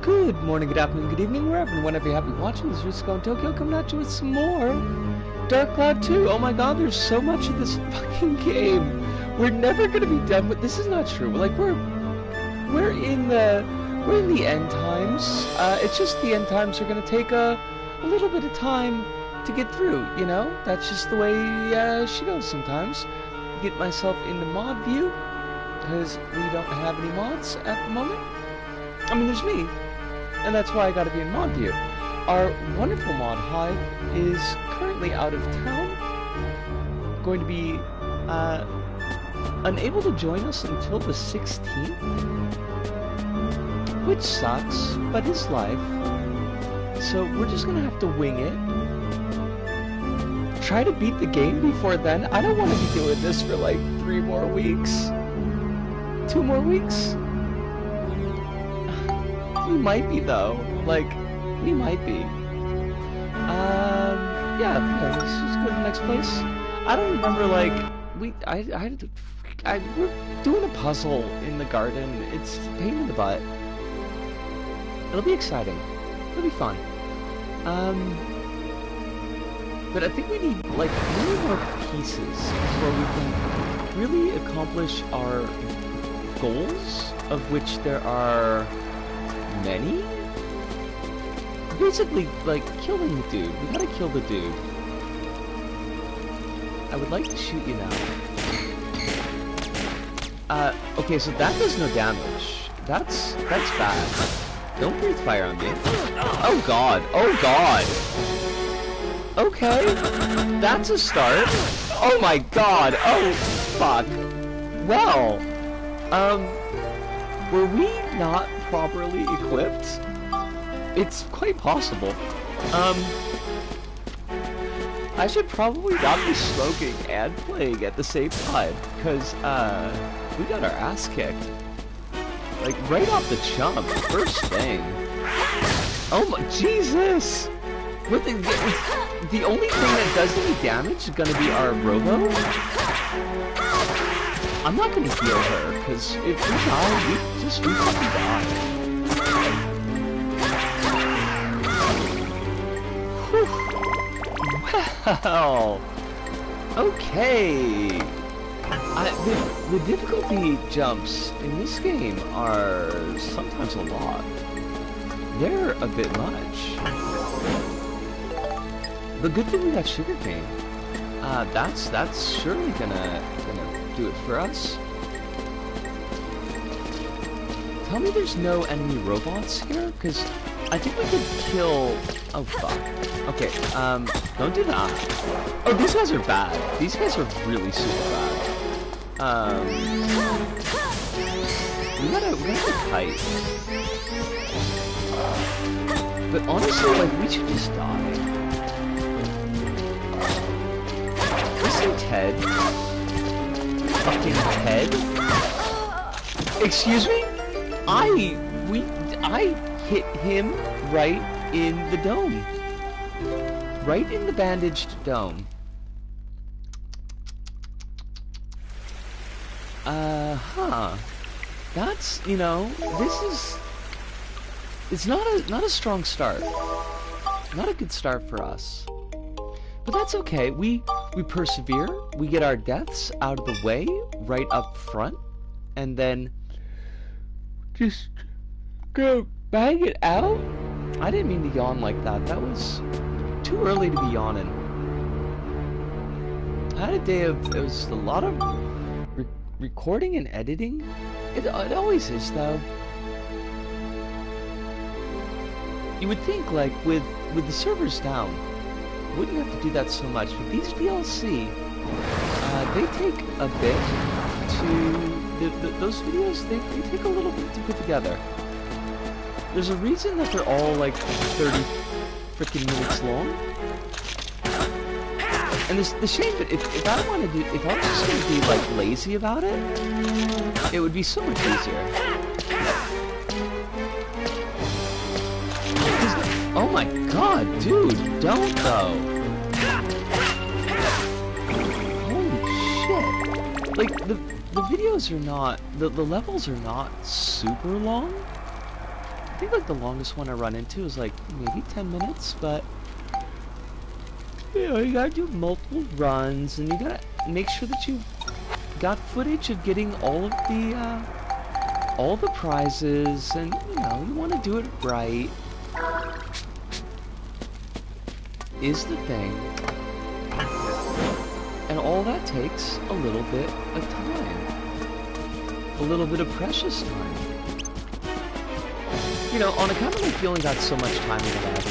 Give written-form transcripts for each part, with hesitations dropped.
Good morning, good afternoon, good evening, wherever and whenever you happen to be watching this. Just going Tokyo coming at you with some more Dark Cloud 2. Oh my god, there's so much of this fucking game. We're never gonna be done with this. Is not true. Like we're in the end times. It's just the end times are gonna take a little bit of time to get through. You know, that's just the way she goes sometimes. Get myself into mod view because we don't have any mods at the moment. I mean, there's me, and that's why I gotta be in mod view. Our wonderful mod Hive is currently out of town, going to be unable to join us until the 16th, which sucks, but is life. So we're just gonna have to wing it. Try to beat the game before then. I don't want to be doing this for like 3 more weeks. 2 more weeks? We might be though. Like, we might be. Yeah, let's just go to the next place. I don't remember, like, we're doing a puzzle in the garden. It's a pain in the butt. It'll be exciting. It'll be fun. But I think we need, like, many more pieces where we can really accomplish our goals, of which there are many? Basically, like, killing the dude. We gotta kill the dude. I would like to shoot you now. Okay, so that does no damage. That's bad. Don't breathe fire on me. Oh god, oh god! Okay, that's a start. Oh my god, oh fuck. Well, were we not properly equipped? It's quite possible. I should probably not be smoking and playing at the same time, because, we got our ass kicked. Like, right off the jump, first thing. Oh my, Jesus! What the only thing that does any damage is gonna be our robo? I'm not gonna heal her, because if we die, we fucking die. Whew. Well, okay. The difficulty jumps in this game are sometimes a lot. They're a bit much. The good thing we got sugarcane. That's surely gonna do it for us. Tell me there's no enemy robots here, because I think we could kill... Oh, fuck. Okay, don't do that. Oh, these guys are bad. These guys are really super bad. We gotta kite. But honestly, like, we should just die. Listen, Ted. Fucking Ted? Excuse me? I hit him right in the dome. Right in the bandaged dome. Huh. That's, you know, this is... It's not a strong start. Not a good start for us. But that's okay. We persevere. We get our deaths out of the way right up front, and then just go bang it out. I didn't mean to yawn like that. That was too early to be yawning. I had a day of, it was a lot of recording and editing. It always is, though. You would think, like, with the servers down, wouldn't have to do that so much, but these DLC, they take a bit to, those videos, they take a little bit to put together. There's a reason that they're all, like, 30 freaking minutes long. And the shame that if I wanted to, if I was just gonna be, like, lazy about it, it would be so much easier. Oh my god, dude, don't though. Holy shit. Like, the videos are not, the levels are not super long, think like the longest one I run into is like maybe 10 minutes, but you know, you gotta do multiple runs, and you gotta make sure that you got footage of getting all the prizes, and you know, you want to do it right. Is the thing. And all that takes a little bit of time. A little bit of precious time. You know, on account of like you only got so much time in the lab.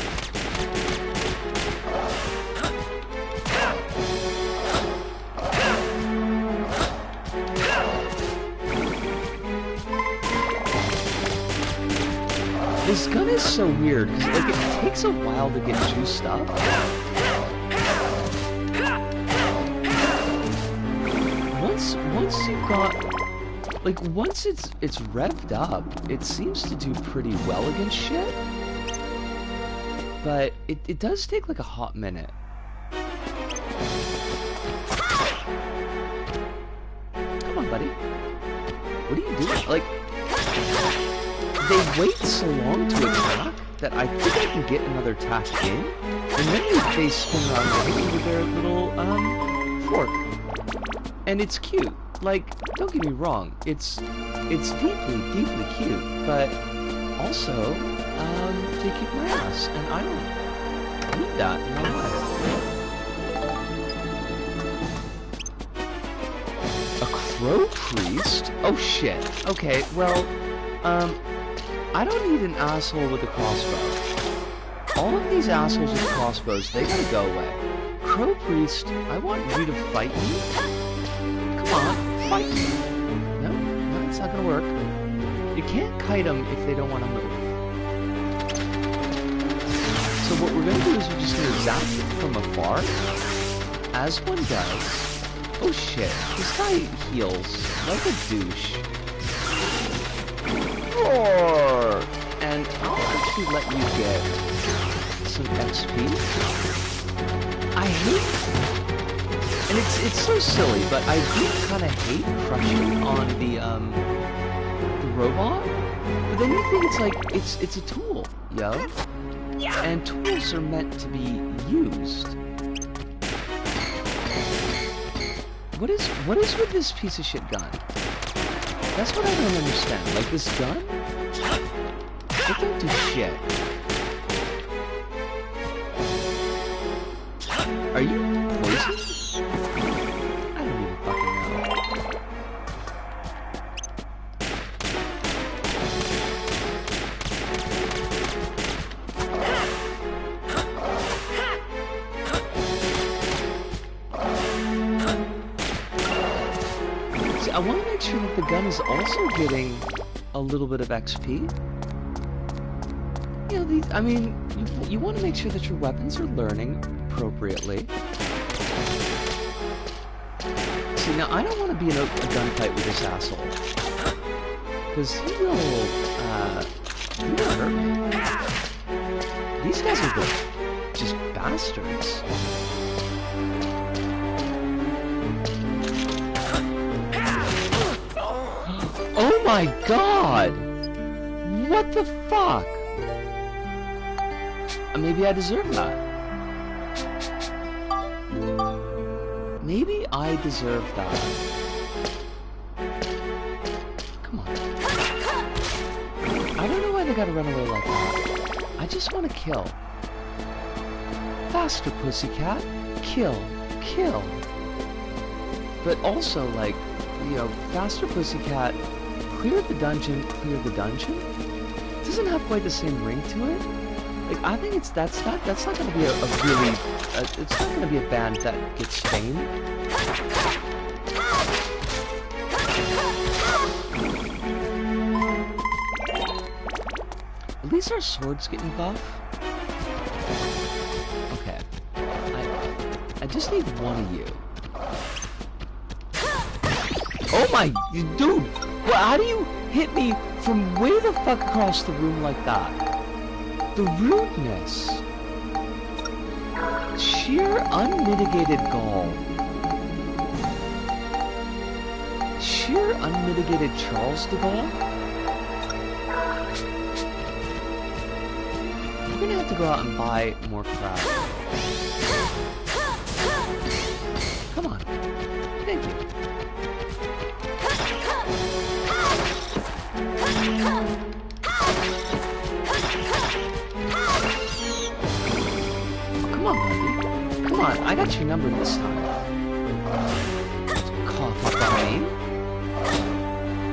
This gun is so weird, because like, it takes a while to get juiced up. Once you've got, like, once it's revved up, it seems to do pretty well against shit. But it does take like a hot minute. Come on, buddy. What are you doing? Like, they wait so long to attack that I think I can get another attack in, and then they spin around with their little fork, and it's cute. Like, don't get me wrong, it's deeply, deeply cute, but also they kick my ass, and I don't need that in my life. A crow priest? Oh shit. Okay, well, I don't need an asshole with a crossbow. All of these assholes with crossbows, they gotta go away. Crow priest, I want you to fight me. Come on, fight me. No, it's not gonna work. You can't kite them if they don't want to move. So what we're gonna do is we're just gonna zap it from afar, as one does. Oh shit, this guy heals like a douche. Roar! And I'll actually let you get some XP. I hate, and it's so silly, but I do kind of hate crushing on the robot. But then you think it's like it's a tool, yo, and tools are meant to be used. What is with this piece of shit gun? That's what I don't understand. Like, this gun? It don't do shit. Are you poisoned? I don't even fucking know. See, I want to make sure that the gun is also getting a little bit of XP. You know, I mean, you want to make sure that your weapons are learning appropriately. See, now I don't want to be in a gunfight with this asshole, because he will hurt me. These guys are just bastards. Oh my god! What the fuck? Maybe I deserve that. Maybe I deserve that. Come on. I don't know why they gotta run away like that. I just want to kill. Faster, pussycat. Kill. Kill. But also, like, you know, faster, pussycat. Clear the dungeon. Clear the dungeon. It doesn't have quite the same ring to it. Like, I think that's not gonna be a really, it's not gonna be a band that gets fame. At least our sword's getting buff. Okay. I just need one of you. Oh my, dude! Well, how do you hit me from way the fuck across the room like that? The rudeness. Sheer unmitigated gall. Sheer unmitigated Charles de Gaulle. We're gonna have to go out and buy more crap. Come on. Thank you. Come on, buddy. Come on, I got your number this time. Cough up on me.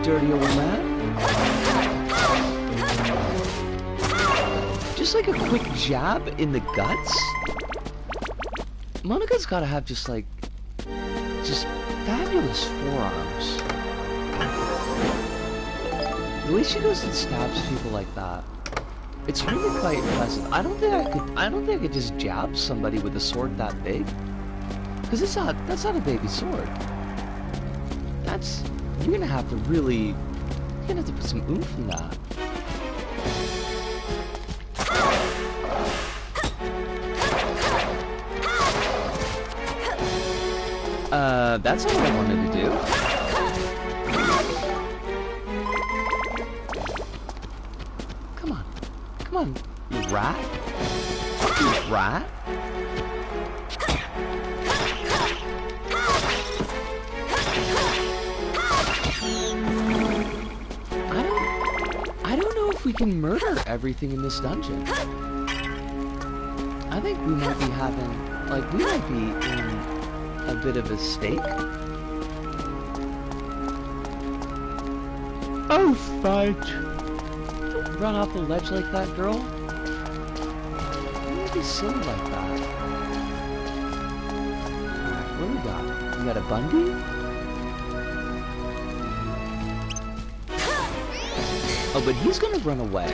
Dirty old man. Just like a quick jab in the guts? Monica's gotta have just fabulous forearms. The way she goes and stabs people like that, it's really quite impressive. I don't think I could just jab somebody with a sword that big. Cause that's not a baby sword. You're gonna have to put some oomph in that. That's not what I wanted to do. Come on, you rat. You rat. I don't know if we can murder everything in this dungeon. I think we might be in a bit of a stake. Oh, fudge! Don't run off the ledge like that, girl. Don't be silly like that. Alright, what do we got? We got a Bundy? Oh, but he's gonna run away.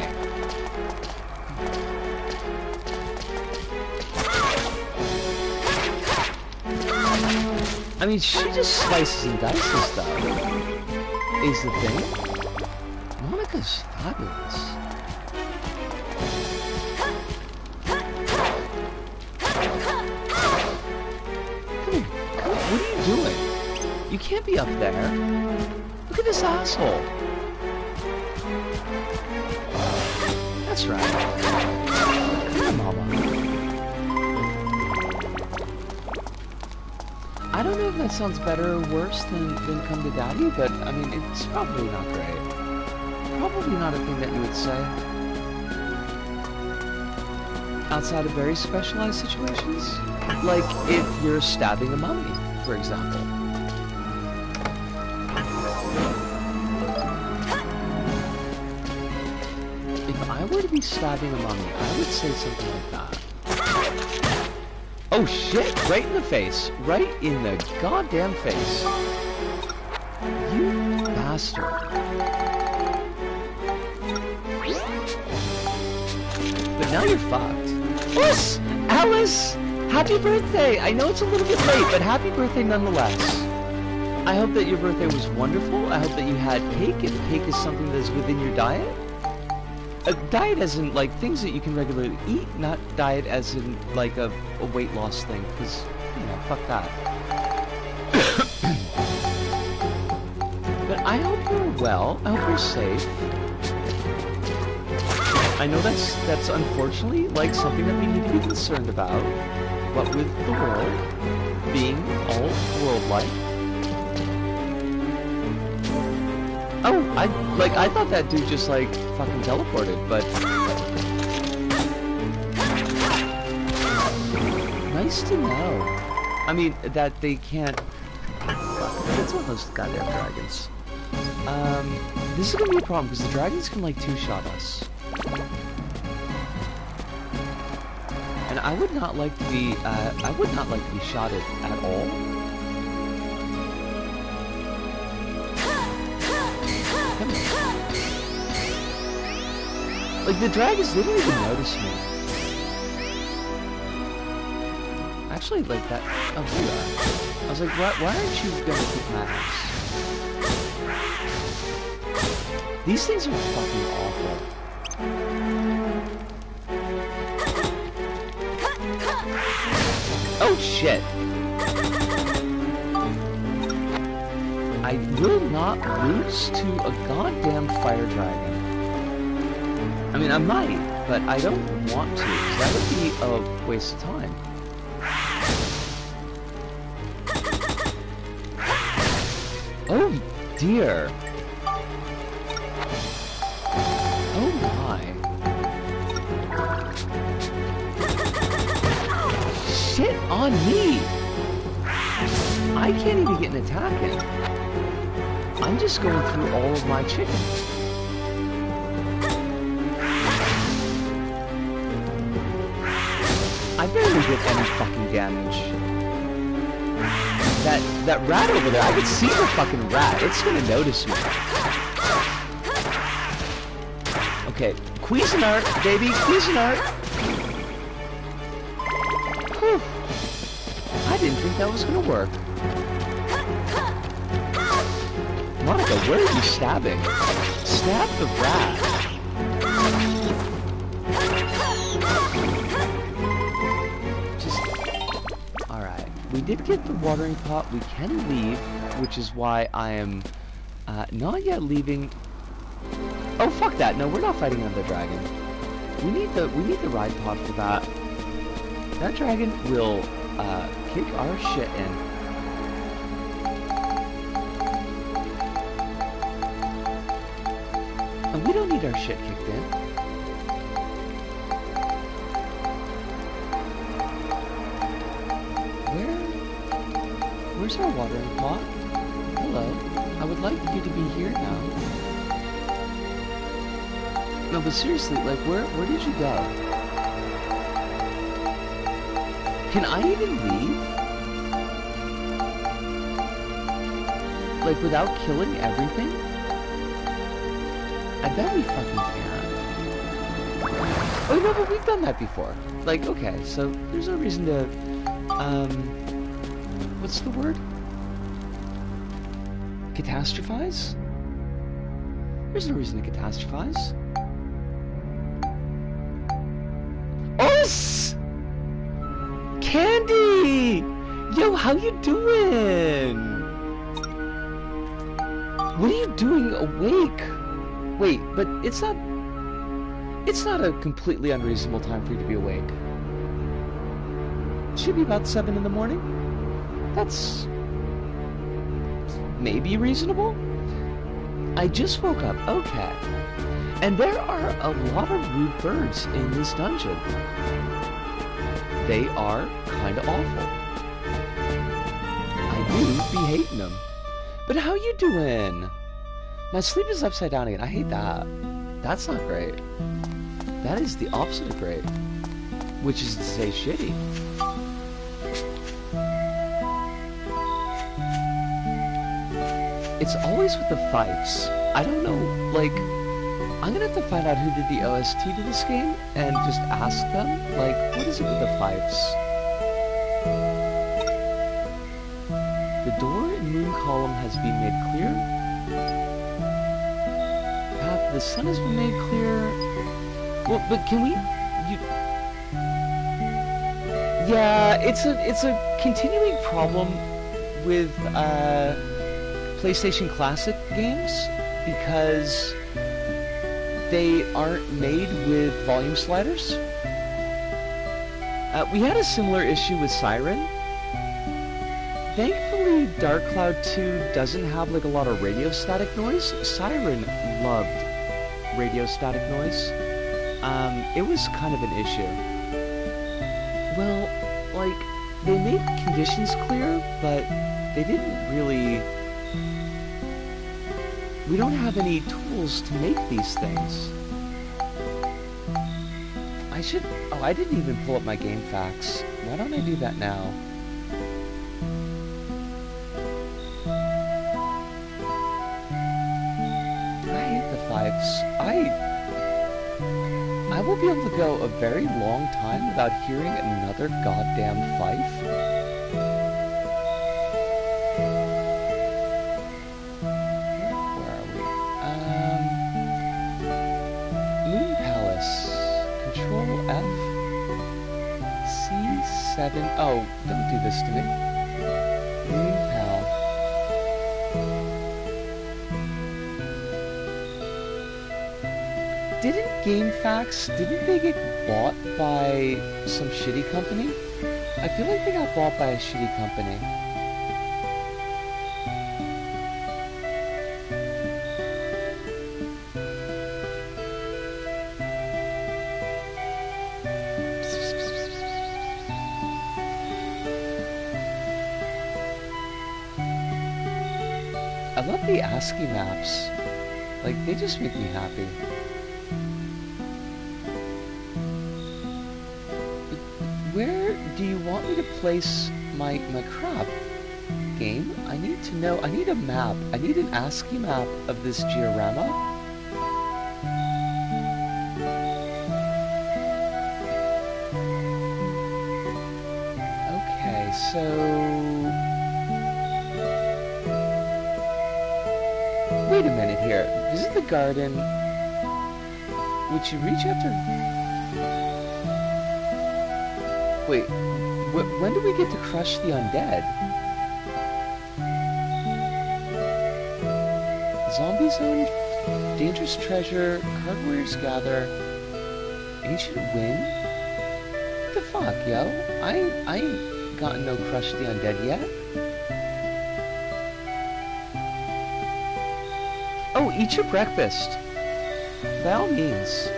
I mean, she just slices and dices, though, is the thing. Monica's fabulous. Come here. What are you doing? You can't be up there. Look at this asshole. That's right. Come on, Mama. I don't know if that sounds better or worse than Come to Daddy, but I mean, it's probably not great. Probably not a thing that you would say. Outside of very specialized situations. Like if you're stabbing a mummy, for example. If I were to be stabbing a mummy, I would say something like that. Oh shit! Right in the face! Right in the goddamn face! You bastard! But now you're fucked. Yes! Alice! Happy birthday! I know it's a little bit late, but happy birthday nonetheless. I hope that your birthday was wonderful. I hope that you had cake, and cake is something that is within your diet. A diet as in, like, things that you can regularly eat, not diet as in, like, a weight loss thing, because, you know, fuck that. But I hope you're well. I hope you're safe. I know that's unfortunately, like, something that we need to be concerned about. What with the world being all world-like. Oh, I thought that dude just, like, fucking teleported, but... Nice to know. I mean, that they can't... It's one of those goddamn dragons. This is gonna be a problem, because the dragons can, like, two-shot us. And I would not like to be, shotted at all. Like, the dragons, they don't even notice me. Actually, like that... Oh, there you are. I was like, why aren't you gonna kick my ass? These things are fucking awful. Oh, shit. I will not lose to a goddamn fire dragon. I mean, I might, but I don't want to, because that would be a waste of time. Oh, dear. Oh, my. Shit on me! I can't even get an attack in. I'm just going through all of my chicken. I barely did any fucking damage. That rat over there, I can see the fucking rat. It's gonna notice me. Okay, Cuisinart, baby, Cuisinart. Whew. I didn't think that was gonna work. Monica, where are you stabbing? Stab the rat. Alright. We did get the watering pot. We can leave, which is why I am not yet leaving. Oh, fuck that. No, we're not fighting another dragon. We need the ride pod for that. That dragon will kick our shit in. And we don't need our shit kicked in. Where's our watering pot? Hello. I would like you to be here now. No, but seriously, like, where did you go? Can I even leave? Like, without killing everything? I bet we fucking can. Oh, no, but we've done that before. Like, okay, so there's no reason to, what's the word? Catastrophize? There's no reason to catastrophize. Oh! Candy! Yo, how you doing? What are you doing awake? Wait, but it's not a completely unreasonable time for you to be awake. It should be about 7 in the morning. That's maybe reasonable. I just woke up. Okay. And there are a lot of rude birds in this dungeon. They are kind of awful. I do be hating them. But how you doing? My sleep is upside down again. I hate that. That's not great. That is the opposite of great. Which is to say shitty. It's always with the fifes. I don't know, like, I'm gonna have to find out who did the OST to this game and just ask them, like, what is it with the fifes? The door in Moon Column has been made clear. Path to the sun has been made clear. Well, but can we... Yeah, it's a continuing problem with, PlayStation Classic games, because they aren't made with volume sliders. We had a similar issue with Siren. Thankfully, Dark Cloud 2 doesn't have like a lot of radio static noise. Siren loved radio static noise. It was kind of an issue. Well, like, they made conditions clear, but they didn't really... We don't have any tools to make these things. I should... Oh, I didn't even pull up my game facts. Why don't I do that now? I hate the fifes. I will be able to go a very long time without hearing another goddamn fife. Oh, don't do this to me. Moon Pal. Didn't GameFAQs, didn't they get bought by some shitty company? I feel like they got bought by a shitty company. I love the ASCII maps. Like, they just make me happy. Where do you want me to place my crab? Game? I need to know. I need a map. I need an ASCII map of this diorama. Okay, so... Wait a minute here. This is the garden. Would you reach after... Wait, when do we get to crush the undead? Zombie zone, dangerous treasure, card warriors gather, ancient wind? What the fuck, yo? I ain't gotten no crush the undead yet. Oh, eat your breakfast. By all means.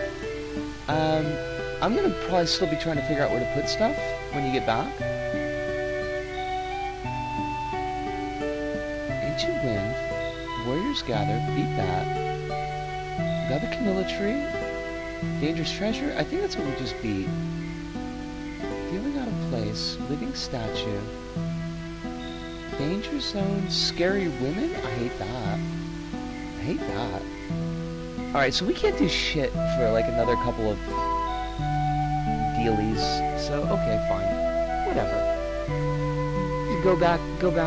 I'm gonna probably still be trying to figure out where to put stuff when you get back. Ancient wind, warriors gather, beat that. Gather Camilla tree, dangerous treasure. I think that's what we just beat. Feeling out of place, living statue, danger zone, scary women. I hate that. I hate that. All right, so we can't do shit for like another couple of dealies, so okay, fine, whatever. Just go back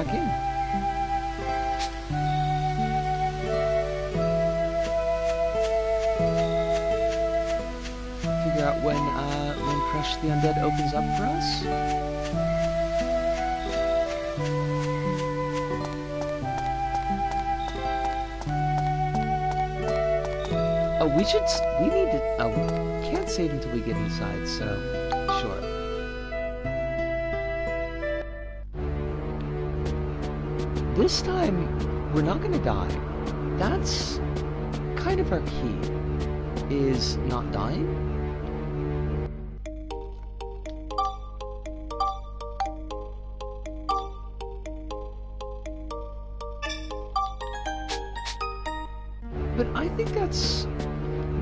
in. Figure out when Crush the Undead opens up for us. Oh, we need to, we can't save until we get inside, so, sure. This time, we're not gonna die. That's kind of our key, is not dying. But I think that's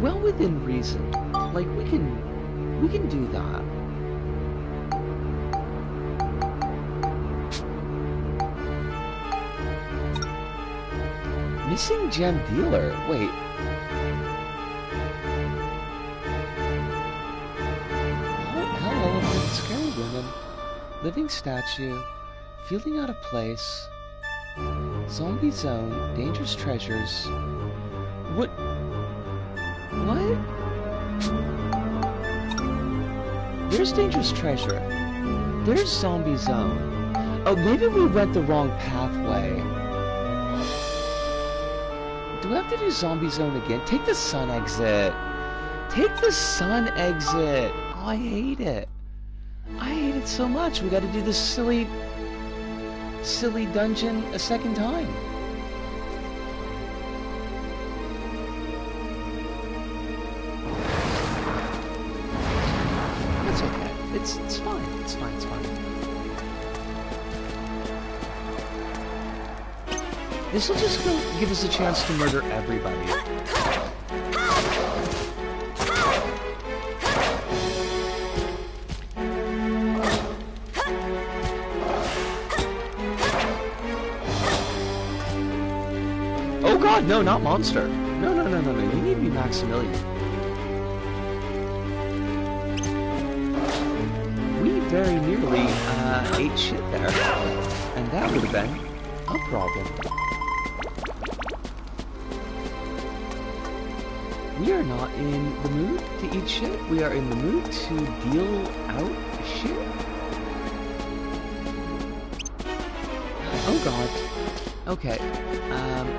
well within reason. Like, we can do that. Missing gem dealer. Wait. Hello, scary women. Living statue. Feeling out of place. Zombie zone. Dangerous treasures. What? There's dangerous treasure. There's zombie zone. Oh, maybe we went the wrong pathway. Do we have to do zombie zone again? Take the sun exit. Take the sun exit. Oh, I hate it. I hate it so much. We gotta do this silly dungeon a second time. It's fine. It's fine. It's fine. This will just give us a chance to murder everybody. Oh god, no, not monster. No. You need to be Maximilian. Very nearly ate shit there, and that would have been a problem. We are not in the mood to eat shit. We are in the mood to deal out shit. Oh god. Okay.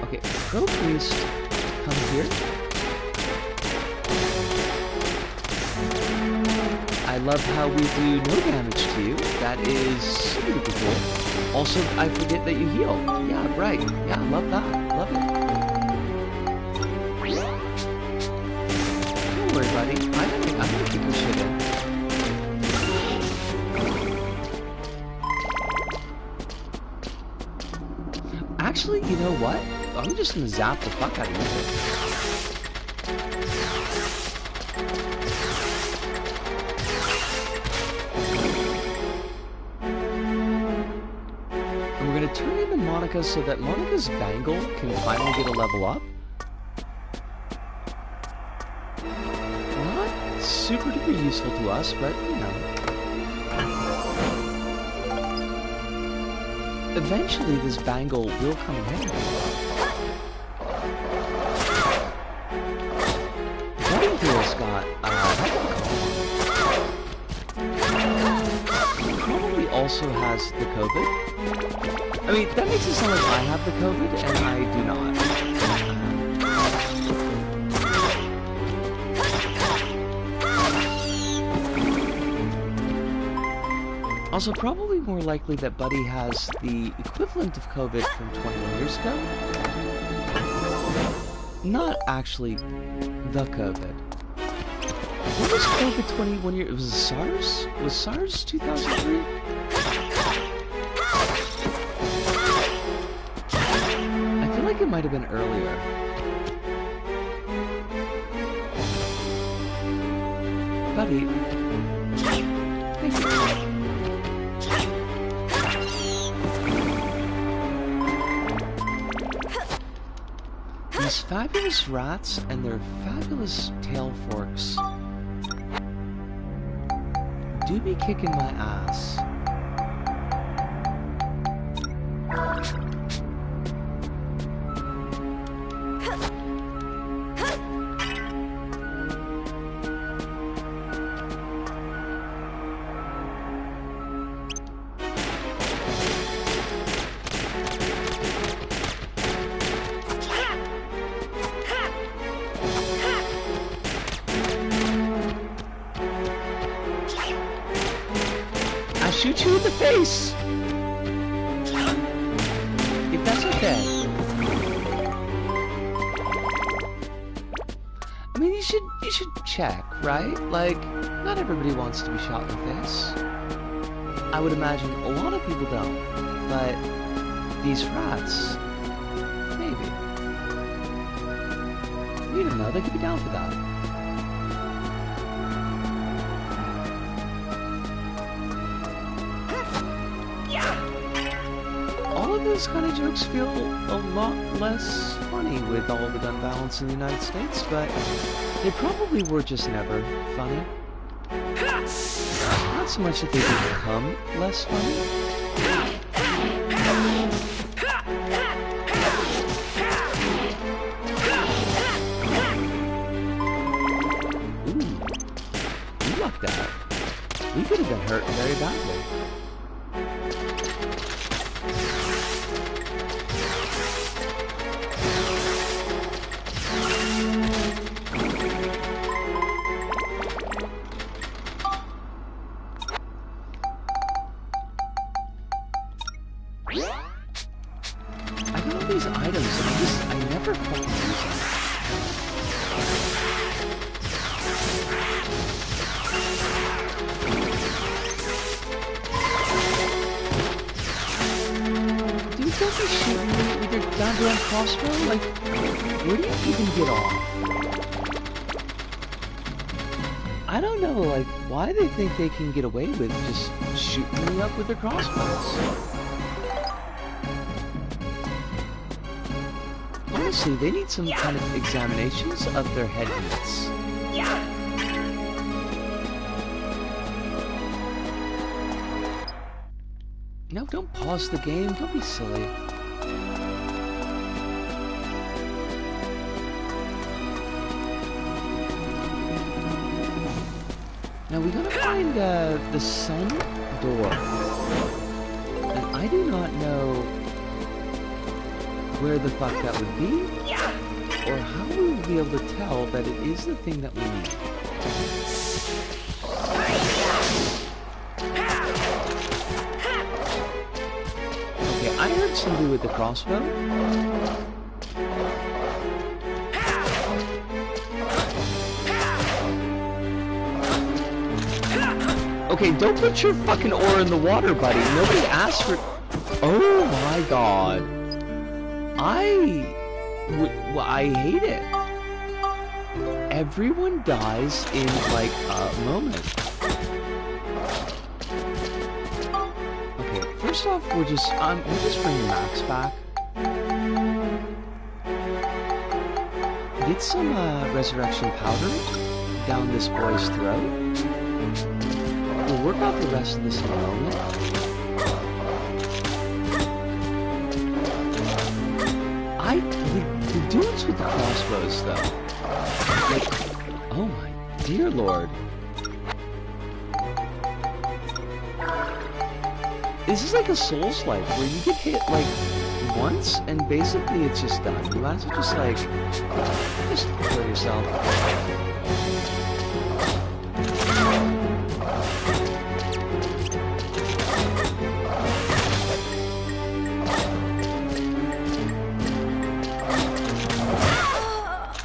Okay. Pro priest, come here. love how we do no damage to you. That is super duper cool. Also, I forget that you heal. Yeah, right. Yeah, love that. Love it. Don't worry, buddy. I'm gonna keep this shit in. Actually, you know what? I'm just gonna zap the fuck out of you. And we're gonna turn into Monica so that Monica's bangle can finally get a level up. Not super duper useful to us, but you know. Eventually, this bangle will come in handy. Buddy here's got, probably also has the COVID. I mean, that makes it sound like I have the COVID, and I do not. Also, probably more likely that Buddy has the equivalent of COVID from 21 years ago. Not actually the COVID. What was COVID 21 years? It was SARS? Was SARS 2003? I feel like it might have been earlier. Buddy. Thank you. These fabulous rats and their fabulous tail forks do be kicking my ass. Shoot you in the face! If that's okay. I mean, you should check, right? Like, not everybody wants to be shot in the face. I would imagine a lot of people don't, but these rats, maybe. You don't know, they could be down for that. Those kind of jokes feel a lot less funny with all the gun violence in the United States, but they probably were just never funny. Not so much that they become less funny. Ooh, you lucked out. We could have been hurt very badly. These items, I never fucking use them. Dude, don't be shooting me with your goddamn crossbow? Like, where do you even get off? I don't know, like, why they think they can get away with just shooting me up with their crossbows. Honestly, they need some kind of examinations of their head units. No, don't pause the game. Don't be silly. Now we gotta find the sun door. And I do not know where the fuck that would be, or how we would be able to tell that it is the thing that we need. to do with the crossbow. Okay, don't put your fucking ore in the water, buddy. Nobody asked for... Oh my god. I hate it. Everyone dies in, like, a moment. Okay, first off, we're just bringing Max back. Get some, resurrection powder down this boy's throat. We'll work out the rest of this in a moment. The dudes with the crossbows, though. Like, oh my dear lord. This is like a Souls-like, where you get hit, like, once, and basically it's just done. You might as well just, like, just kill yourself.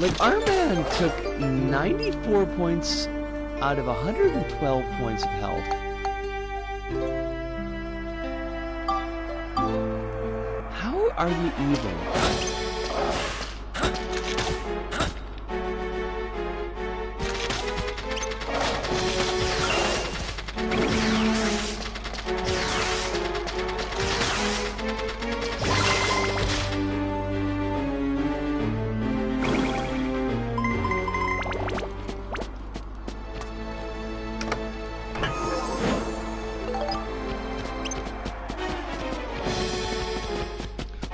Like, our man took 94 points out of 112 points of health. How are you even?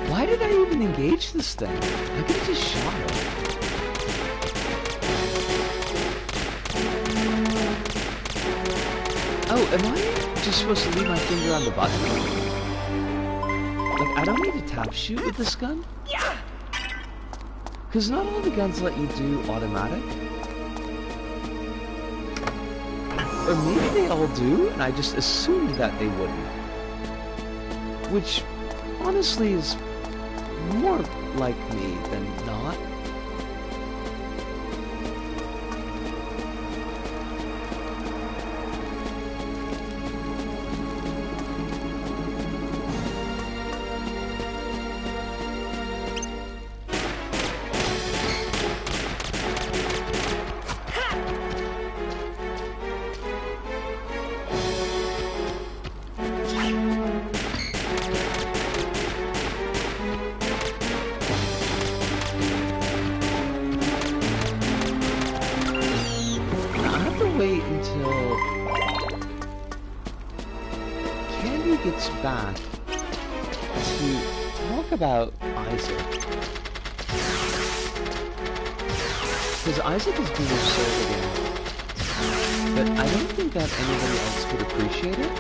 Why did I even engage this thing? I could have just shot it. Oh, am I just supposed to leave my finger on the button? Like, I don't need to tap shoot with this gun? Yeah. Because not all the guns let you do automatic. Or maybe they all do, and I just assumed that they wouldn't. Which, honestly, is more like me than not. Wait until Candy gets back to talk about Isaac. Because Isaac is being absurd again. But I don't think that anybody else could appreciate it.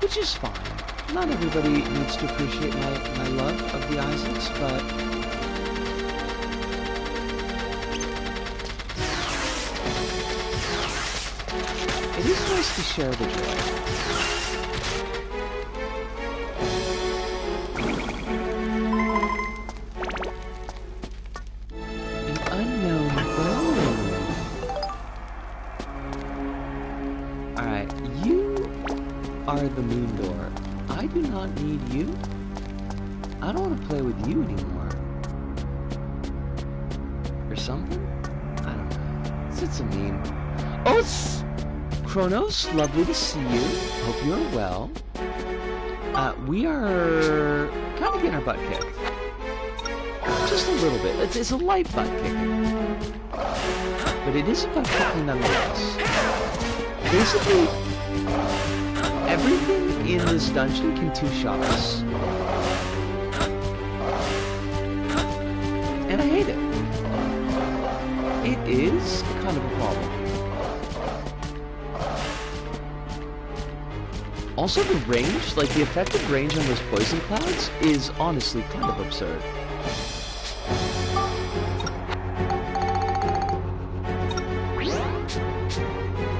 Which is fine. Not everybody needs to appreciate my love of the Isaacs, but it is nice to share the joy. An unknown bone. Alright, you are the moon door. I do not need you. I don't want to play with you anymore. Or something? I don't know. It's a meme. Oh, Kronos, lovely to see you. Hope you are well. We are kind of getting our butt kicked. Just a little bit. It's a light butt kicking. But it is a butt kicking nonetheless. Basically, everything in this dungeon can two-shot us. And I hate it. It is kind of a problem. Also, the range, like the effective range on those poison clouds, is honestly kind of absurd.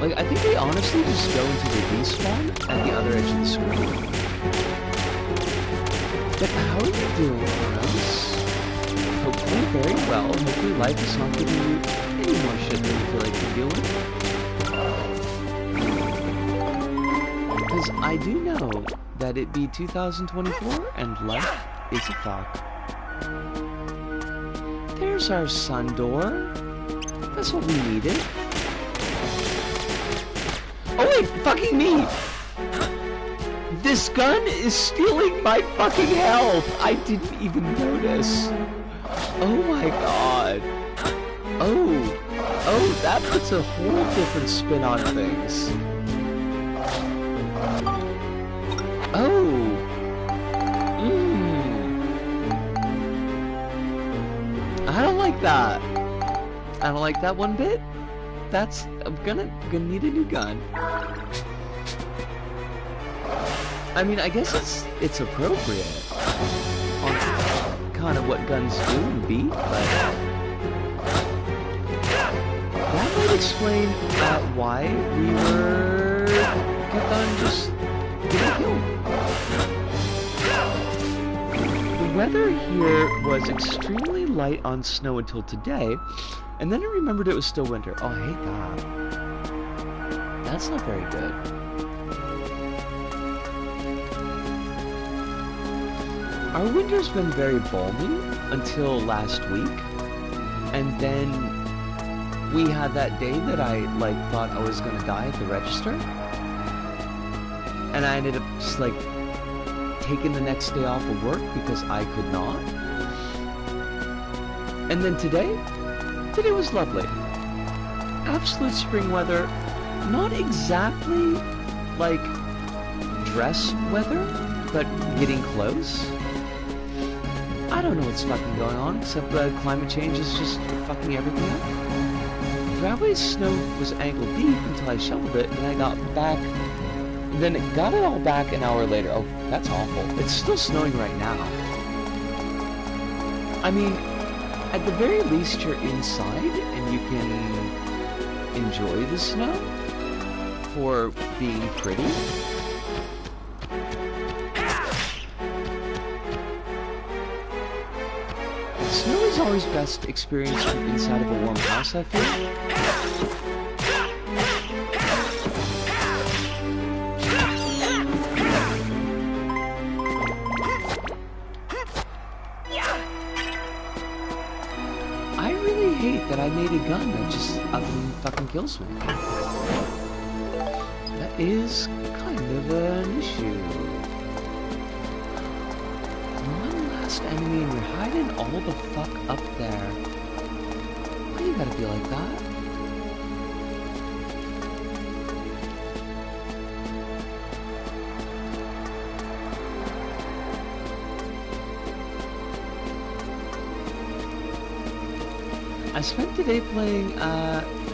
Like, I think they honestly just go into the respawn at the other edge of the screen. But how are you doing, Rose? Hopefully very well. Hopefully life is not giving you any more shit than you feel like you deal with. Because I do know that it be 2024 and life is a thought. There's our sun door. That's what we needed. Oh wait, fucking me! This gun is stealing my fucking health! I didn't even notice. Oh my god. Oh, that puts a whole different spin on things. Oh. I don't like that. I don't like that one bit. I'm gonna need a new gun. I mean, I guess it's appropriate on kind of what guns do and be, but that might explain why we kept on just getting killed. The weather here was extremely light on snow until today, and then I remembered it was still winter. Oh, I hate that. That's not very good. Our winter's been very balmy until last week, and then we had that day that I thought I was gonna die at the register, and I ended up just taking the next day off of work because I could not. And then today was lovely. Absolute spring weather, not exactly like dress weather, but getting close. I don't know what's fucking going on, except climate change is just fucking everything up. Driveway's snow was ankle deep until I shoveled it, and I got back. Then it got it all back an hour later. Oh, that's awful. It's still snowing right now. I mean, at the very least you're inside, and you can enjoy the snow for being pretty. Snow is always best experienced from inside of a warm house, I feel. I really hate that I made a gun that just fucking kills me. That is kind of an issue. Enemy and you're hiding all the fuck up there. Why you gotta be like that? I spent today playing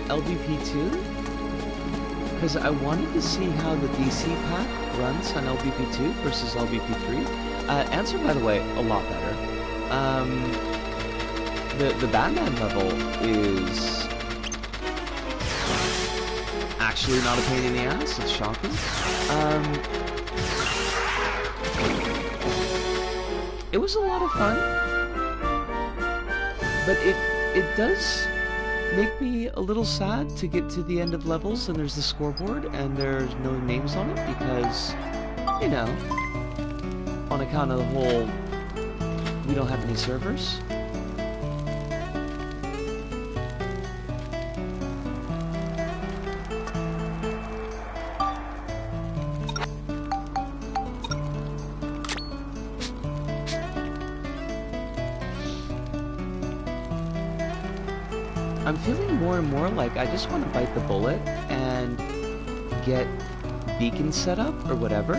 LBP2 because I wanted to see how the DC pack runs on LBP2 versus LBP3. Answer, by the way, a lot better. The Batman level is actually not a pain in the ass. It's shocking. It was a lot of fun, but it does make me a little sad to get to the end of levels and there's the scoreboard and there's no names on it because, you know, on account of the whole, we don't have any servers. I'm feeling more and more like I just want to bite the bullet and get beacons set up or whatever.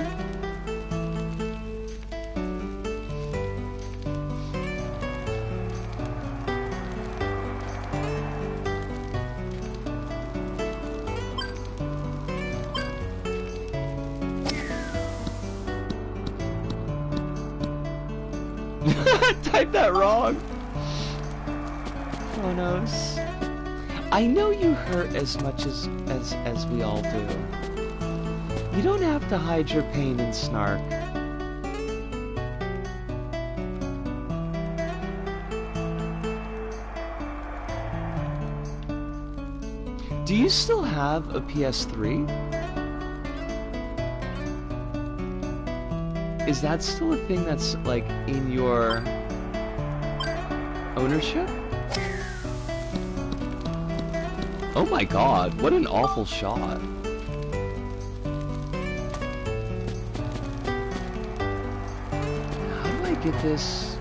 Type that wrong. Chronos. I know you hurt as much as we all do. You don't have to hide your pain and snark. Do you still have a PS3? Is that still a thing that's, like, in your ownership? Oh my god, what an awful shot. How do I get this?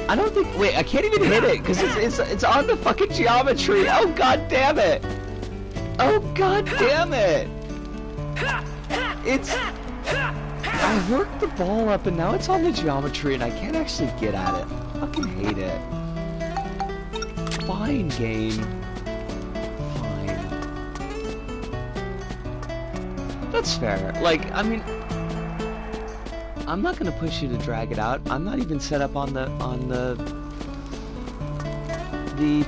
I don't think, wait, I can't even hit it, because it's on the fucking geometry. Oh god damn it. Oh god damn it. It's... I worked the ball up and now it's on the geometry and I can't actually get at it. I fucking hate it. Fine, game. Fine. That's fair. Like, I mean, I'm not gonna push you to drag it out. I'm not even set up on the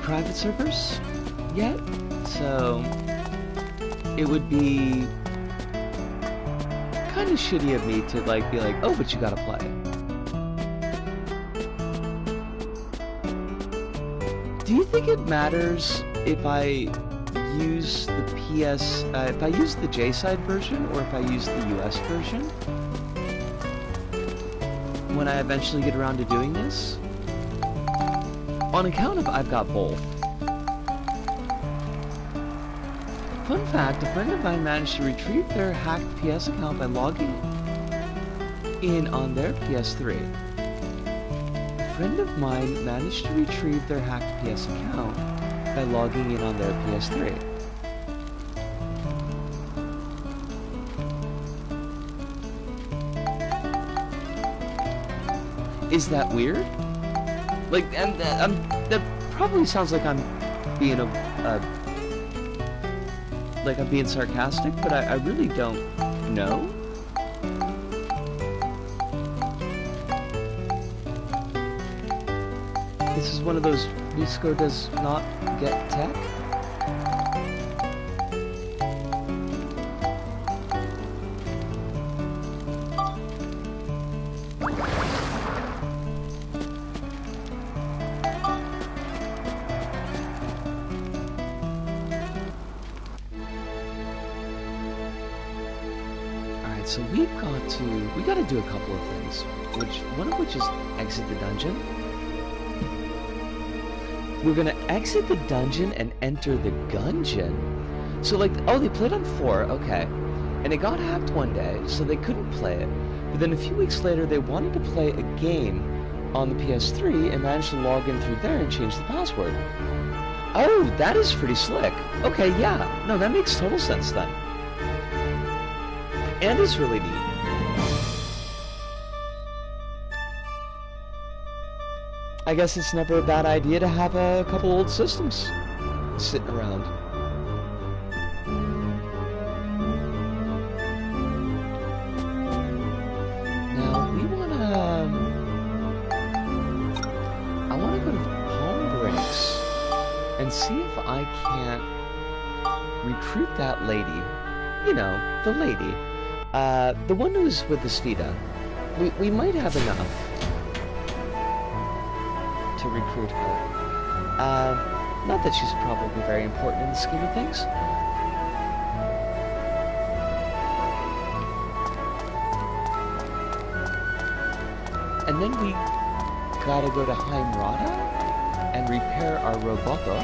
private servers yet, so it would be kind of shitty of me to like be like, oh, but you gotta play. Do you think it matters if I use the if I use the J-side version or if I use the US version when I eventually get around to doing this? On account of I've got both. Fun fact, a friend of mine managed to retrieve their hacked PS account by logging in on their PS3. A friend of mine managed to retrieve their hacked PS account by logging in on their PS3. Is that weird? Like, and that probably sounds like I'm being like I'm being sarcastic, but I really don't know. This is one of those Visco does not get tech. So we gotta do a couple of things, one of which is exit the dungeon. We're gonna exit the dungeon and enter the gungeon. So like, oh, they played on 4, okay. And it got hacked one day, so they couldn't play it. But then a few weeks later, they wanted to play a game on the PS3 and managed to log in through there and change the password. Oh, that is pretty slick. Okay, yeah. No, that makes total sense then. And it's really neat. I guess it's never a bad idea to have a couple old systems sitting around. Now, I wanna go to Palm Breaks and see if I can't recruit that lady. You know, the lady. The one who's with the Sfida. We might have enough to recruit her. Not that she's probably very important in the scheme of things. And then we gotta go to Heimrata and repair our Roboto,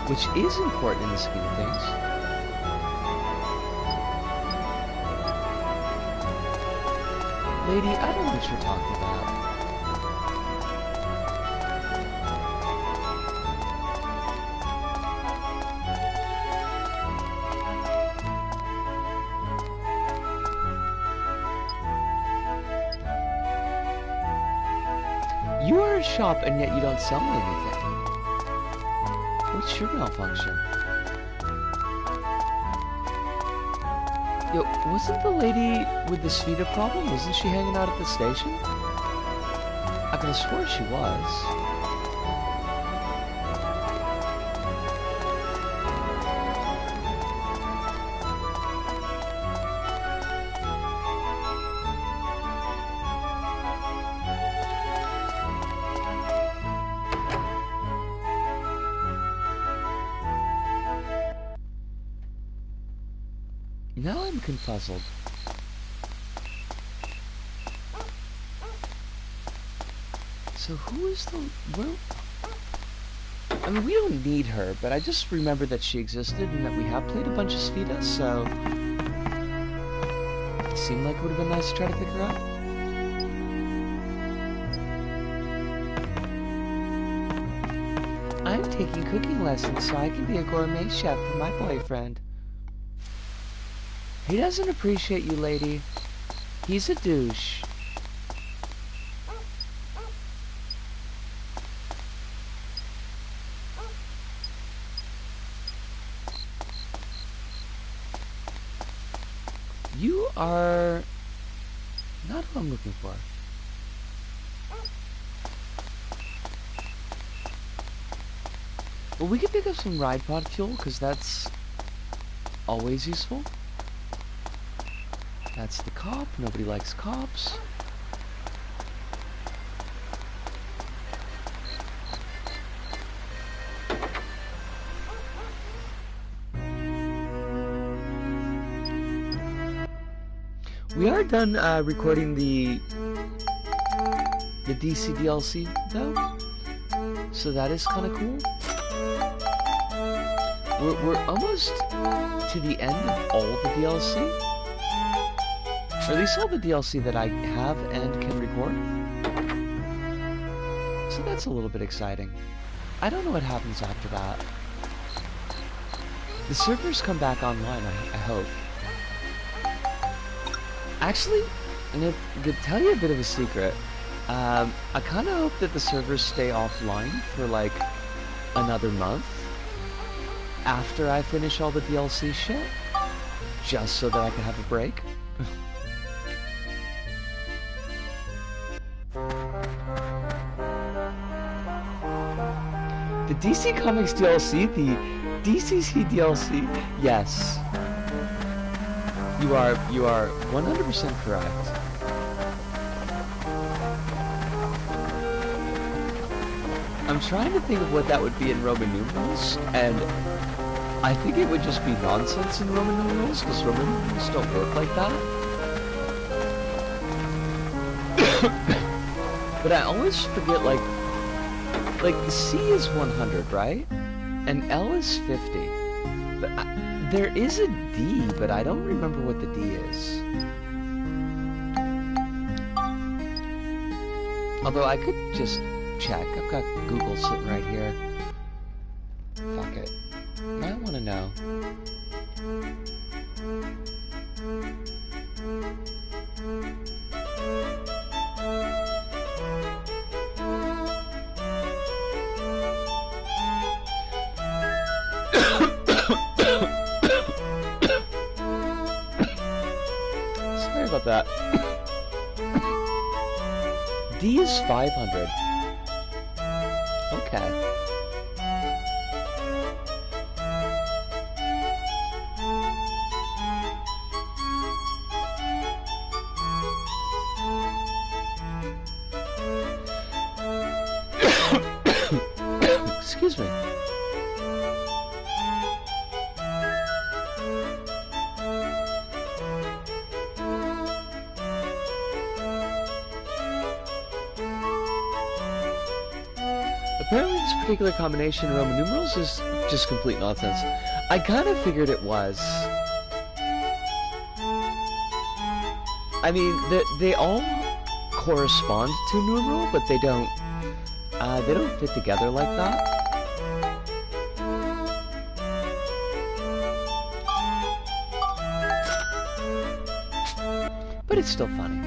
which is important in the scheme of things. Lady, I don't know what you're talking about. You are a shop and yet you don't sell me anything. What's your malfunction? Yo, wasn't the lady with the Sfida problem? Wasn't she hanging out at the station? I could have sworn she was. Now I'm confuzzled. So who is the... Well, I mean, we don't need her, but I just remember that she existed and that we have played a bunch of Sfida, so... It seemed like it would have been nice to try to pick her up. I'm taking cooking lessons so I can be a gourmet chef for my boyfriend. He doesn't appreciate you, lady. He's a douche. You are not who I'm looking for. Well, we could pick up some ride pod fuel, because that's always useful. That's the cop. Nobody likes cops. We are done recording the DC DLC, though, so that is kind of cool. We're almost to the end of all the DLC, or at least all the DLC that I have and can record. So that's a little bit exciting. I don't know what happens after that. The servers come back online, I hope. Actually, I'm going to tell you a bit of a secret. I kind of hope that the servers stay offline for like another month after I finish all the DLC shit, just so that I can have a break. The DC Comics DLC, the DCC DLC, yes. You are 100% correct. I'm trying to think of what that would be in Roman numerals, and I think it would just be nonsense in Roman numerals, because Roman numerals don't work like that. But I always forget, like the C is 100, right? And L is 50. But there is a D, but I don't remember what the D is. Although I could just check. I've got Google sitting right here. Fuck it. I want to know. Sorry about that. D is 500. Okay. Excuse me. Apparently this particular combination of Roman numerals is just complete nonsense. I kind of figured it was. I mean, they all correspond to numeral, but they don't fit together like that. But it's still funny.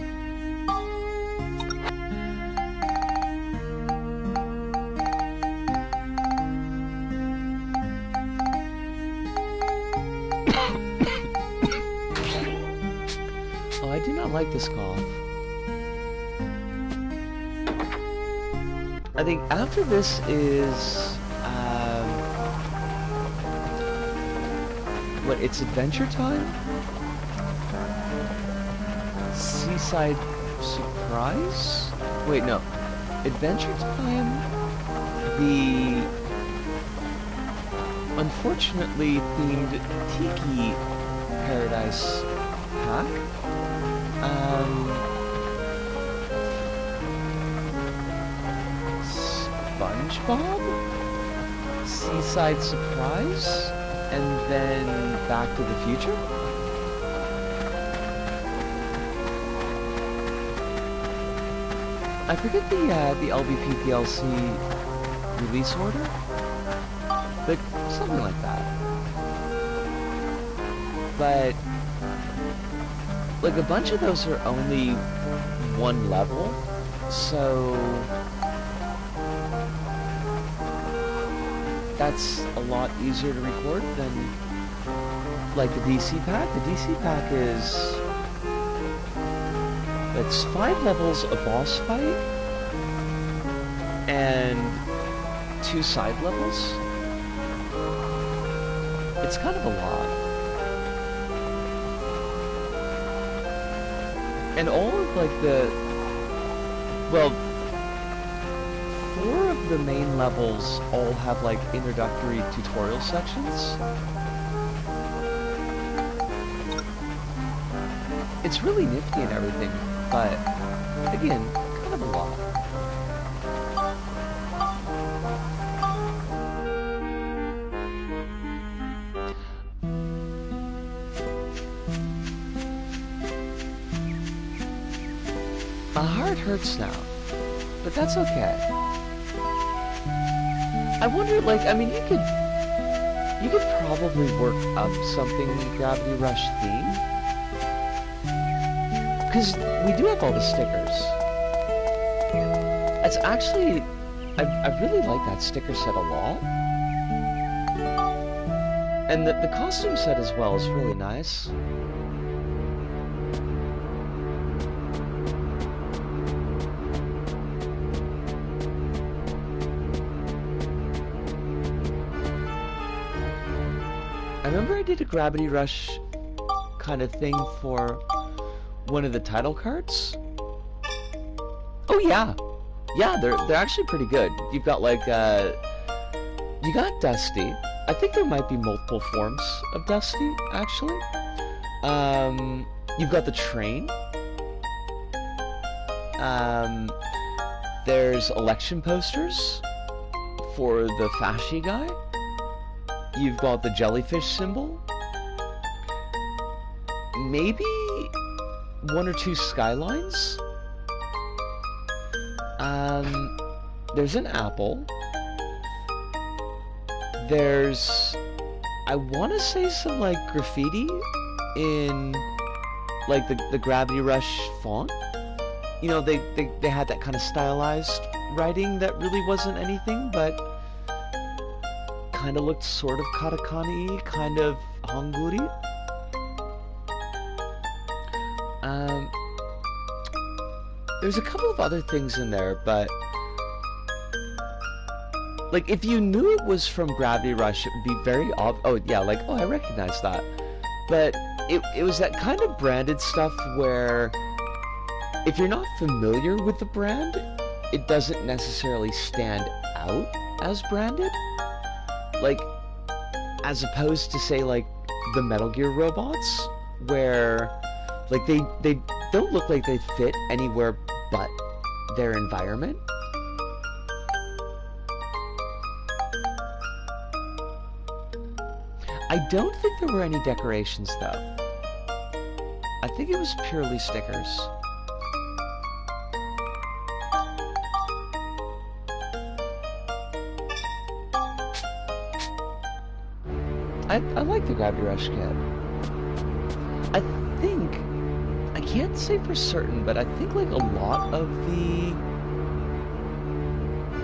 Oh, I do not like this cough. I think after this is, what, it's adventure time? Seaside Surprise? Wait, no. Adventure Time, the unfortunately themed Tiki Paradise pack. SpongeBob? Seaside Surprise? And then Back to the Future? I forget the LBP DLC release order, but something like that. But like a bunch of those are only one level, so that's a lot easier to record than like the DC pack. The DC pack is it's 5 levels a boss fight and 2 side levels. It's kind of a lot. And all of like well, 4 of the main levels all have like introductory tutorial sections. It's really nifty and everything, but again, kind of a lot. My heart hurts now, but that's okay. I wonder, like, I mean, you could probably work up something in Gravity Rush theme. Because we do have all the stickers. It's actually, I really like that sticker set a lot. And the costume set as well is really nice. I remember I did a Gravity Rush kind of thing for one of the title cards. Oh yeah, yeah, they're actually pretty good. You've got like you got Dusty. I think there might be multiple forms of Dusty actually. You've got the train. There's election posters for the Fasci guy. You've got the jellyfish symbol. Maybe 1 or 2 skylines. There's an apple. There's, I want to say some like graffiti in like the Gravity Rush font. You know, they had that kind of stylized writing that really wasn't anything, but kind of looked sort of katakana-y, kind of hanguri. There's a couple of other things in there, but like if you knew it was from Gravity Rush, it would be very oh yeah, like, oh, I recognize that. But it was that kind of branded stuff where if you're not familiar with the brand, it doesn't necessarily stand out as branded. Like, as opposed to, say, like, the Metal Gear robots, where, like, they don't look like they fit anywhere but their environment. I don't think there were any decorations, though. I think it was purely stickers. I like the Gravity Rush kit. I think, I can't say for certain, but I think like a lot of the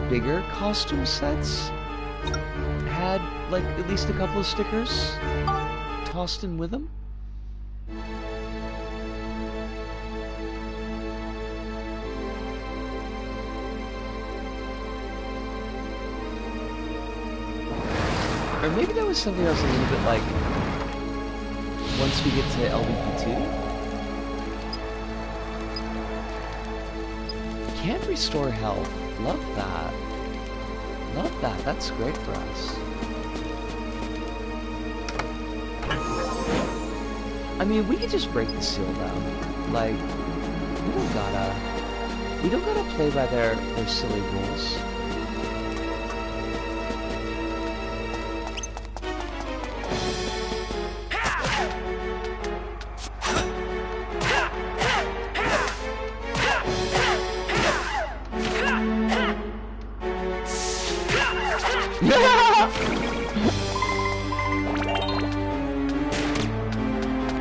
bigger costume sets had like at least a couple of stickers tossed in with them. Or maybe that was something else a little bit like, once we get to LBP2. Can restore health. Love that. Love that. That's great for us. I mean, we could just break the seal down. Like, we don't gotta play by their silly rules.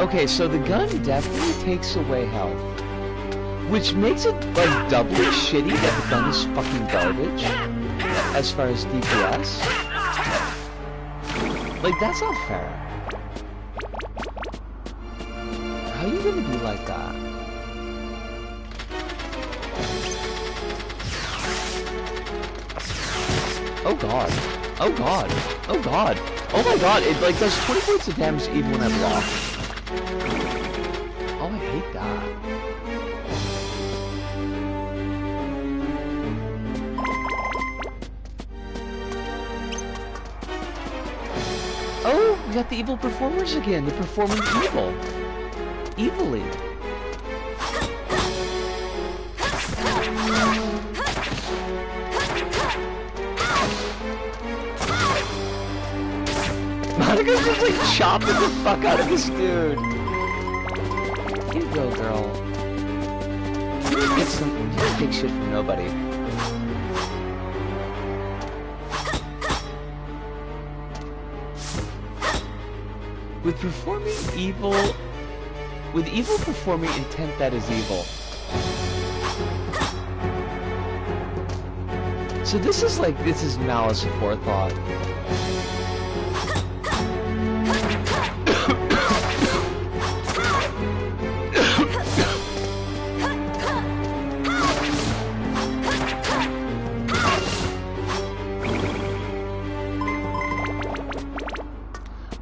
Okay, so the gun definitely takes away health, which makes it like doubly shitty that the gun is fucking garbage as far as DPS. Like, that's not fair. How are you gonna be like that? Oh god. Oh god. Oh god. Oh my god, it like does 20 points of damage even when I block. Oh, I hate that. Oh, we got the evil performers again. They're performing evil. Evilly. Monica's just like chopping the fuck out of this dude. You go, girl. You don't take shit from nobody. With evil performing intent that is evil. So this is malice aforethought.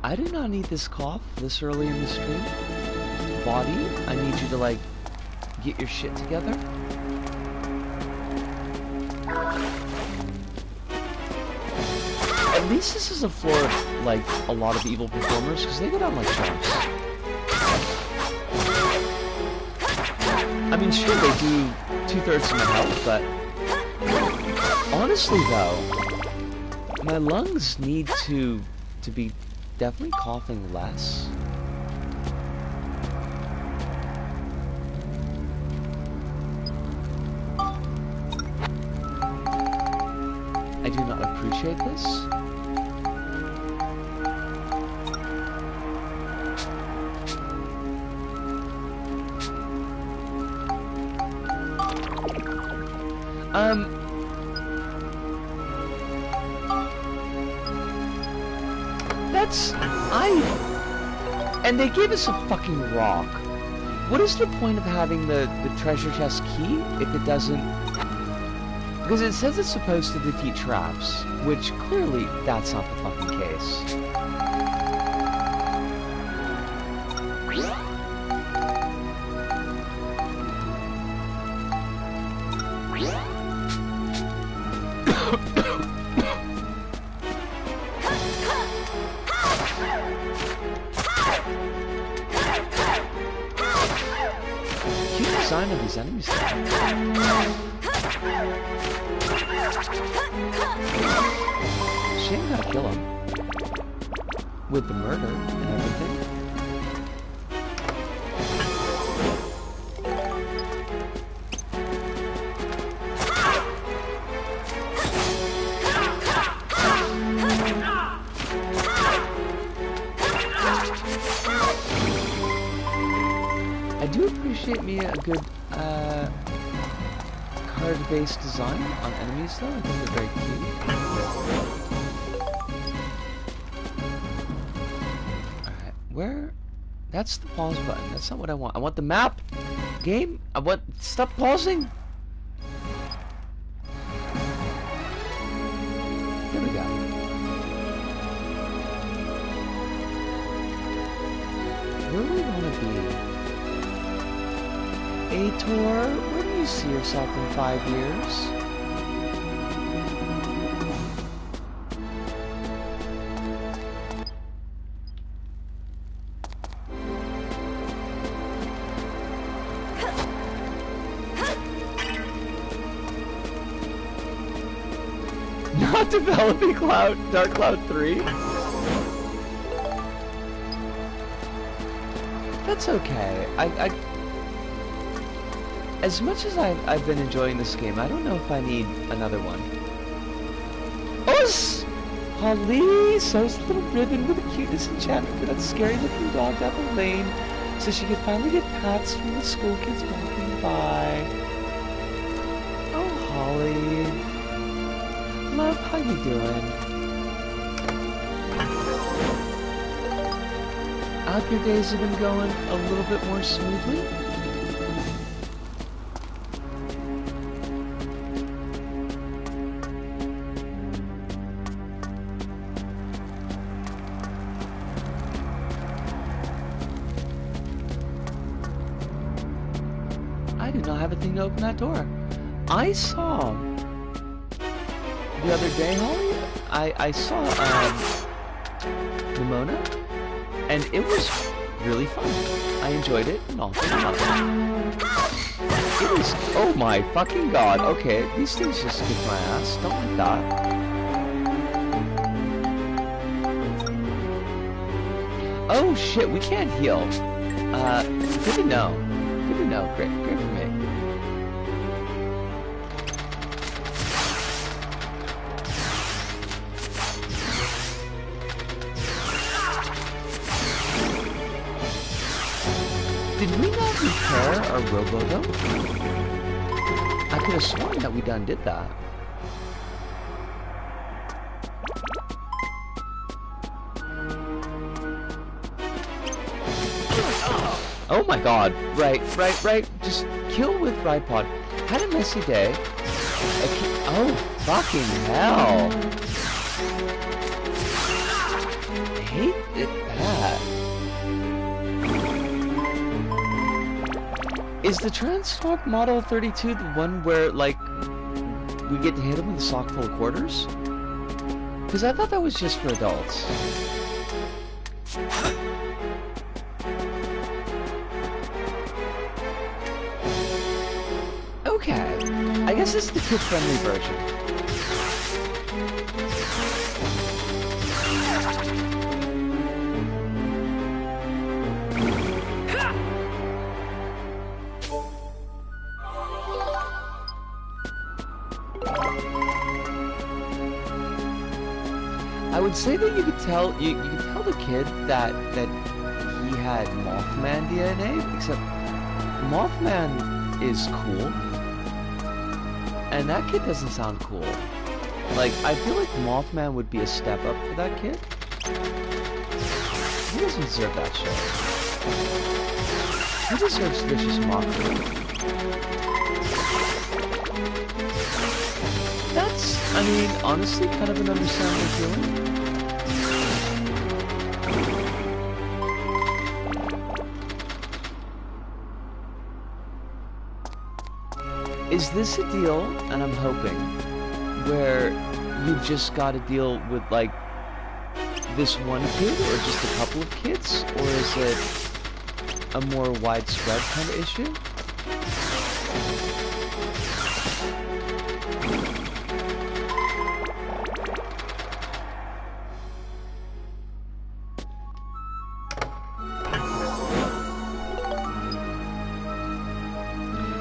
I do not need this cough this early in the stream. Body, I need you to, like, get your shit together. At least this is a floor of, like, a lot of evil performers, because they go down like chumps. I mean, sure, they do 2/3 of my health, but... honestly, though, my lungs need to be definitely coughing less. I do not appreciate this. And they gave us a fucking rock. What is the point of having the treasure chest key if it doesn't... Because it says it's supposed to defeat traps, which clearly that's not the fucking case. Sign of these enemies there. Shame gotta kill him. With the murder and everything. I do appreciate me a good card-based design on enemies, though. I think they're very cute. Alright, where? That's the pause button. That's not what I want. I want the map! Game? I want... Stop pausing! There we go. Where do we want to be? PtaER, where do you see yourself in 5 years? Not developing Dark Cloud 3? That's okay. As much as I've been enjoying this game, I don't know if I need another one. Oh, Holly! Sews a little ribbon with a cuteness enchantment for that scary-looking dog down the lane, so she could finally get pats from the school kids walking by. Oh, Holly. Love, how you doing? I hope your days have been going a little bit more smoothly. I do not have a thing to open that door. I saw the other day, Holly, I saw Nimona, and it was really fun. I enjoyed it, and all. It was, oh my fucking god, okay, these things just kick my ass, don't like that. Oh shit, we can't heal. Good to know. Good to know, great for me. Did we not repair our Robo-Dome? I could have sworn that we done did that. Oh my god. Right. Just kill with Ripod. Had a messy day. Oh, fucking hell. I hate it bad. Is the Transtalk Model 32 the one where, like, we get to hit him with a sock full of quarters? Because I thought that was just for adults. Okay. I guess this is the kid-friendly version. I would say that you could tell the kid that he had Mothman DNA, except Mothman is cool, and that kid doesn't sound cool. Like, I feel like Mothman would be a step up for that kid. He doesn't deserve that shit. He deserves vicious mockery. That's, I mean, honestly, kind of an understandable feeling. Is this a deal, and I'm hoping, where you've just got to deal with, like, this one kid, or just a couple of kids, or is it a more widespread kind of issue?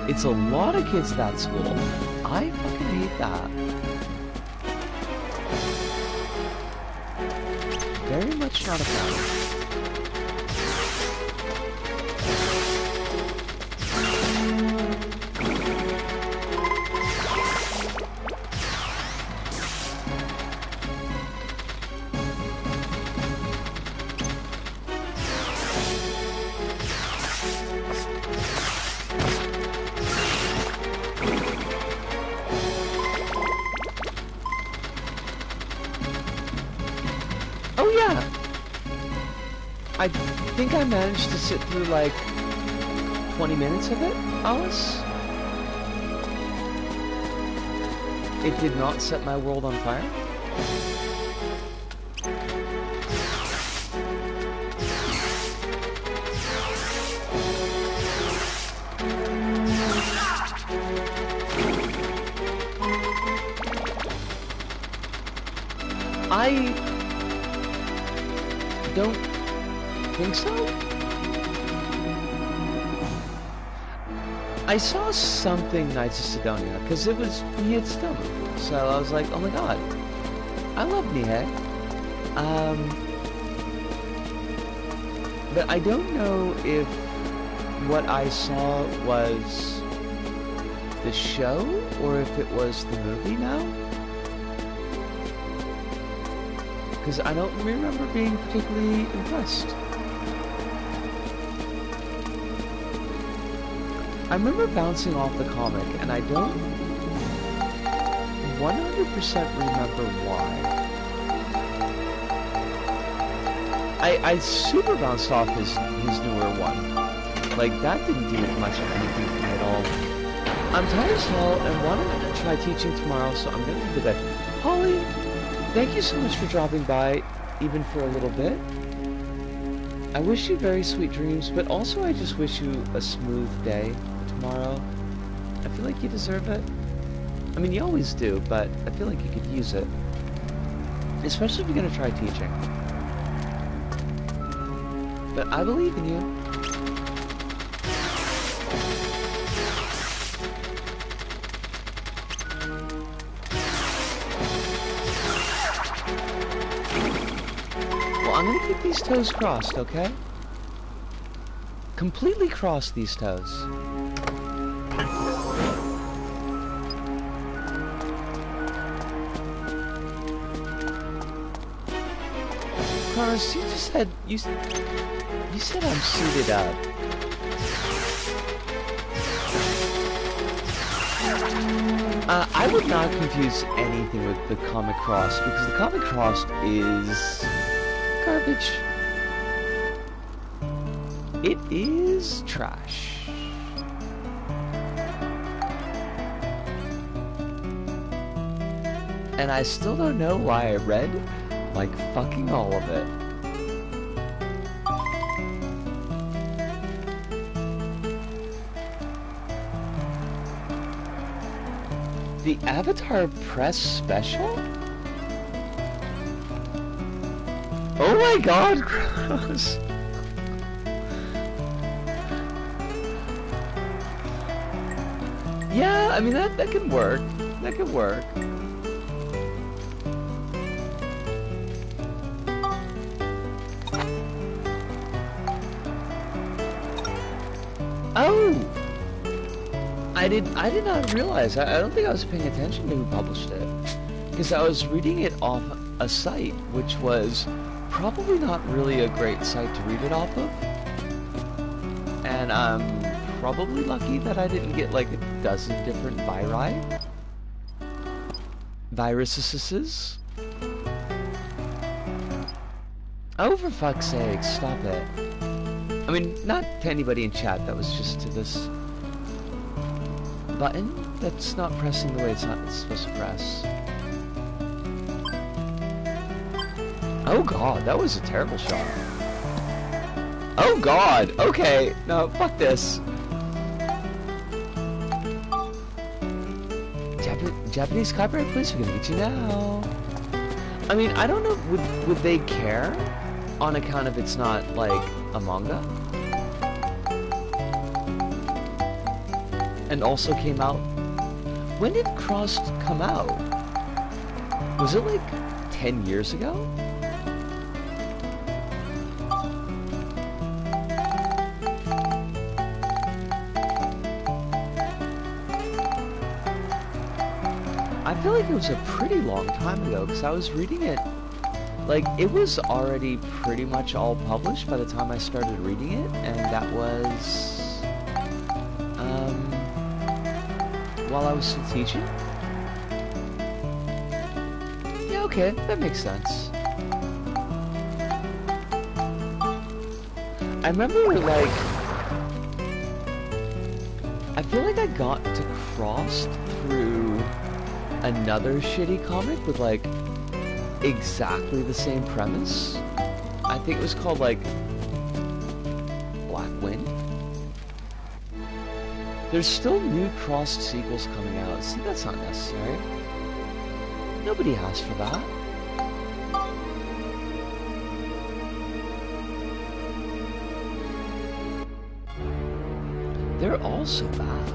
It's a lot of kids at that school. I fucking hate that. Very much not a fan. Oh yeah! I think I managed to sit through like 20 minutes of it, Alice. It did not set my world on fire. I don't think so. I saw something Knights of Sidonia, because it was Nihed's still movie. So I was like, oh my god, I love Nihed. But I don't know if what I saw was the show, or if it was the movie now. Because I don't remember being particularly impressed. I remember bouncing off the comic, and I don't 100% remember why. I super bounced off his newer one. Like, that didn't do much of anything for me at all. I'm tired as hell and want to try teaching tomorrow, so I'm going to go to bed. Holly, thank you so much for dropping by, even for a little bit. I wish you very sweet dreams, but also I just wish you a smooth day tomorrow. I feel like you deserve it. I mean, you always do, but I feel like you could use it. Especially if you're going to try teaching. But I believe in you. Well, I'm gonna keep these toes crossed, okay? Completely cross these toes. Cars, you just said you said I'm suited up. I would not confuse anything with the comic cross, because the comic cross is garbage. It is trash. And I still don't know why I read, like, fucking all of it. The Avatar Press Special? Oh my god, gross. Yeah, I mean, that can work. That could work. Oh! I did not realize. I don't think I was paying attention to who published it. Because I was reading it off a site, which was probably not really a great site to read it off of. And I'm probably lucky that I didn't get like a dozen different viruses. Oh, for fuck's sake, stop it. I mean, not to anybody in chat, that was just to this button that's not pressing the way it's supposed to press. Oh god, that was a terrible shot. Oh god, okay, no, fuck this. Japanese copyright, please, we're gonna get you now. I mean, I don't know, would they care on account of it's not, like, a manga? And also came out... When did Crossed come out? Was it like 10 years ago? I feel like it was a pretty long time ago, because I was reading it... Like, it was already pretty much all published by the time I started reading it, and that was... while I was still teaching? Yeah, okay, that makes sense. I remember, like... I feel like I got to Crossed through another shitty comic with, like, exactly the same premise. I think it was called, like, Black Wind. There's still new Crossed sequels coming out. See, that's not necessary. Nobody asked for that. they're all so bad.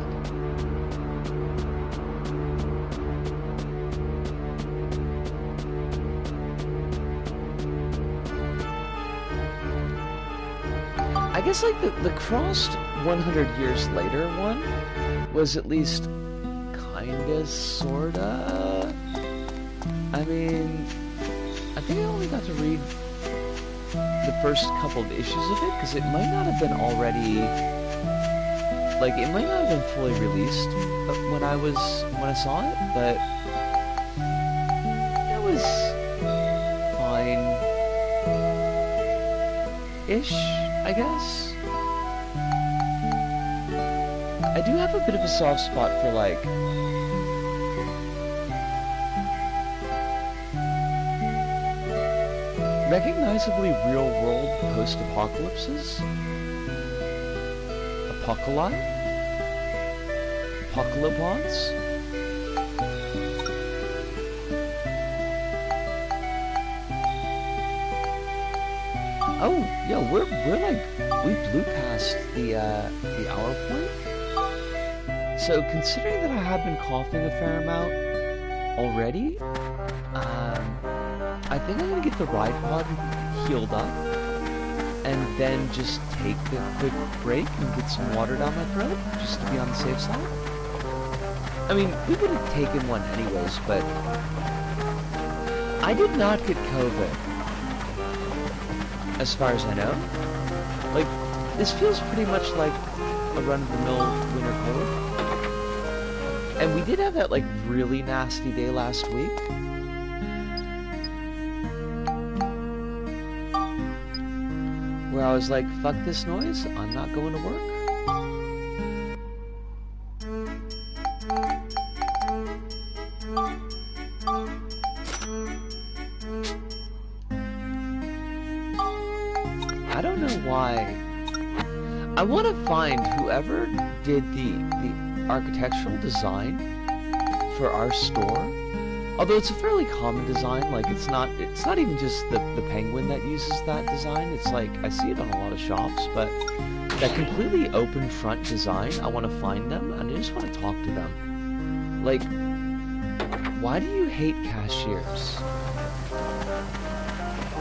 I guess like the crossed 100 years later one was at least kinda, sorta. I mean, I think I only got to read the first couple of issues of it because it might not have been already, like it might not have been fully released when I saw it, but it was fine-ish, I guess. I do have a bit of a soft spot for like recognizably real-world post-apocalypses. Apocalypons. Oh, yeah, we're like we blew past the hour point. So considering that I have been coughing a fair amount already, I think I'm gonna get the ride pod healed up, and then just take a quick break and get some water down my throat, just to be on the safe side. I mean, we would have taken one anyways, but I did not get COVID, as far as I know. Like, this feels pretty much like a run-of-the-mill winter cold. And we did have that, like, really nasty day last week. Where I was like, fuck this noise, I'm not going to work. I don't know why. I want to find whoever did the architectural design for our store. Although it's a fairly common design, like it's not even just the penguin that uses that design. It's like, I see it on a lot of shops, but that completely open front design, I want to find them, and I just want to talk to them. Like, why do you hate cashiers?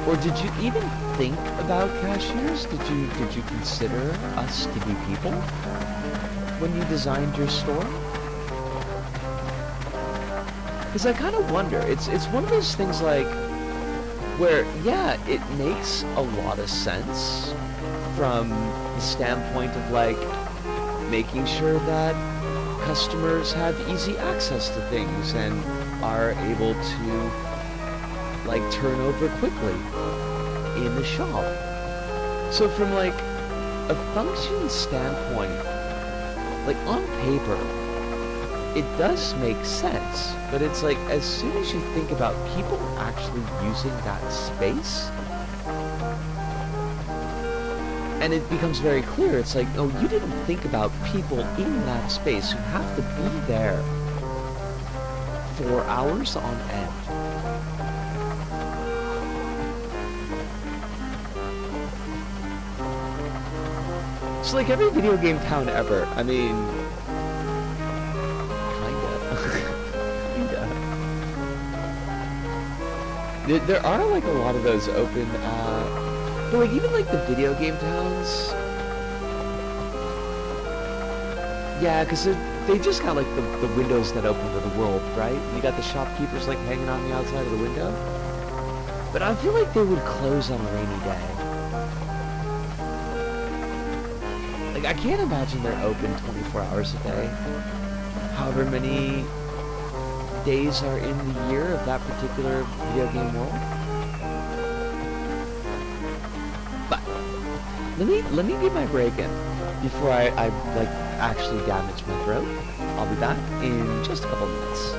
Or did you even think about cashiers? Did you consider us to be people when you designed your store? Because I kind of wonder, it's one of those things like, where, yeah, it makes a lot of sense from the standpoint of like, making sure that customers have easy access to things and are able to, like, turn over quickly in the shop. So from like, a function standpoint, like on paper, it does make sense, but it's like, as soon as you think about people actually using that space, and it becomes very clear, it's like, oh, you didn't think about people in that space who have to be there for hours on end. It's like every video game town ever. I mean, There are like a lot of those open, but like even like the video game towns, yeah, because they just got like the windows that open to the world, right? You got the shopkeepers like hanging on the outside of the window, but I feel like they would close on a rainy day. Like, I can't imagine they're open 24 hours a day, however many days are in the year of that particular video game world. But let me get my break in before I like actually damage my throat. I'll be back in just a couple of minutes.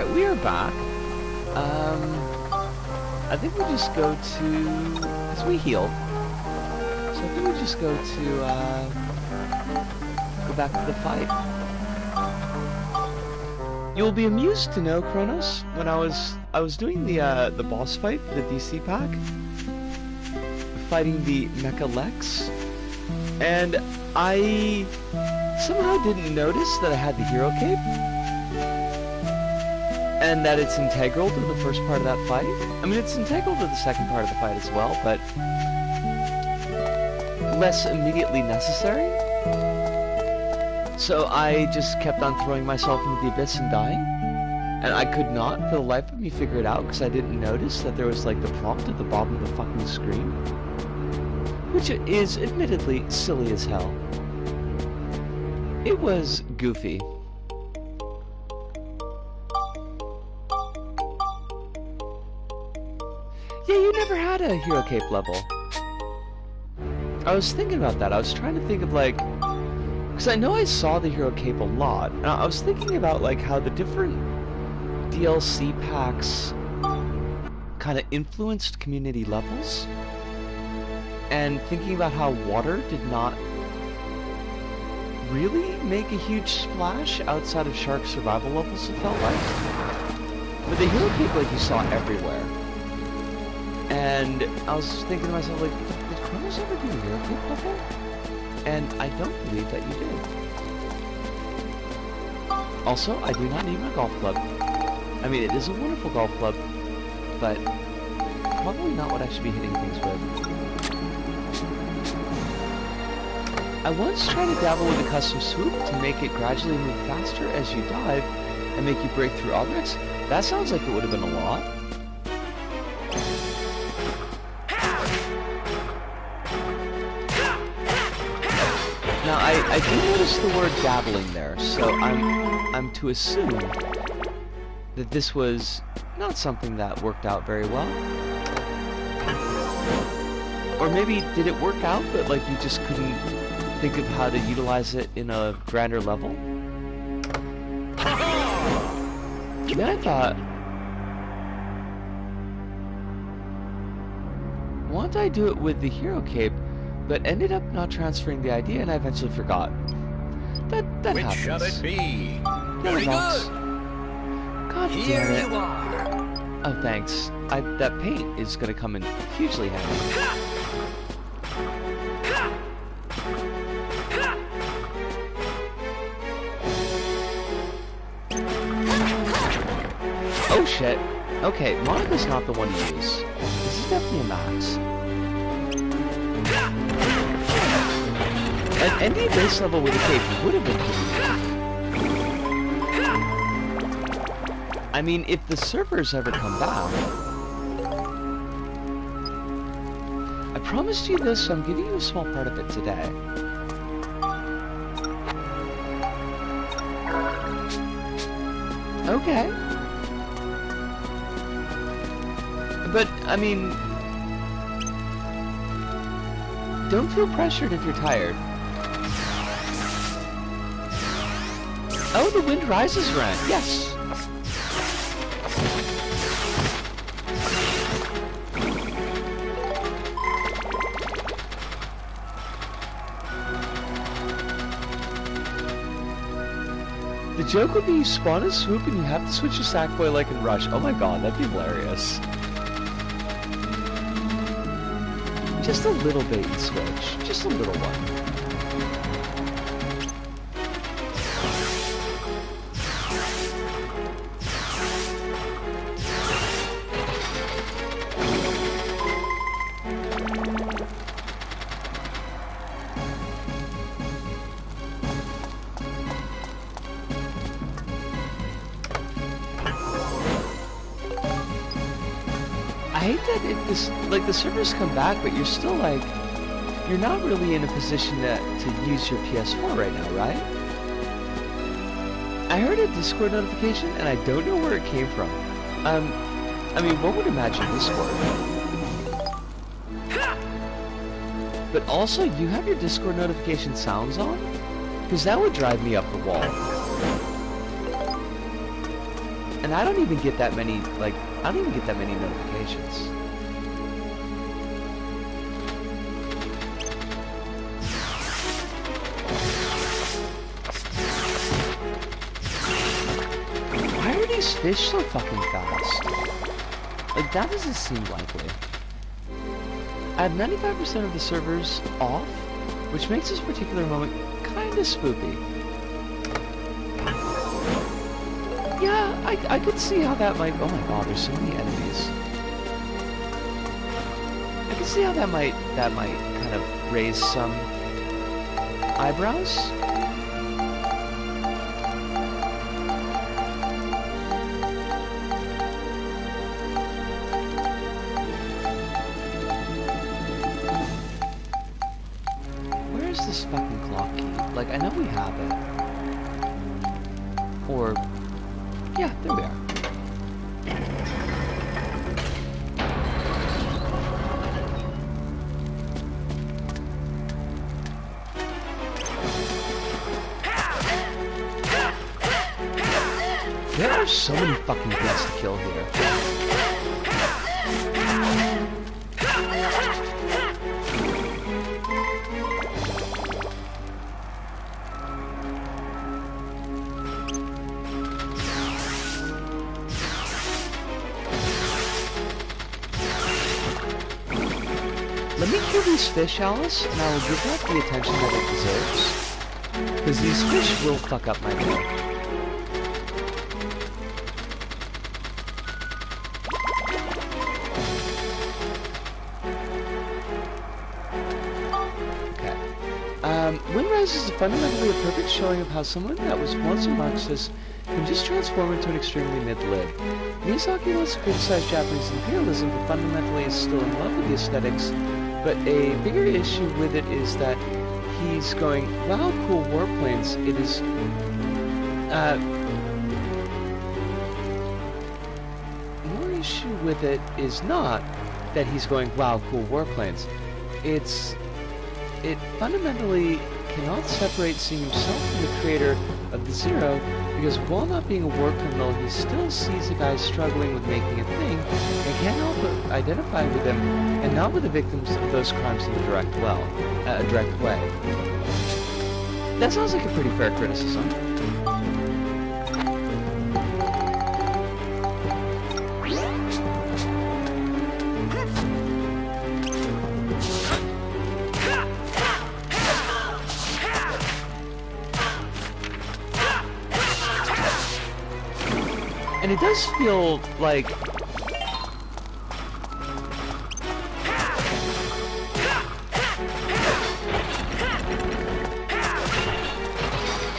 Alright, we are back. I think we just go to... because we healed. So I think we just go to, go back to the fight. You'll be amused to know, Kronos, when I was doing the boss fight, the DC pack, fighting the Mecha Lex, and I somehow didn't notice that I had the hero cape, and that it's integral to the first part of that fight. I mean, it's integral to the second part of the fight as well, but less immediately necessary. So I just kept on throwing myself into the abyss and dying, and I could not for the life of me figure it out because I didn't notice that there was like the prompt at the bottom of the fucking screen, which is admittedly silly as hell. It was goofy. Yeah, you never had a hero cape level. I was thinking about that. I was trying to think of like, because I know I saw the hero cape a lot, and I was thinking about like how the different DLC packs kind of influenced community levels, and thinking about how water did not really make a huge splash outside of shark survival levels, it felt like. But the hero cape, like, you saw everywhere. And I was thinking to myself, like, did Kronos ever do a hero cape level? And I don't believe that you did. Also, I do not need my golf club. I mean, it is a wonderful golf club, but probably not what I should be hitting things with. I once tried to dabble with a custom swoop to make it gradually move faster as you dive and make you break through objects. That sounds like it would have been a lot. Now, I do notice the word dabbling there, so I'm to assume that this was not something that worked out very well. Or maybe did it work out, but like you just couldn't think of how to utilize it in a grander level? Then I thought, why don't I do it with the hero cape, but ended up not transferring the idea, and I eventually forgot. That Which happens. shall it be? Very Very good. good. God Here damn it. you are. Oh, thanks. That paint is gonna come in hugely handy. Oh shit. Okay, Monica's not the one to use. This is definitely a max. At any base level with a cape would have been pretty good. I mean, if the servers ever come back... I promised you this, so I'm giving you a small part of it today. Okay. But, I mean... don't feel pressured if you're tired. Oh, the wind rises rank. Yes. The joke would be you spawn a swoop and you have to switch to Sackboy like in Rush. Oh my god, that'd be hilarious. Just a little bait and switch. Just a little one. I hate that like the servers come back, but you're still like, you're not really in a position to use your PS4 right now, right? I heard a Discord notification, and I don't know where it came from. I mean, one would imagine Discord. But also, you have your Discord notification sounds on? Because that would drive me up the wall. And I don't even get that many, like, I don't even get that many notifications. Why are these fish so fucking fast? Like, that doesn't seem likely. I have 95% of the servers off, which makes this particular moment kinda spooky. Yeah, I could see how that might... Oh my god, there's so many enemies. I could see how that might kind of raise some eyebrows. Where's this fucking clock key? Like, I know we have it. Or... yeah, there we are. There are so many fucking things to kill here. Let me kill these fish, Alice, and I will give that the attention that it deserves. Because these fish will fuck up my day. Okay. Windrise is fundamentally a perfect showing of how someone that was once a Marxist can just transform into an extremely mid-lib. Miyazaki wants to criticize Japanese imperialism, but fundamentally is still in love with the aesthetics. But a bigger issue with it is that he's going, wow, cool warplanes. It is, more issue with it is not that he's going, wow, cool warplanes. It fundamentally cannot separate seeing himself from the creator of the Zero, because while not being a war criminal, he still sees a guy struggling with making a thing, and can't help but identify with him, and not with the victims of those crimes in a direct way. That sounds like a pretty fair criticism. And it does feel like...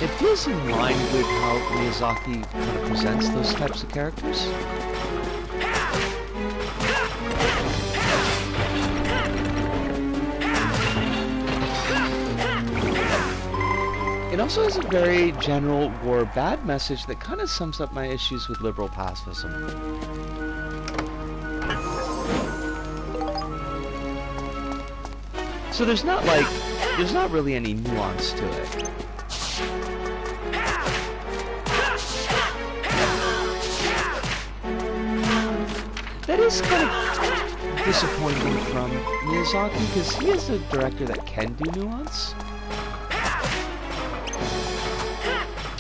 it feels in line with how Miyazaki kind of presents those types of characters. It also has a very general war bad message that kind of sums up my issues with liberal pacifism. So there's not really any nuance to it. That is kind of disappointing from Miyazaki, because he is a director that can do nuance.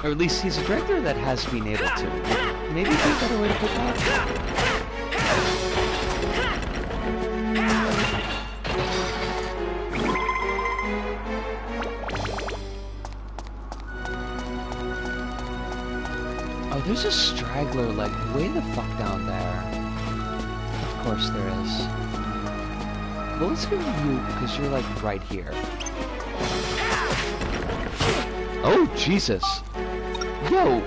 Or at least he's a director that has been able to. Maybe be a better way to put that. Oh, there's a straggler, like, way the fuck down there. Of course there is. Well, let's go with you, because you're, like, right here. Oh, Jesus! Yo,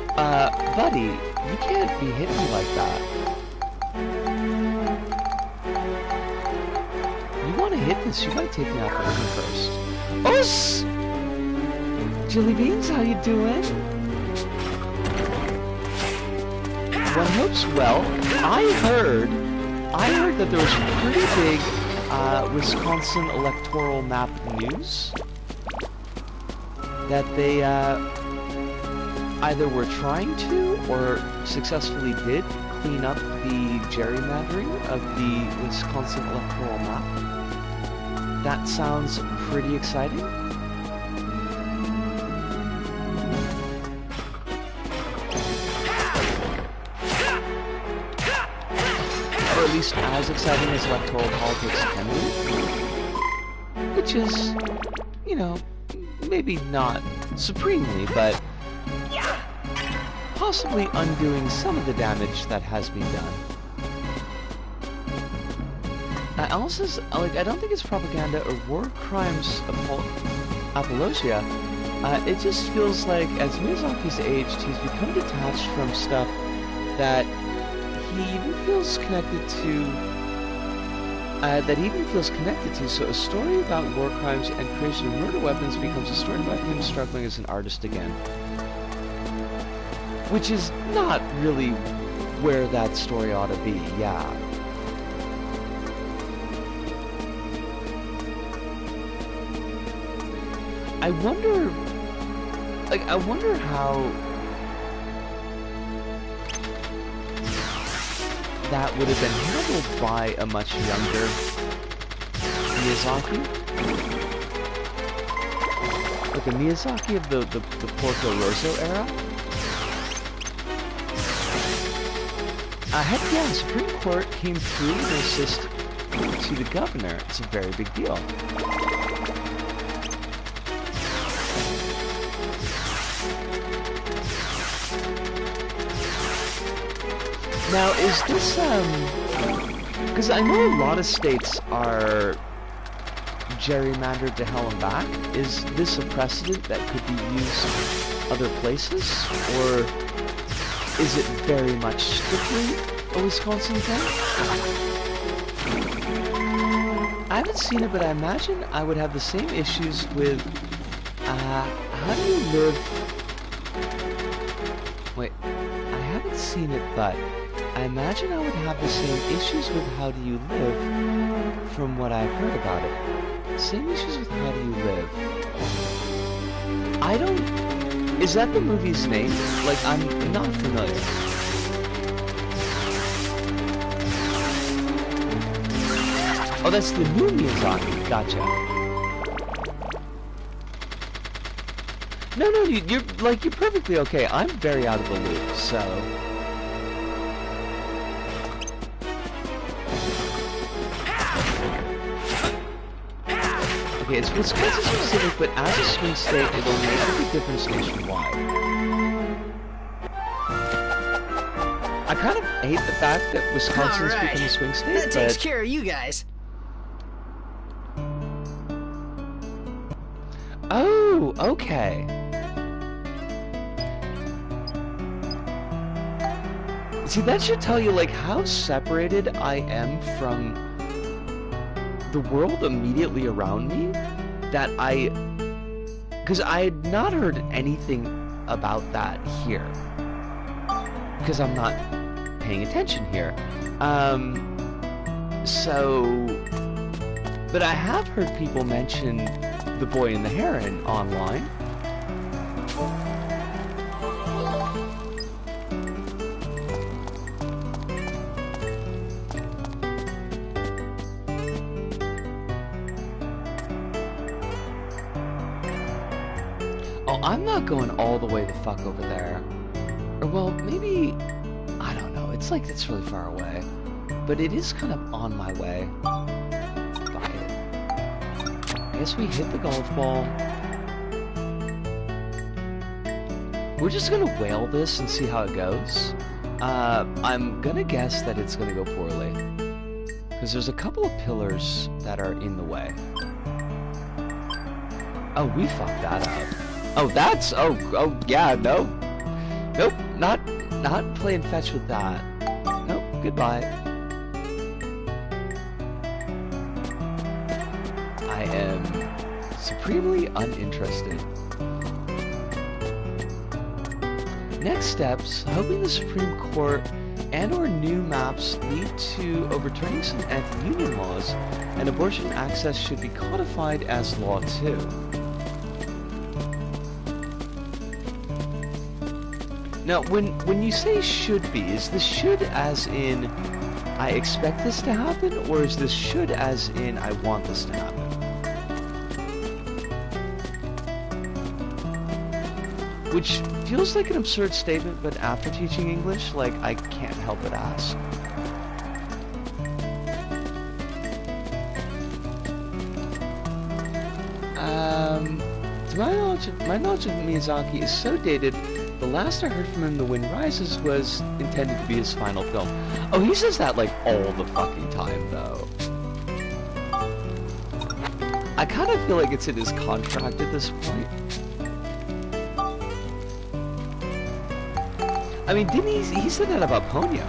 buddy, you can't be hitting me like that. You want to hit this, you gotta take me out the ring first. Oh, Jelly Beans, how you doing? One hopes well. I heard that there was pretty big, Wisconsin electoral map news. That they, either were trying to or successfully did clean up the gerrymandering of the Wisconsin electoral map. That sounds pretty exciting. Or at least as exciting as electoral politics can be. Which is, you know, maybe not supremely, but possibly undoing some of the damage that has been done. Alice's, I don't think it's propaganda or war crimes apologia. It just feels like as Miyazaki's aged, he's become detached from stuff that he even feels connected to. So a story about war crimes and creation of murder weapons becomes a story about him struggling as an artist again. Which is not really where that story ought to be, yeah. I wonder how that would have been handled by a much younger Miyazaki. Like a Miyazaki of the Porco Rosso era. Heck yeah, the Supreme Court came through to assist to the governor. It's a very big deal. Now, is this, because I know a lot of states are gerrymandered to hell and back. Is this a precedent that could be used other places? Or is it very much strictly a Wisconsin thing? I haven't seen it, but I imagine I would have the same issues with, how do you live... Wait, I haven't seen it, but I imagine I would have the same issues with how do you live from what I've heard about it. Same issues with how do you live. I don't... Is that the movie's name? Like, I'm not familiar. Oh, that's the new Miyazaki. Gotcha. No, you're perfectly okay. I'm very out of the loop, so... Okay, it's Wisconsin specific, but as a swing state, it'll make a big difference nationwide. I kind of hate the fact that Wisconsin's become a swing state, that takes care of you guys. Oh, okay. See, that should tell you, like, how separated I am from the world immediately around me, that because I had not heard anything about that here, because I'm not paying attention here, but I have heard people mention The Boy and the Heron online. Oh, I'm not going all the way the fuck over there. Or, well, maybe... I don't know. It's like it's really far away. But it is kind of on my way. Fuck it. I guess we hit the golf ball. We're just gonna whale this and see how it goes. I'm gonna guess that it's gonna go poorly. Because there's a couple of pillars that are in the way. Oh, we fucked that up. Oh, that's... Oh, yeah, no. Nope, not playing fetch with that. Nope, goodbye. I am supremely uninterested. Next steps, hoping the Supreme Court and/or new maps lead to overturning some anti-union laws, and abortion access should be codified as law too. Now, when you say should be, is this should as in I expect this to happen, or is this should as in I want this to happen? Which feels like an absurd statement, but after teaching English, like, I can't help but ask. To my knowledge of Miyazaki is so dated. The last I heard from him, The Wind Rises, was intended to be his final film. Oh, he says that, like, all the fucking time, though. I kind of feel like it's in his contract at this point. I mean, didn't he said that about Ponyo.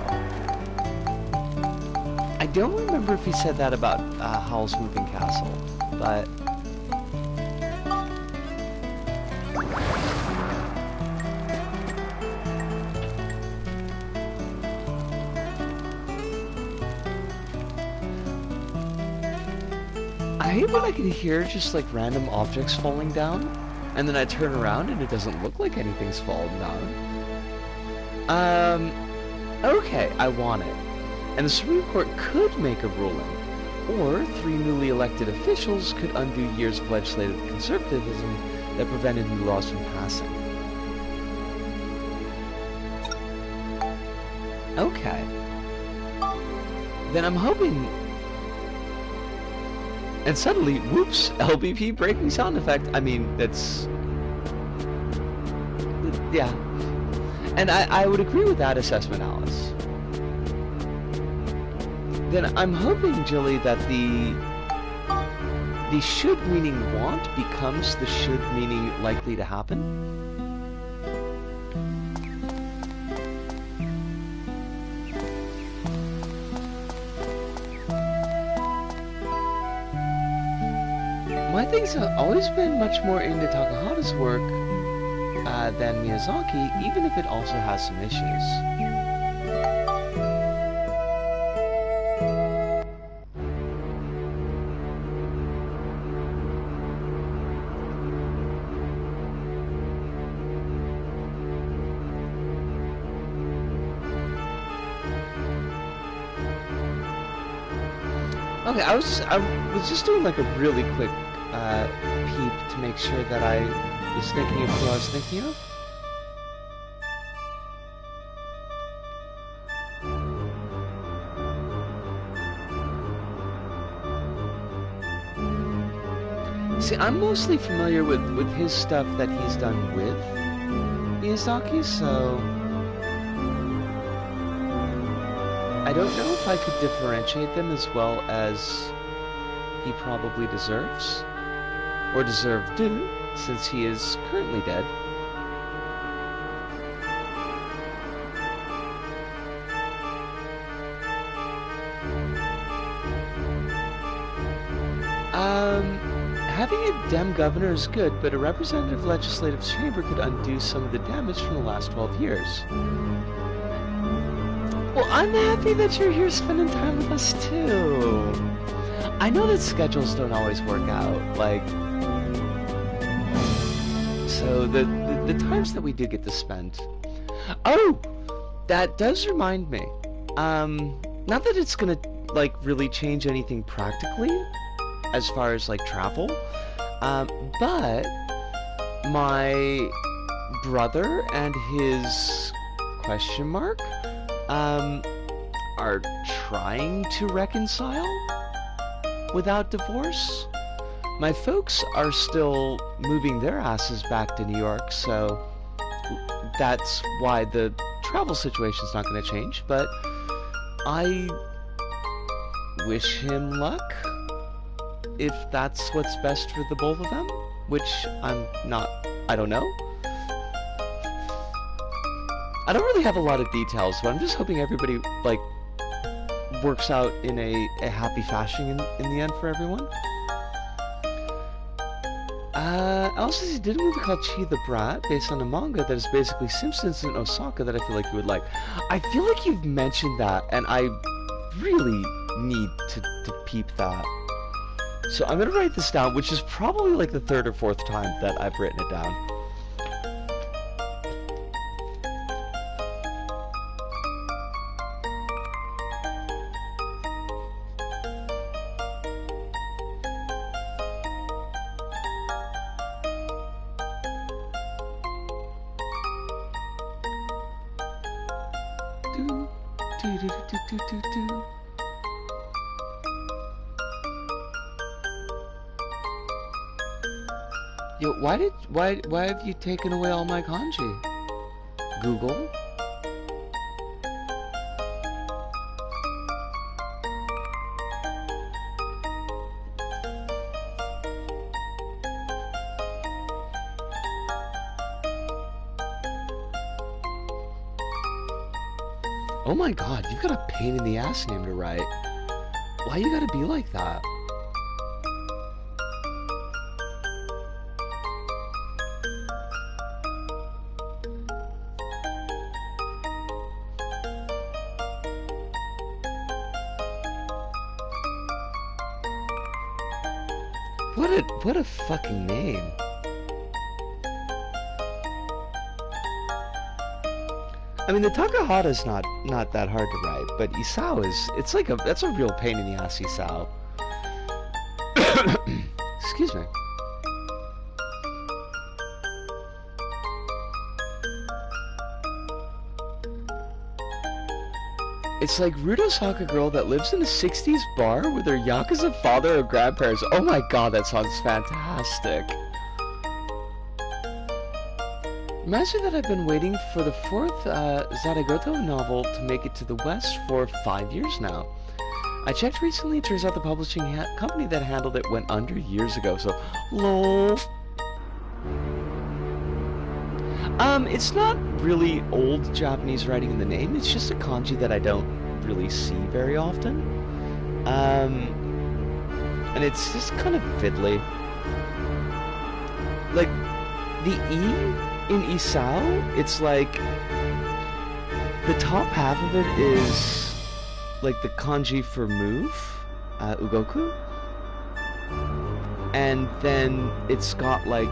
I don't remember if he said that about Howl's Moving Castle, but... I hate when I can hear just like random objects falling down, and then I turn around and it doesn't look like anything's fallen down. Okay, I want it. And the Supreme Court could make a ruling, or 3 newly elected officials could undo years of legislative conservatism that prevented new laws from passing. Okay. Then I'm hoping... And suddenly, whoops, LBP breaking sound effect. I mean, that's... Yeah. And I would agree with that assessment, Alice. Then I'm hoping, Jilly, that the should meaning want becomes the should meaning likely to happen. My thing's always been much more into Takahata's work than Miyazaki, even if it also has some issues. Okay, I was just doing like a really quick peep to make sure that I was thinking of who I was thinking of. See, I'm mostly familiar with his stuff that he's done with Miyazaki, so I don't know if I could differentiate them as well as he probably deserves, or deserved to, since he is currently dead. Having a Dem governor is good, but a representative legislative chamber could undo some of the damage from the last 12 years. Well, I'm happy that you're here spending time with us, too. I know that schedules don't always work out, like... So, the times that we do get to spend... Oh! That does remind me. Not that it's gonna, like, really change anything practically, as far as, like, travel, but my brother and his question mark are trying to reconcile without divorce. My folks are still moving their asses back to New York, so that's why the travel situation's not going to change, but I wish him luck if that's what's best for the both of them, which I don't know. I don't really have a lot of details, but I'm just hoping everybody, like, works out in a happy fashion in the end for everyone. Also, he did a movie called Chi the Brat, based on a manga that is basically Simpsons in Osaka that I feel like you would like. I feel like you've mentioned that, and I really need to peep that. So I'm gonna write this down, which is probably like the 3rd or 4th time that I've written it down. Do, do, do, do, do, do. Yo, why have you taken away all my kanji? Google? Oh my god, you got a pain in the ass name to write. Why you gotta be like that? What a fucking name. I mean, the Takahata's not that hard to write, but Isao that's a real pain in the ass, Isao. Excuse me. It's like Rudo Girl that lives in a 60s bar with her Yakuza father or grandparents. Oh my god, that sounds fantastic. Imagine that I've been waiting for the 4th Zadagoto novel to make it to the West for 5 years now. I checked recently, it turns out the publishing company that handled it went under years ago, so lol. It's not really old Japanese writing in the name, it's just a kanji that I don't really see very often. And it's just kind of fiddly. Like, the E in Isao, it's like, the top half of it is like the kanji for move, ugoku, and then it's got like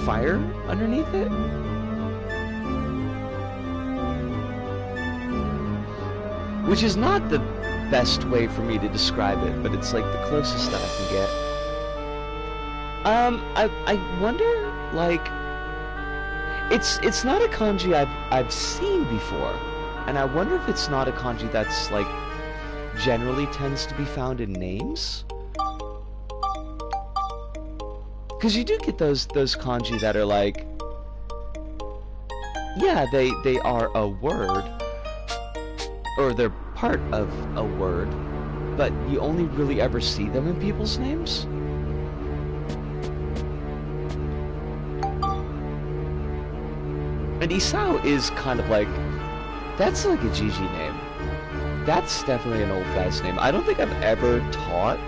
fire underneath it. Which is not the best way for me to describe it, but it's like the closest that I can get. I wonder, like, it's not a kanji I've seen before, and I wonder if it's not a kanji that's like generally tends to be found in names. Because you do get those kanji that are like, yeah, they are a word, or they're part of a word, but you only really ever see them in people's names. And Isao is kind of like, that's like a GG name. That's definitely an old guy's name. I don't think I've ever taught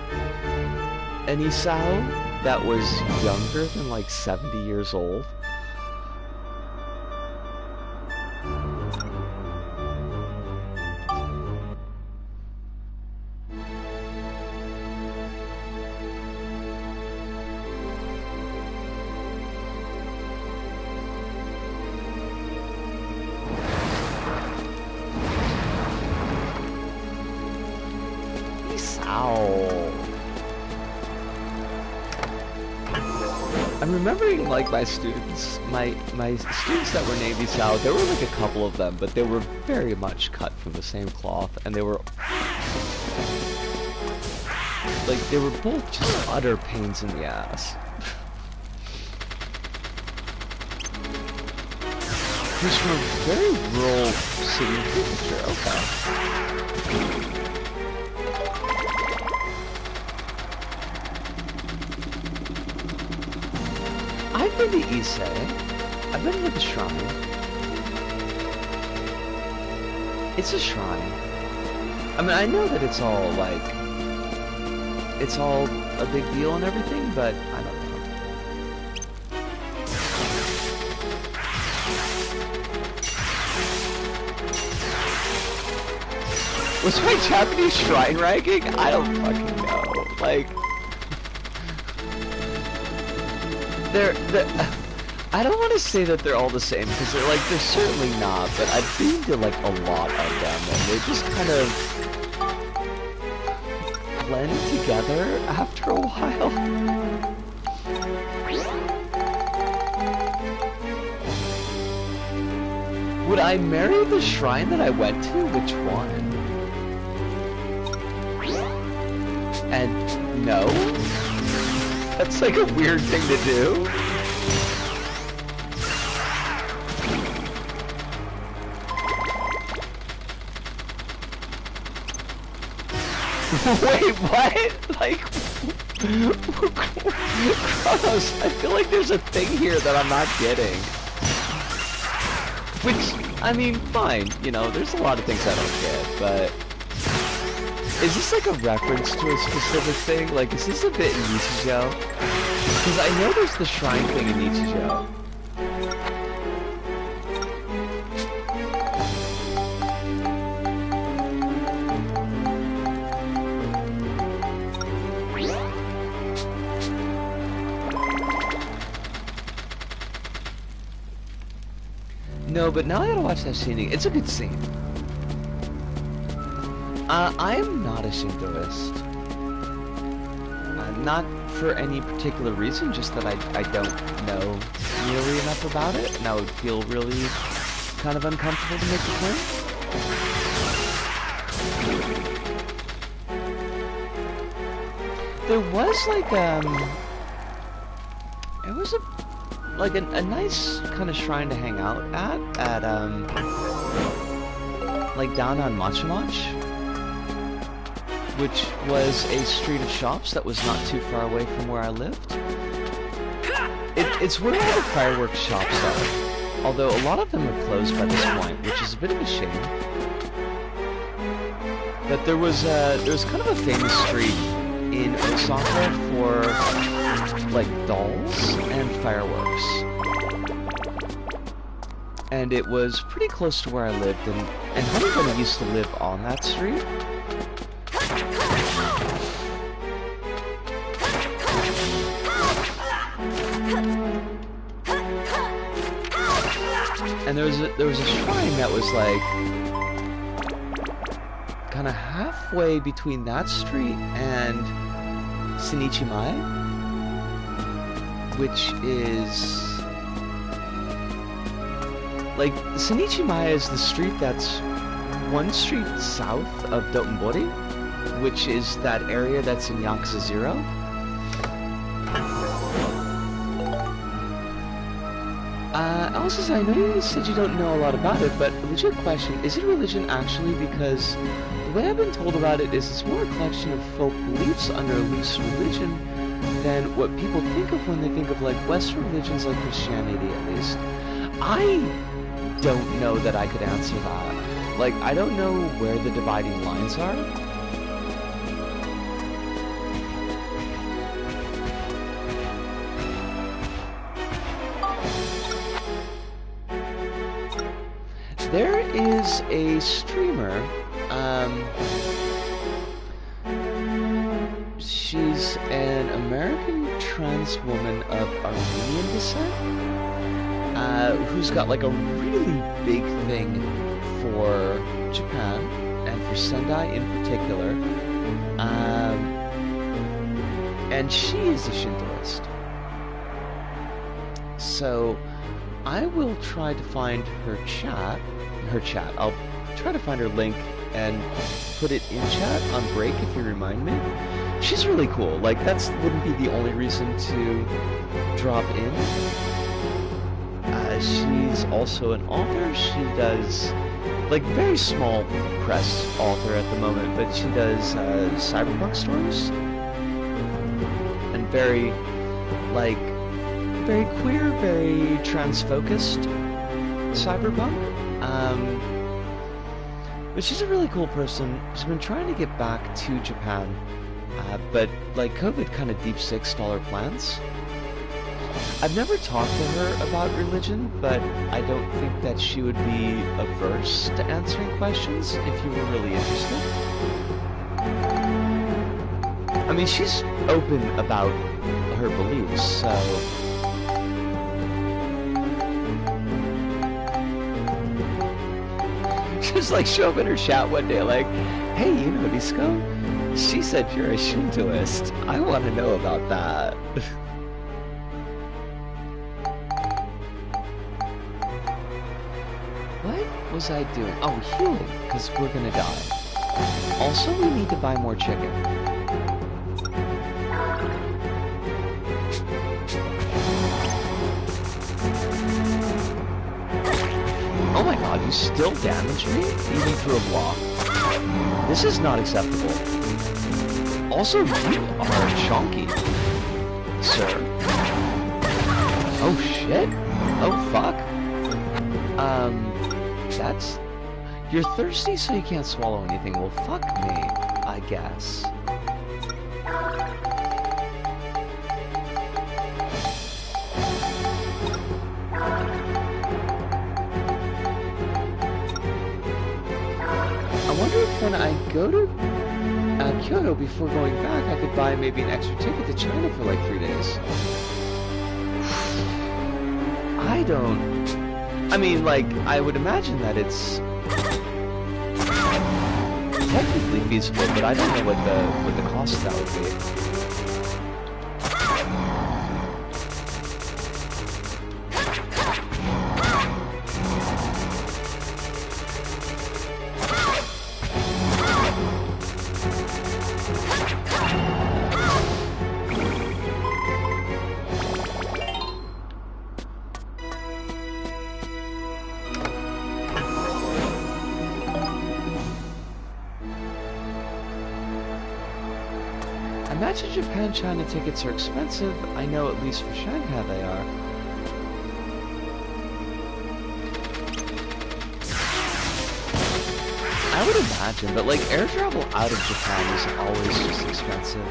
an Isao that was younger than like 70 years old. I'm remembering like my students that were named Isao, there were like a couple of them, but they were very much cut from the same cloth, and they were both just utter pains in the ass. He's from a very rural city in Prefecture, okay. I've been to Ise. I've been to the shrine. It's a shrine. I mean, I know that it's all like, it's all a big deal and everything, but I don't know. Was my Japanese shrine ranking? I don't fucking know. Like, I don't want to say that they're all the same, because they're certainly not, but I've been to like a lot of them, and they just kind of blend together after a while. Would I marry the shrine that I went to? Which one? And no? That's like a weird thing to do. Wait, what? Like, Kronos, I feel like there's a thing here that I'm not getting. Which, I mean, fine, you know, there's a lot of things I don't get, but... Is this like a reference to a specific thing? Like, is this a bit in Nichijou? Because I know there's the shrine thing in Nichijou. No, but now I gotta watch that scene again. It's a good scene. I am not a Shintoist. Not for any particular reason, just that I don't know nearly enough about it, and I would feel really kind of uncomfortable to make the claim. There was like, it was a nice kind of shrine to hang out at like down on Machimach, which was a street of shops that was not too far away from where I lived. It's where all the fireworks shops are, although a lot of them are closed by this point, which is a bit of a shame. But there was kind of a famous street in Osaka for like dolls and fireworks. And it was pretty close to where I lived, and Honeybunny used to live on that street. And there was a shrine that was like kind of halfway between that street and Shinichi-mae, which is like Shinichi-mae is the street that's one street south of Dotonbori, which is that area that's in Yakuza 0. Alice, I know you said you don't know a lot about it, but legit question, is it religion actually? Because the way I've been told about it is it's more a collection of folk beliefs under a loose religion than what people think of when they think of like Western religions like Christianity, at least. I don't know that I could answer that. Like, I don't know where the dividing lines are. There is a streamer, she's an American trans woman of Armenian descent, who's got like a really big thing for Japan, and for Sendai in particular, and she is a Shintoist. So, I will try to find her chat. I'll try to find her link and put it in chat on break if you remind me. She's really cool. Like, that wouldn't be the only reason to drop in. She's also an author. She does, like, very small press author at the moment, but she does cyberpunk stories. And very, like, very queer, very trans-focused cyberpunk. But she's a really cool person. She's been trying to get back to Japan, but like COVID kind of deep sixed all her plans. I've never talked to her about religion, but I don't think that she would be averse to answering questions if you were really interested. I mean, she's open about her beliefs, so... Just like show up in her chat one day like, hey, you know Nisco? She said you're a Shintoist. I want to know about that. What? was I doing? Oh, healing, because we're gonna die. Also, we need to buy more chicken. Oh my god, you still damage me? Even through a block. This is not acceptable. Also, you are chunky, sir. Oh shit. Oh fuck. That's... You're thirsty so you can't swallow anything. Well, fuck me, I guess. I wonder if when I go to Kyoto before going back, I could buy maybe an extra ticket to China for like 3 days. I don't... I mean, like, I would imagine that it's technically feasible, but I don't know what the cost of that would be. I imagine Japan-China tickets are expensive. I know at least for Shanghai they are. I would imagine, but like air travel out of Japan is always just expensive.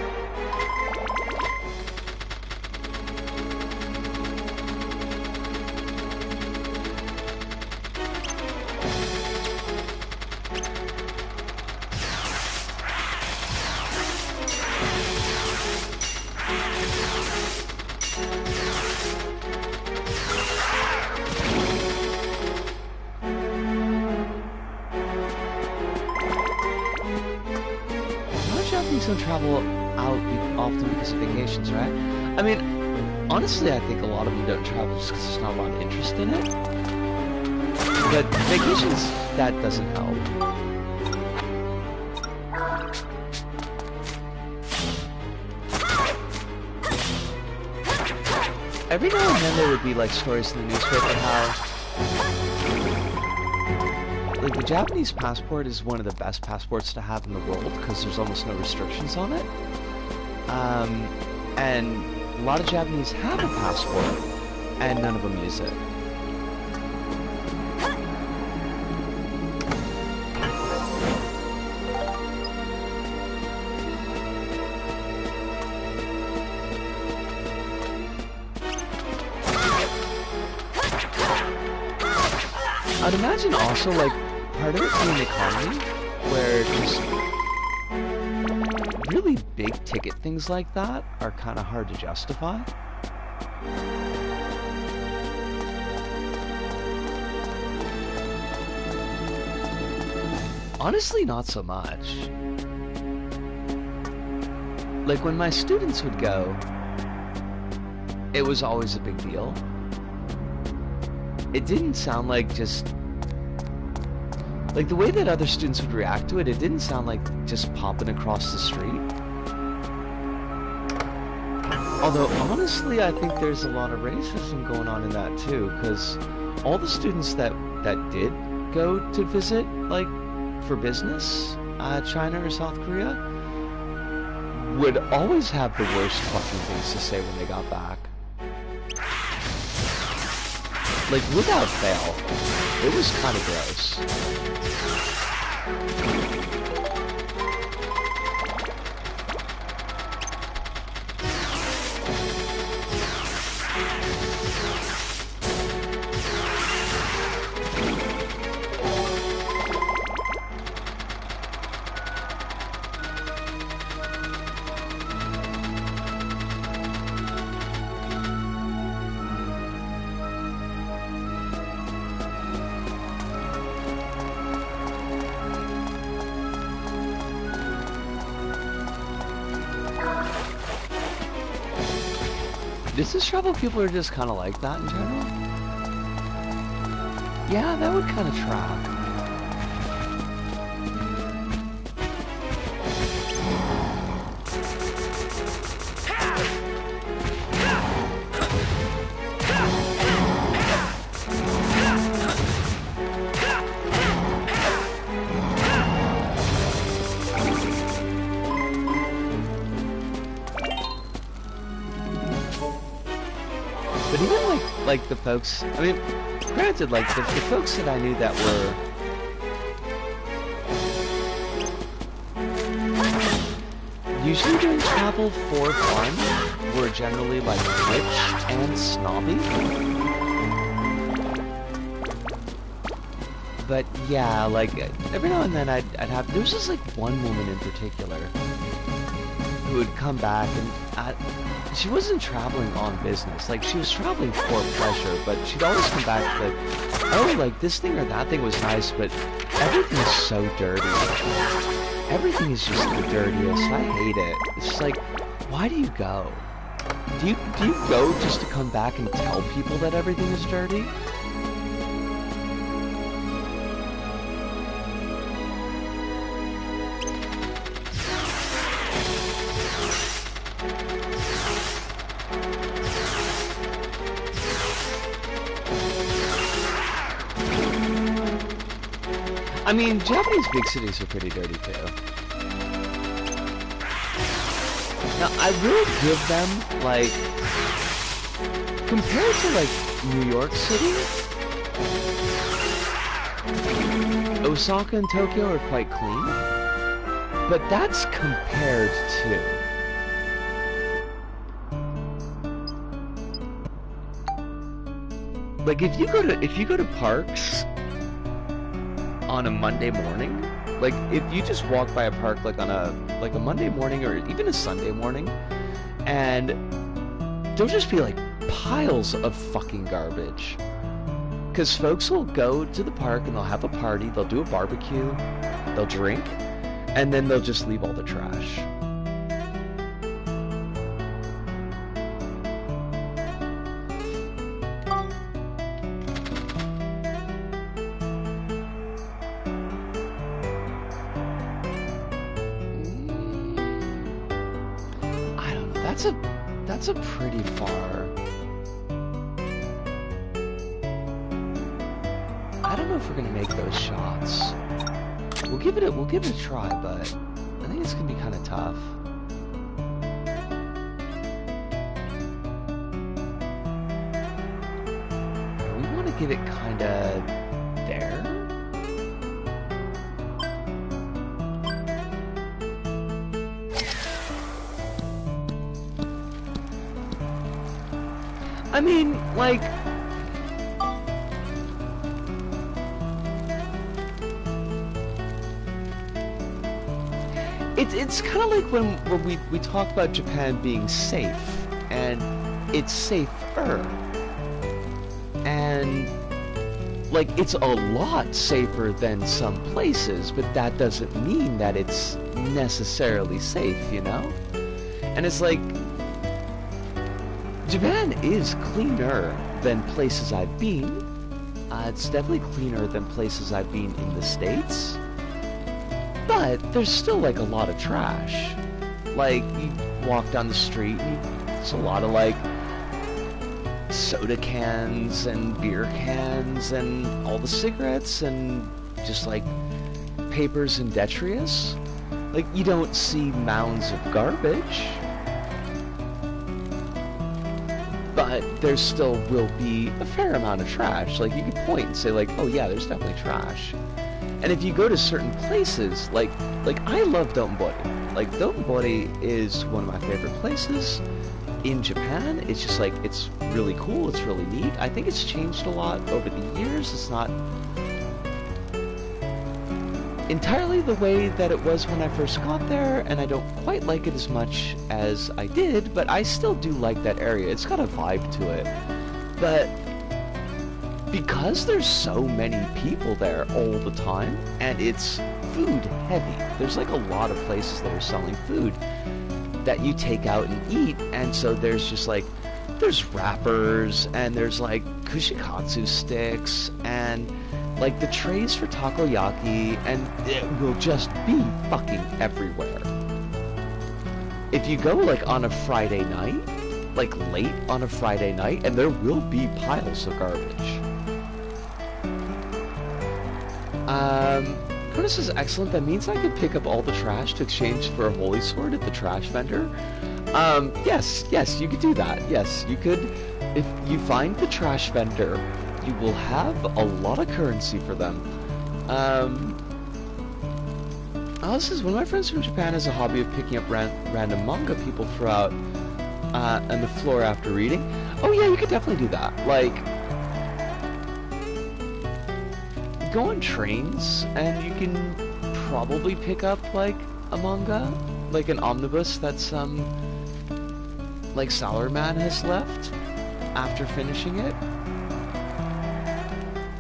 Japanese don't travel out often because of vacations, right? I mean, honestly, I think a lot of them don't travel just because there's not a lot of interest in it. But vacations, that doesn't help. Every now and then there would be like stories in the newspaper how like the Japanese passport is one of the best passports to have in the world because there's almost no restrictions on it. And a lot of Japanese have a passport and none of them use it. I'd imagine also like part of it being the economy, where just really big ticket things like that are kind of hard to justify. Honestly, not so much. Like when my students would go, it was always a big deal. It didn't sound like just... like the way that other students would react to it, it didn't sound like just popping across the street. Although, honestly, I think there's a lot of racism going on in that too, because all the students that did go to visit, like, for business, China or South Korea, would always have the worst fucking things to say when they got back. Like, without fail, it was kind of gross. Does this travel people are just kind of like that in general? Yeah, that would kind of track. But even like the folks, I mean, granted, like the folks that I knew that were usually doing travel for fun were generally like rich and snobby. But yeah, like every now and then I'd have, there was just like one woman in particular who would come back and she wasn't traveling on business, like she was traveling for pleasure, but she'd always come back with, oh, like this thing or that thing was nice, but everything is so dirty. Everything is just the dirtiest. I hate it. It's just like, why do you go? Do you go just to come back and tell people that everything is dirty? I mean, Japanese big cities are pretty dirty too. Now, I will give them, like, compared to, like, New York City, Osaka and Tokyo are quite clean, but that's compared to. Like, if you go to parks on a Monday morning, like if you just walk by a park like on a Monday morning or even a Sunday morning, and there'll just be like piles of fucking garbage, because folks will go to the park and they'll have a party, they'll do a barbecue, they'll drink, and then they'll just leave all the trash. That's a pretty far. I don't know if we're gonna make those shots. We'll give it a try, but I think it's gonna be kind of tough. We want to give it kind of there. I mean, like, it's kind of like when we talk about Japan being safe, and it's safer, and like it's a lot safer than some places, but that doesn't mean that it's necessarily safe, you know? And it's like, Japan is cleaner than places I've been. It's definitely cleaner than places I've been in the States. But there's still like a lot of trash. Like, you walk down the street and there's a lot of like soda cans and beer cans and all the cigarettes and just like papers and detritus. Like, you don't see mounds of garbage. But there still will be a fair amount of trash. Like, you could point and say like, oh yeah, there's definitely trash. And if you go to certain places, like I love Dotonbori. Like, Dotonbori is one of my favorite places in Japan. It's just like, it's really cool, it's really neat. I think it's changed a lot over the years. It's not entirely the way that it was when I first got there, and I don't quite like it as much as I did, but I still do like that area. It's got a vibe to it. But because there's so many people there all the time, and it's food heavy, there's like a lot of places that are selling food that you take out and eat, and so there's just like there's wrappers, and there's like kushikatsu sticks, and like the trays for takoyaki, and it will just be fucking everywhere. If you go like on a Friday night, like late on a Friday night, and there will be piles of garbage. Curtis is excellent. That means I could pick up all the trash to exchange for a holy sword at the trash vendor. Yes, you could do that. Yes, you could. If you find the trash vendor, you will have a lot of currency for them. This is one of my friends from Japan has a hobby of picking up random manga people throw out on the floor after reading. Oh yeah, you could definitely do that. Like, go on trains, and you can probably pick up like a manga, like an omnibus that some like salaryman has left after finishing it.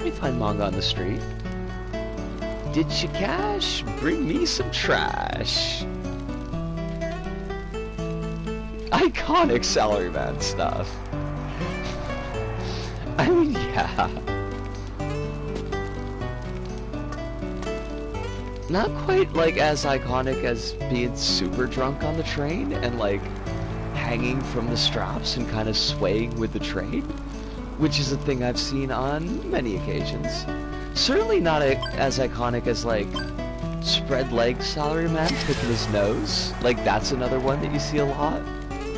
You find manga on the street. Did you cash? Bring me some trash. Iconic salaryman stuff. I mean, yeah. Not quite like as iconic as being super drunk on the train and like hanging from the straps and kind of swaying with the train, which is a thing I've seen on many occasions. Certainly not as iconic as like spread legs salaryman picking his nose. Like that's another one that you see a lot.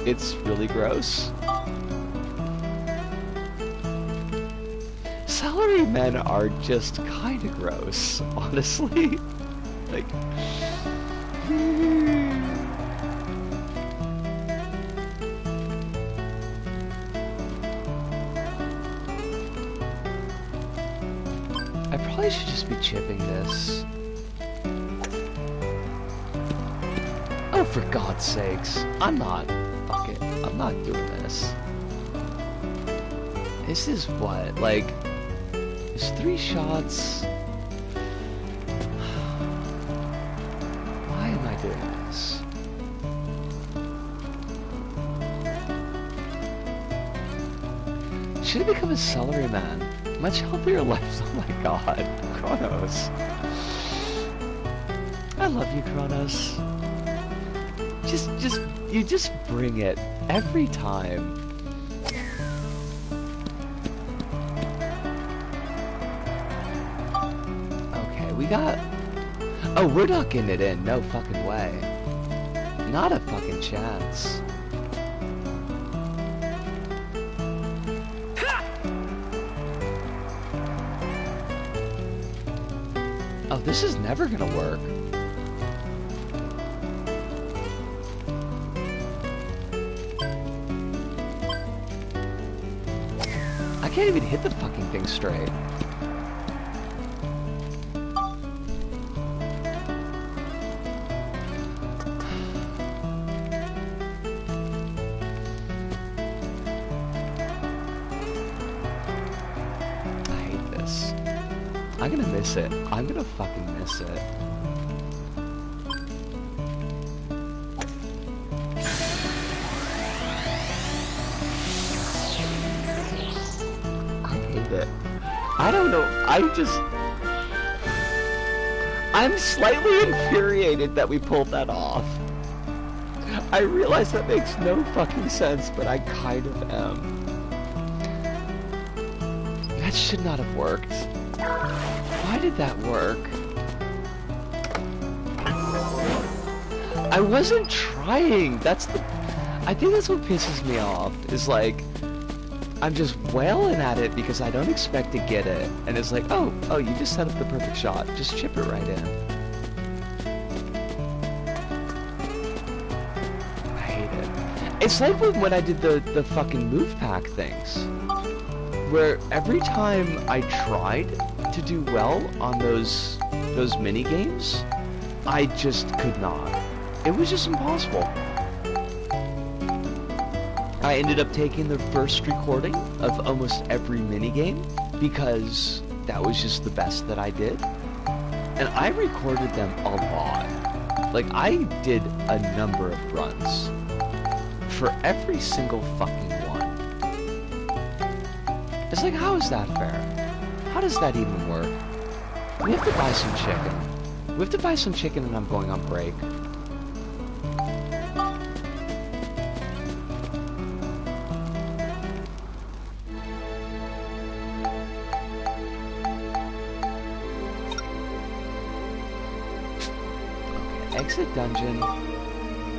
It's really gross. Salarymen are just kind of gross, honestly. Like, I probably should just be chipping this. Oh, for God's sakes. I'm not. Fuck it. I'm not doing this. This is what? Like, there's 3 shots. Why am I doing this? Should have become a salaryman. Much healthier life. Oh my God. Kronos. I love you, Kronos. You just bring it every time. Okay, we got... Oh, we're not getting it in. No fucking way. Not a fucking chance. Oh, this is never gonna work. I can't even hit the fucking thing straight. I hate this. I'm gonna miss it. I'm gonna fucking miss it. I don't know, I'm slightly infuriated that we pulled that off. I realize that makes no fucking sense, but I kind of am. That should not have worked. Why did that work? I wasn't trying, I think that's what pisses me off, is like, I'm just wailing at it because I don't expect to get it. And it's like, oh, you just set up the perfect shot. Just chip it right in. I hate it. It's like when I did the fucking move pack things. Where every time I tried to do well on those mini games, I just could not. It was just impossible. I ended up taking the first recording of almost every minigame because that was just the best that I did. And I recorded them a lot. Like, I did a number of runs for every single fucking one. It's like, how is that fair? How does that even work? We have to buy some chicken. We have to buy some chicken and I'm going on break. Okay, exit dungeon.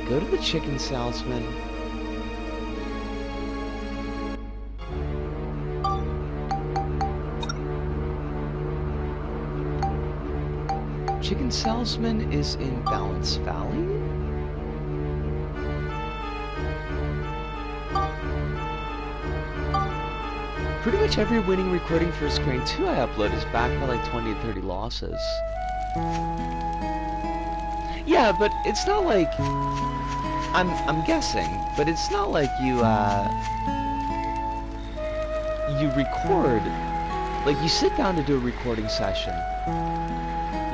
Go to the chicken salesman. Chicken salesman is in Balance Valley? Pretty much every winning recording for Screen 2 I upload is backed by like 20 to 30 losses. Yeah, but it's not like... I'm guessing, but it's not like you record... Like, you sit down to do a recording session.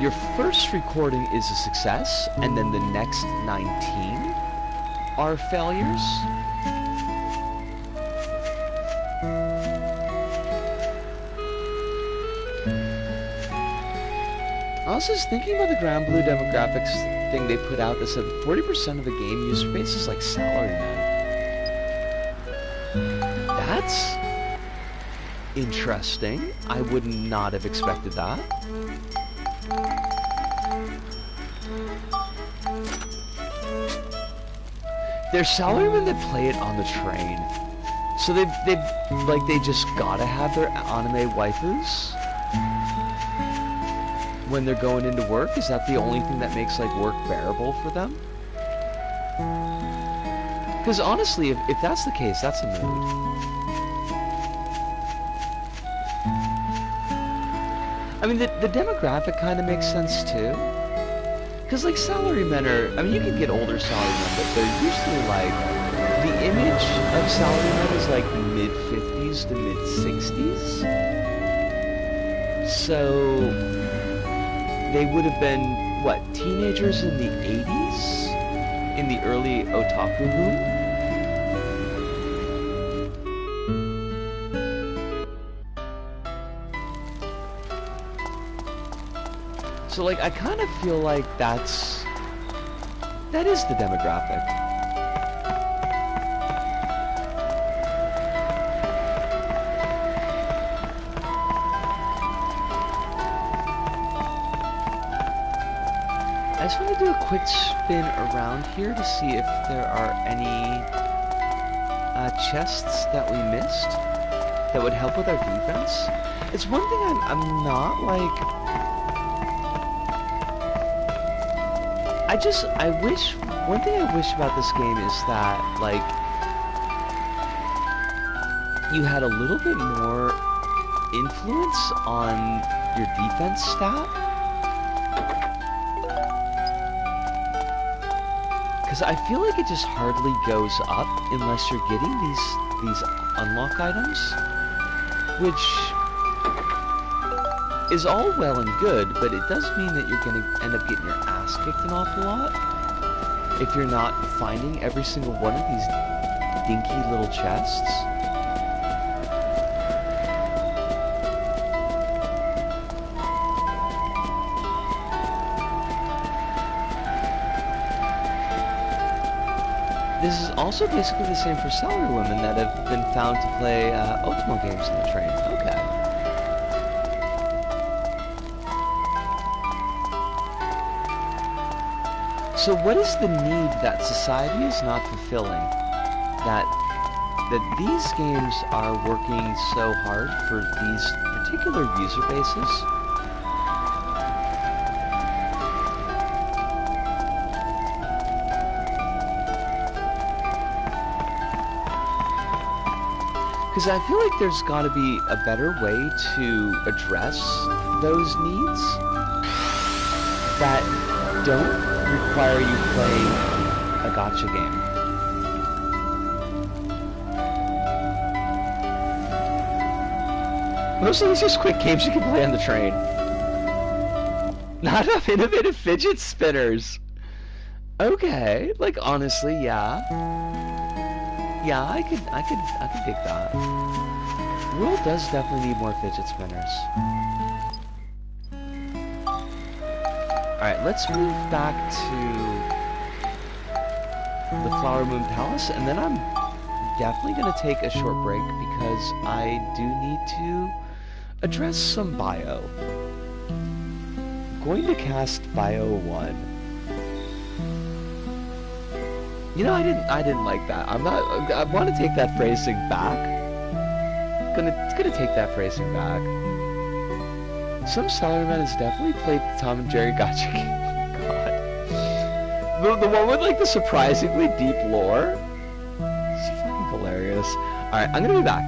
Your first recording is a success, and then the next 19 are failures. I was just thinking about the Grand Blue demographics thing they put out that said 40% of the game user base is like salarymen. That's interesting. I would not have expected that. They're salarymen that play it on the train. So they just gotta have their anime waifus when they're going into work. Is that the only thing that makes like work bearable for them? Because honestly, if that's the case, that's a mood. I mean, the demographic kind of makes sense too. Because, like, salarymen are... I mean, you can get older salarymen, but they're usually, like... The image of salarymen is, like, mid-50s to mid-60s. So... They would have been, what, teenagers in the 80s? In the early otaku boom? So, like, I kind of feel like that is the demographic. I just want to do a quick spin around here to see if there are any chests that we missed that would help with our defense. It's one thing I'm not, like... one thing I wish about this game is that, like, you had a little bit more influence on your defense stat. Because I feel like it just hardly goes up unless you're getting these unlock items, which is all well and good, but it does mean that you're going to end up getting your ass kicked an awful lot if you're not finding every single one of these dinky little chests. This is also basically the same for salary women that have been found to play Ultimo games in the train. Okay. So what is the need that society is not fulfilling? That these games are working so hard for these particular user bases? Because I feel like there's got to be a better way to address those needs that don't require you playing a gacha game. Most of these are just quick games you can play on the train. Not enough innovative fidget spinners. Okay, like honestly, yeah. Yeah, I could dig that. World does definitely need more fidget spinners. Alright, let's move back to the Flower Moon Palace, and then I'm definitely going to take a short break because I do need to address some bio. I'm going to cast Bio 1. You know, I didn't like that. I want to take that phrasing back. Gonna take that phrasing back. Some Salaryman has definitely played the Tom and Jerry Gotcha game. God. The one with like the surprisingly deep lore. It's fucking hilarious. Alright, I'm gonna be back.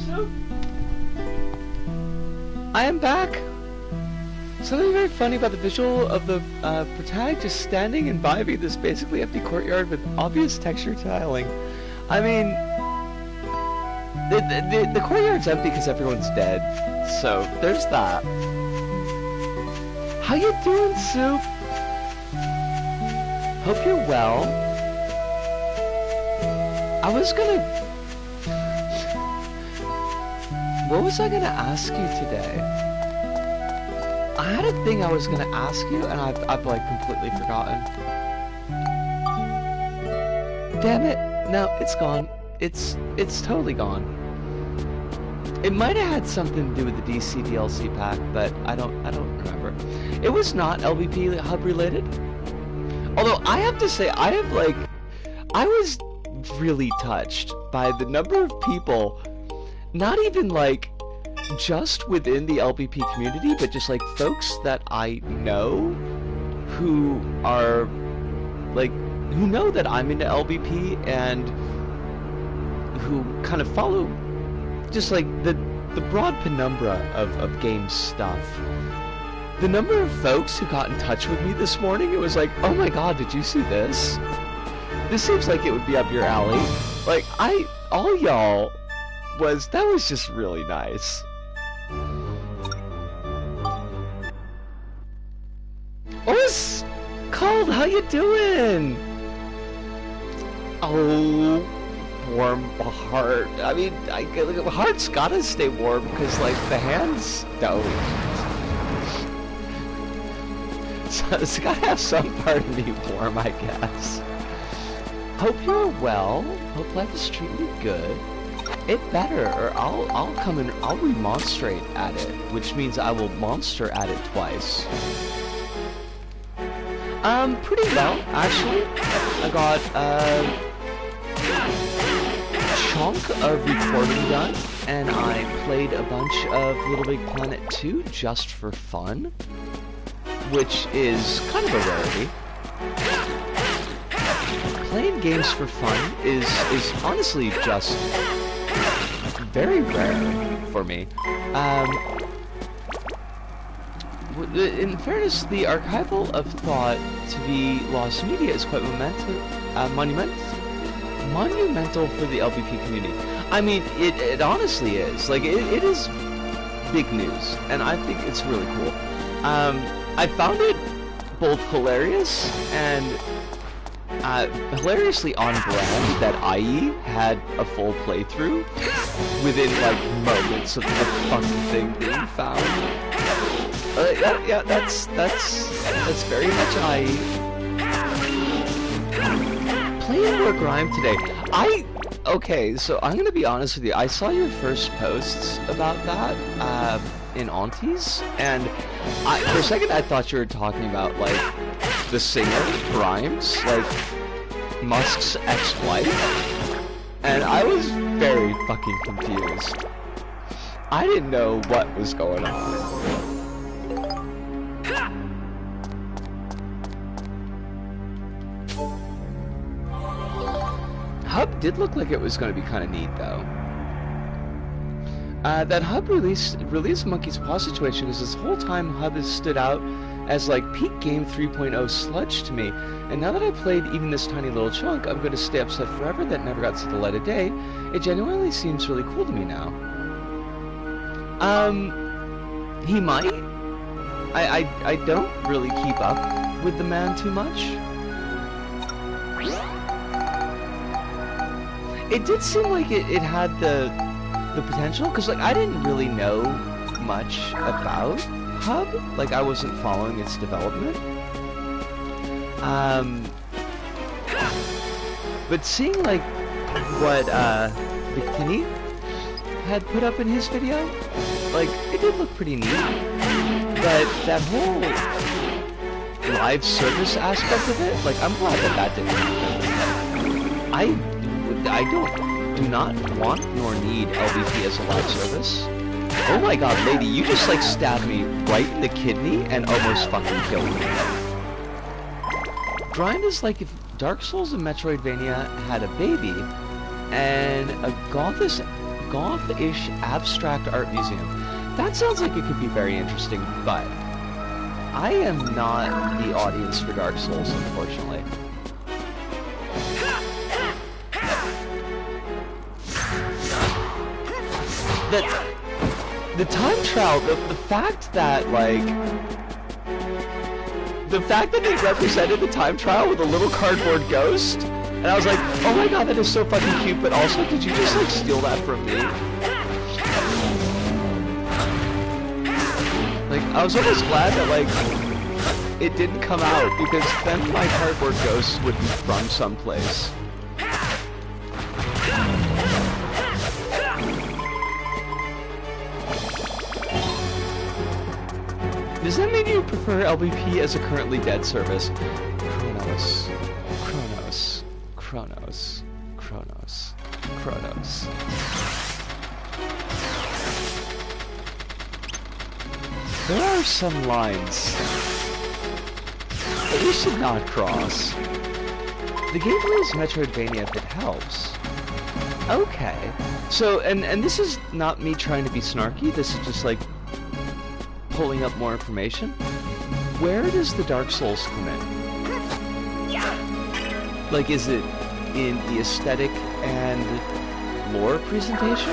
So I am back. Something very funny about the visual of the PtaER just standing and vibing this basically empty courtyard with obvious texture tiling. I mean, the courtyard's empty because everyone's dead, so there's that. How you doing, Soup? Hope you're well. I was gonna... What was I gonna ask you today? I had a thing I was gonna ask you, and I've like completely forgotten. Damn it! No, it's gone. It's totally gone. It might have had something to do with the DC DLC pack, but I don't remember. It was not LVP hub related. Although I have to say, I was really touched by the number of people, not even like just within the LVP community, but just like folks that I know who are like, who know that I'm into LVP and who kind of follow just like the broad penumbra of game stuff. The number of folks who got in touch with me this morning, it was like, oh my god, did you see this? This seems like it would be up your alley. Like, all y'all that was just really nice. What's called? How you doing? Oh, warm heart. I mean, the heart's gotta stay warm because, like, the hands don't. So it's gotta have some part of me warm, I guess. Hope you're well. Hope life is treating you good. It better, or I'll come and I'll remonstrate at it, which means I will monster at it twice. Pretty well, actually. I got a chunk of recording done, and I played a bunch of Little Big Planet 2 just for fun, which is kind of a rarity. Playing games for fun is honestly just very rare for me. In fairness, the archival of thought to be lost media is quite monumental for the LVP community. I mean, it honestly is. Like, it is big news, and I think it's really cool. I found it both hilarious and hilariously on brand that IE had a full playthrough within like moments of the fucking thing being found. Yeah, that's very much IE. Playing more Grime today. Okay, so I'm gonna be honest with you. I saw your first posts about that in Aunties, and for a second I thought you were talking about like the singer Grimes, like Musk's ex-wife, and I was very fucking confused. I didn't know what was going on. Hub did look like it was going to be kind of neat, though. That Hub release Monkey's Paw situation is this whole time Hub has stood out as like peak game 3.0 sludge to me, and now that I've played even this tiny little chunk, I'm going to stay upset forever that never got to the light of day. It genuinely seems really cool to me now. He might. I don't really keep up with the man too much. It did seem like it had the potential, because like I didn't really know much about Hub, like I wasn't following its development. But seeing like what Bikini had put up in his video, like it did look pretty neat. But that whole live service aspect of it, like I'm glad that didn't happen. I do not want nor need LVP as a live service. Oh my god, lady, you just like stabbed me right in the kidney and almost fucking killed me. Grind is like if Dark Souls and Metroidvania had a baby, and a Gothis goth-ish abstract art museum. That sounds like it could be very interesting, but I am not the audience for Dark Souls, unfortunately. The time trial, the fact that, like, the fact that they represented the time trial with a little cardboard ghost, and I was like, oh my god, that is so fucking cute, but also, did you just, like, steal that from me? Like, I was almost glad that, like, it didn't come out, because then my cardboard ghost would be from someplace. Does that mean you prefer LBP as a currently dead service? Kronos. Kronos. Kronos. Kronos. Kronos. There are some lines that we should not cross. The gameplay is Metroidvania if it helps. Okay. So, and this is not me trying to be snarky, this is just like pulling up more information. Where does the Dark Souls come in? Like, is it in the aesthetic and lore presentation?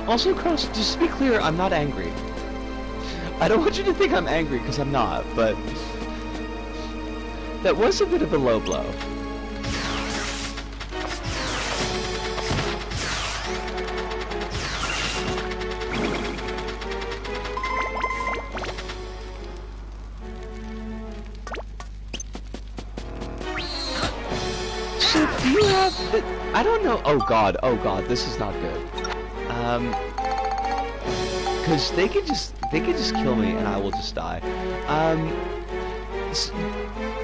Also, Cross, just to be clear, I'm not angry. I don't want you to think I'm angry, because I'm not, but that was a bit of a low blow. So, do you have the... I don't know... oh god, this is not good. Because they could just kill me and I will just die.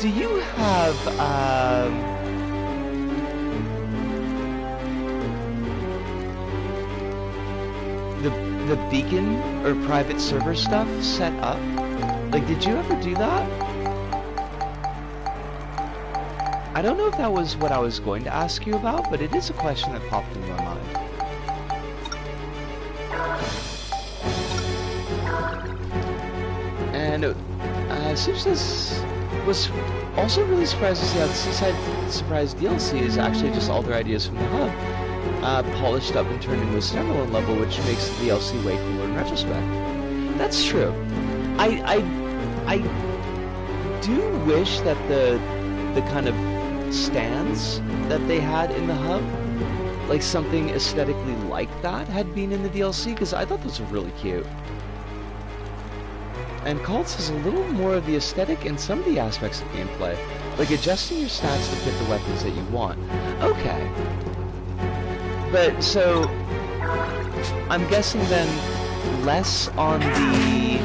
Do you have, the beacon or private server stuff set up? Like, did you ever do that? I don't know if that was what I was going to ask you about, but it is a question that popped into my mind. And Success was also really surprised to see how the Seaside Surprise DLC is actually just all their ideas from the hub, polished up and turned into a standalone level, which makes the DLC way cooler in retrospect. That's true. I do wish that the kind of stands that they had in the hub, like something aesthetically like that, had been in the DLC, because I thought those were really cute. And Cults has a little more of the aesthetic and some of the aspects of gameplay, like adjusting your stats to fit the weapons that you want. Okay. But, so, I'm guessing then less on the...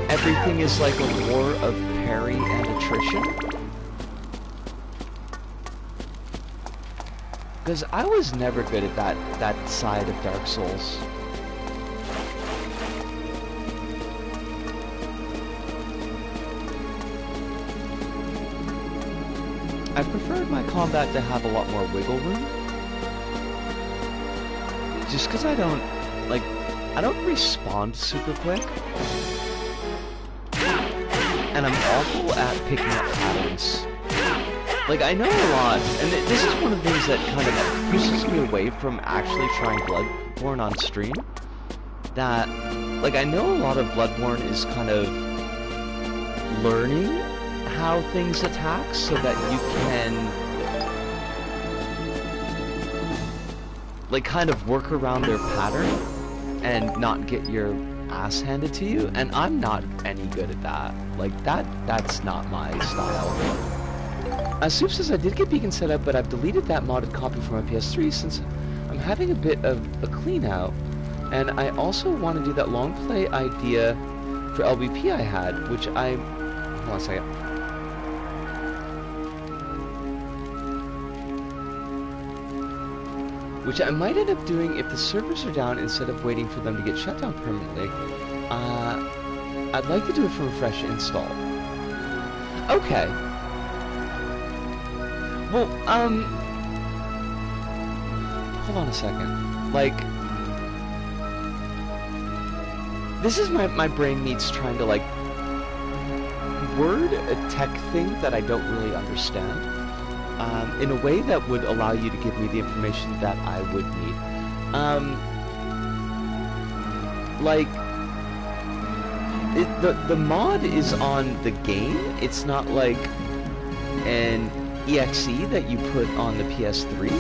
everything is like a war of parry and attrition? Because I was never good at that side of Dark Souls. I preferred my combat to have a lot more wiggle room. Just because I don't respond super quick. And I'm awful at picking up patterns. Like, I know a lot, and this is one of the things that kind of pushes me away from actually trying Bloodborne on stream. That, like, I know a lot of Bloodborne is kind of learning how things attack so that you can, like, kind of work around their pattern and not get your ass handed to you, and I'm not any good at that. Like, that's not my style. Soup says I did get Beacon set up, but I've deleted that modded copy from my PS3 since I'm having a bit of a clean out, and I also want to do that long play idea for LBP I had, which I... hold on a second. which I might end up doing if the servers are down instead of waiting for them to get shut down permanently. I'd like to do it from a fresh install. Okay. Well, hold on a second. Like, this is my brain needs trying to, like, word a tech thing that I don't really understand, in a way that would allow you to give me the information that I would need. Like, the mod is on the game. It's not like an exe that you put on the PS3.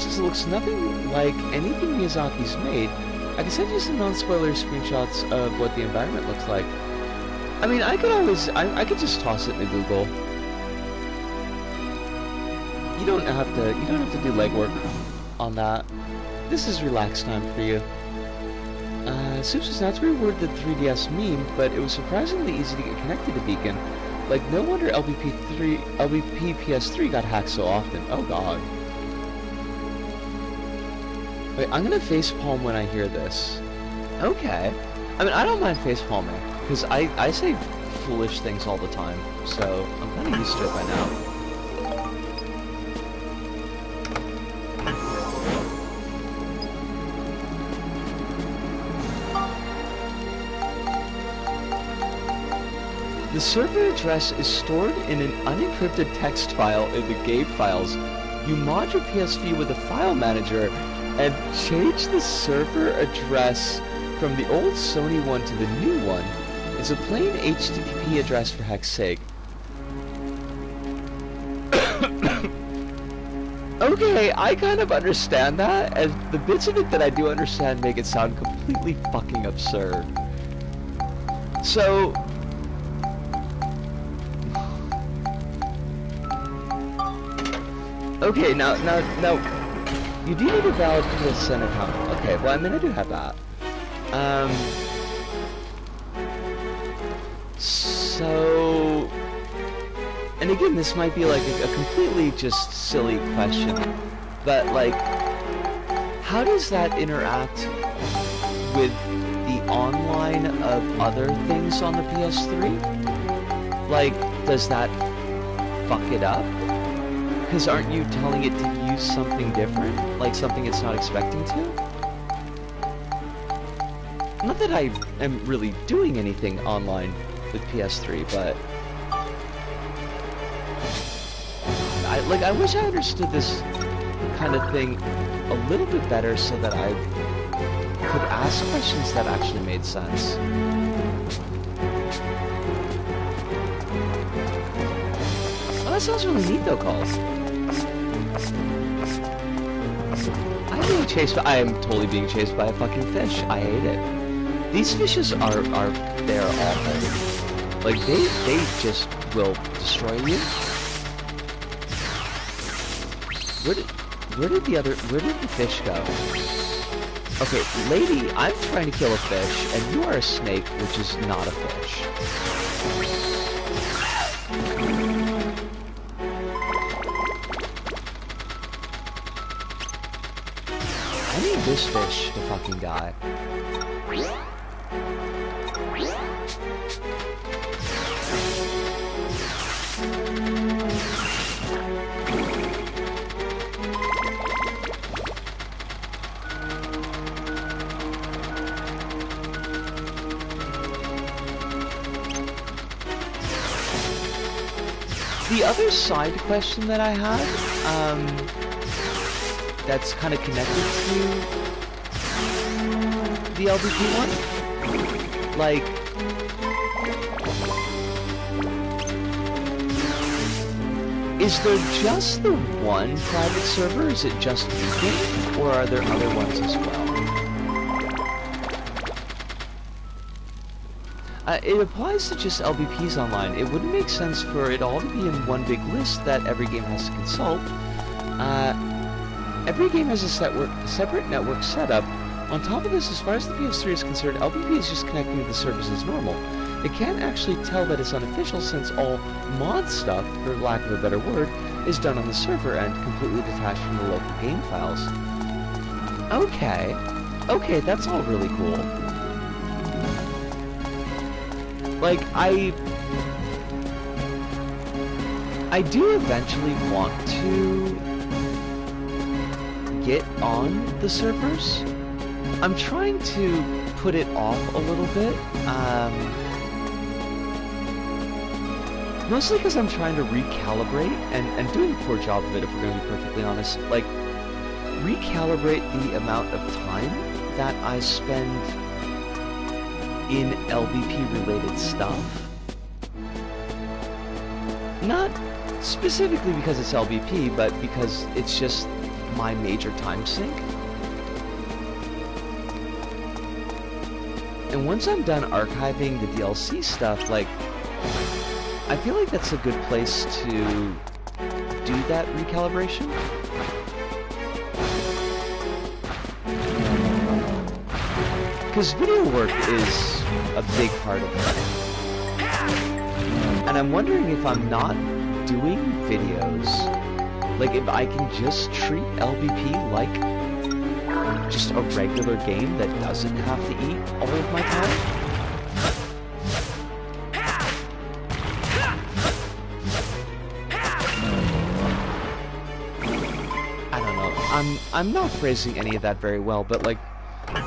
Says it looks nothing like anything Miyazaki's made. I can send you some non-spoiler screenshots of what the environment looks like. I mean, I could always, I could just toss it into Google. You don't have to do legwork on that. This is relaxed time for you. Soups was not to be rewarded the 3DS meme, but it was surprisingly easy to get connected to Beacon. Like, no wonder LBP PS3 got hacked so often. Oh god. Wait, I'm gonna facepalm when I hear this. Okay. I mean, I don't mind facepalming, because I say foolish things all the time, so I'm kind of used to it by now. The server address is stored in an unencrypted text file in the game files. You mod your PSV with a file manager and change the server address from the old Sony one to the new one. It's a plain HTTP address for heck's sake. Okay, I kind of understand that, and the bits of it that I do understand make it sound completely fucking absurd. So... okay, now... You do need a valid PSN account. Okay, well, I mean, I do have that. So... and again, this might be like a completely just silly question, but like, how does that interact with the online of other things on the PS3? Like, does that fuck it up? Because aren't you telling it to use something different? Like something it's not expecting to? Not that I am really doing anything online with PS3, but... I wish I understood this kind of thing a little bit better so that I could ask questions that actually made sense. Oh, that sounds really neat though, Calls. I am totally being chased by a fucking fish. I hate it. These fishes they're awful. Like, they just will destroy you. Where did the fish go? Okay, lady, I'm trying to kill a fish, and you are a snake, which is not a fish. I need this fish to fucking die. The other side question that I had, that's kind of connected to the LVP one, like, is there just the one private server? Is it just Beacon, or are there other ones as well? It applies to just LVPs online. It wouldn't make sense for it all to be in one big list that every game has to consult. Every game has a separate network setup On top of this, as far as the PS3 is concerned, LBP is just connecting to the servers as normal. It can't actually tell that it's unofficial since all mod stuff, for lack of a better word, is done on the server and completely detached from the local game files. Okay. Okay, that's all really cool. Like, I do eventually want to get on the servers. I'm trying to put it off a little bit, mostly because I'm trying to recalibrate, and doing a poor job of it if we're going to be perfectly honest, like, recalibrate the amount of time that I spend in LBP-related stuff. Not specifically because it's LBP, but because it's just my major time sink. And once I'm done archiving the DLC stuff, like, I feel like that's a good place to do that recalibration. Because video work is a big part of it. And I'm wondering if I'm not doing videos, like if I can just treat LBP like just a regular game that doesn't have to eat all of my time. I don't know. I'm not phrasing any of that very well, but like,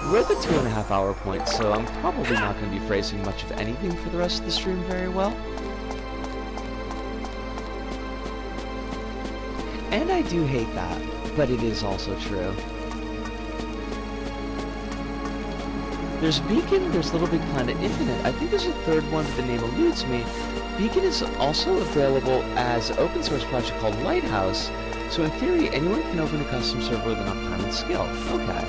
we're at the 2.5 hour point, so I'm probably not going to be phrasing much of anything for the rest of the stream very well. And I do hate that, but it is also true. There's Beacon, there's Little Big Planet Infinite. I think there's a third one, but the name eludes me. Beacon is also available as an open source project called Lighthouse, so in theory, anyone can open a custom server with enough time and skill. Okay.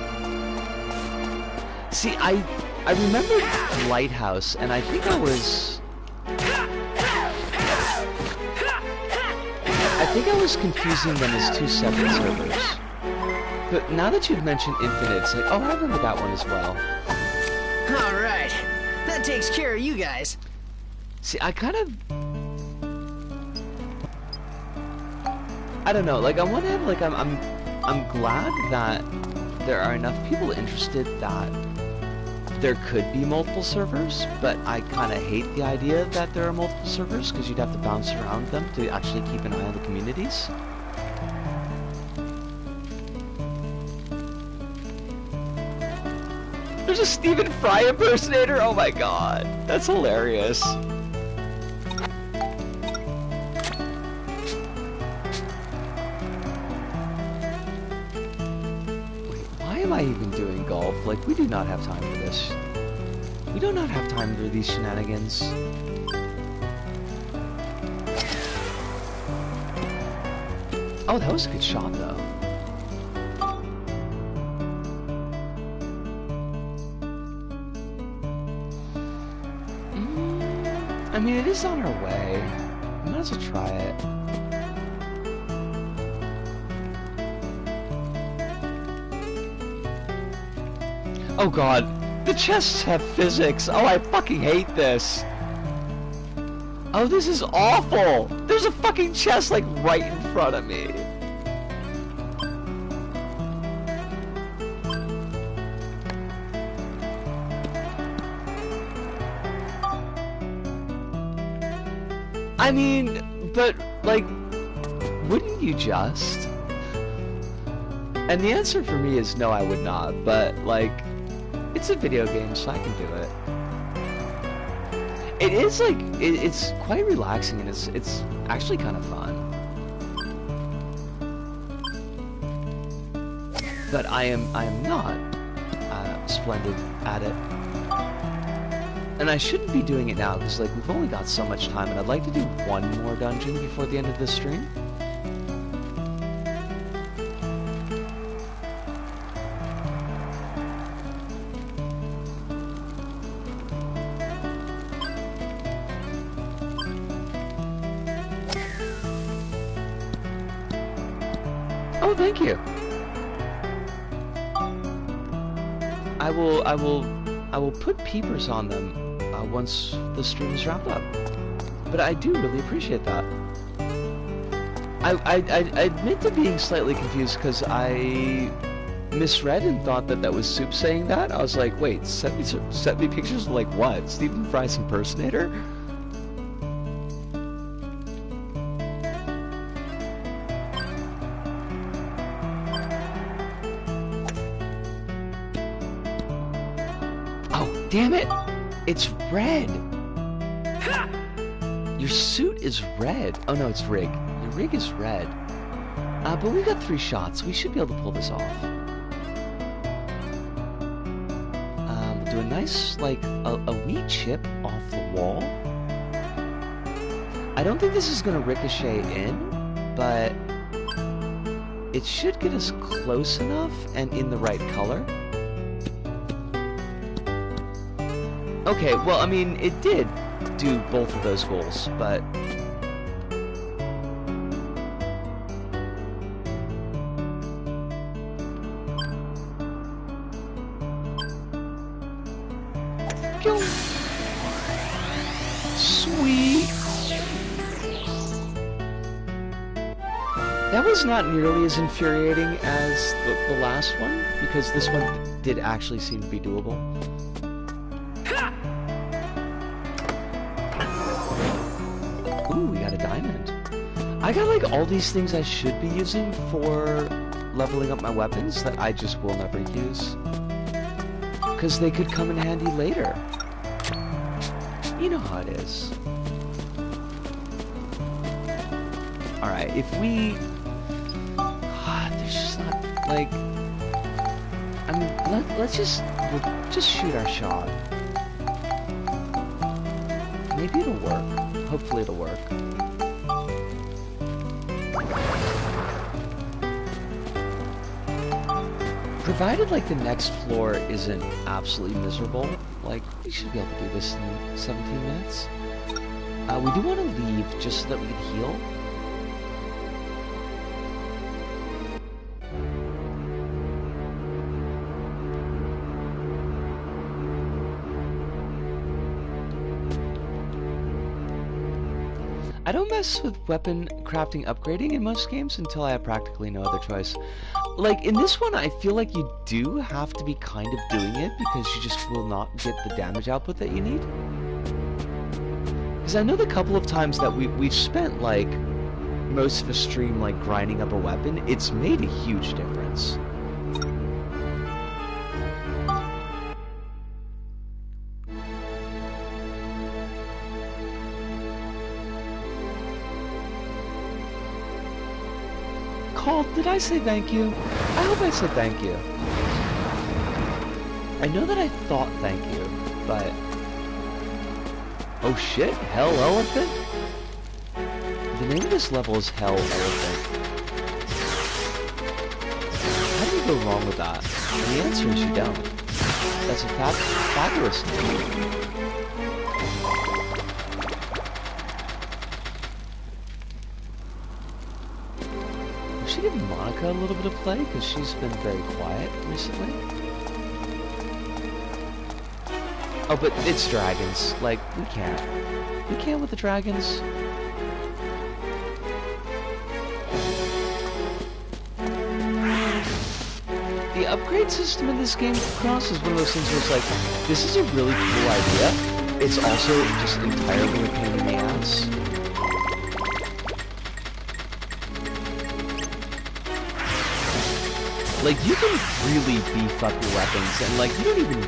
See, I remember Lighthouse, and I think I was confusing them as two separate servers. But now that you've mentioned Infinite, it's like, oh, I remember that one as well. Alright, that takes care of you guys. See, I don't know, like, on one hand, like, I'm glad that there are enough people interested that there could be multiple servers, but I kind of hate the idea that there are multiple servers, because you'd have to bounce around them to actually keep an eye on the communities. There's a Stephen Fry impersonator? Oh my god, that's hilarious. Why am I even doing golf? Like, we do not have time for this. We do not have time for these shenanigans. Oh, that was a good shot, though. I mean, it is on our way. We might as well try it. Oh god, the chests have physics. Oh, I fucking hate this. Oh, this is awful. There's a fucking chest like right in front of me. I mean, but like, wouldn't you just? And the answer for me is no, I would not, but like, it's a video game, so I can do it. It is like, it's quite relaxing, and it's actually kind of fun. But I am not splendid at it. And I shouldn't be doing it now, because like, we've only got so much time, and I'd like to do one more dungeon before the end of this stream. Oh, thank you. I will put peepers on them once the stream is wrapped up. But I do really appreciate that. I admit to being slightly confused because I misread and thought that that was Soup saying that. I was like, wait, send me pictures of like what? Stephen Fry's impersonator? Oh, damn it! It's red! Your suit is red. Oh no, it's rig. Your rig is red. But we got 3 shots. We should be able to pull this off. We'll do a nice, like, a wee chip off the wall. I don't think this is going to ricochet in, but it should get us close enough and in the right color. Okay, well, I mean, it did do both of those goals, but... Sweet! That was not nearly as infuriating as the last one, because this one did actually seem to be doable. Ooh, we got a diamond. I got like all these things I should be using for leveling up my weapons that I just will never use. Because they could come in handy later. You know how it is. Alright, if we... God, there's just not, like... I mean, let's we'll just shoot our shot. Maybe it'll work. Hopefully it'll work. Provided, like, the next floor isn't absolutely miserable, like, we should be able to do this in 17 minutes. We do want to leave just so that we can heal. I don't mess with weapon crafting upgrading in most games until I have practically no other choice. Like, in this one, I feel like you do have to be kind of doing it because you just will not get the damage output that you need. Because I know the couple of times that we've spent, like, most of a stream, like, grinding up a weapon, it's made a huge difference. Did I say thank you? I hope I said thank you. I know that I thought thank you, but... Oh shit, Hell Elephant? The name of this level is Hell Elephant. How do you go wrong with that? And the answer is you don't. That's a fabulous name. We should give Monica a little bit of play, because she's been very quiet recently. Oh, but it's dragons. Like, we can't. We can't with the dragons. The upgrade system in this game, Cross, is one of those things where it's like, this is a really cool idea. It's also just entirely a pain in the ass. Like, you can really beef up your weapons, and, like, you don't even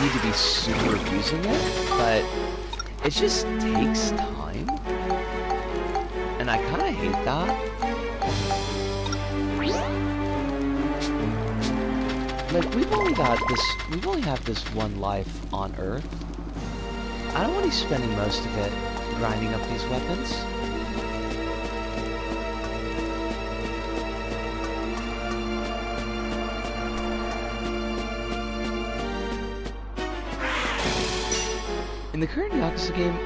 need to be super using it, but it just takes time, and I kind of hate that. Like, we've only have this one life on Earth. I don't want to be spending most of it grinding up these weapons. In the current Yakuza game,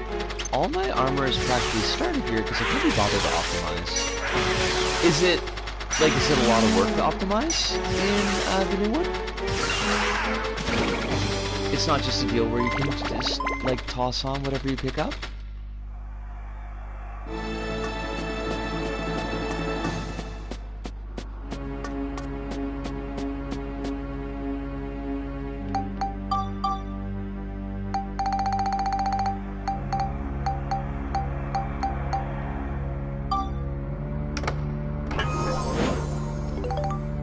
all my armor is practically starter gear because I couldn't be bothered to optimize. Is it like, is it a lot of work to optimize in the new one? It's not just a deal where you can just, like, toss on whatever you pick up?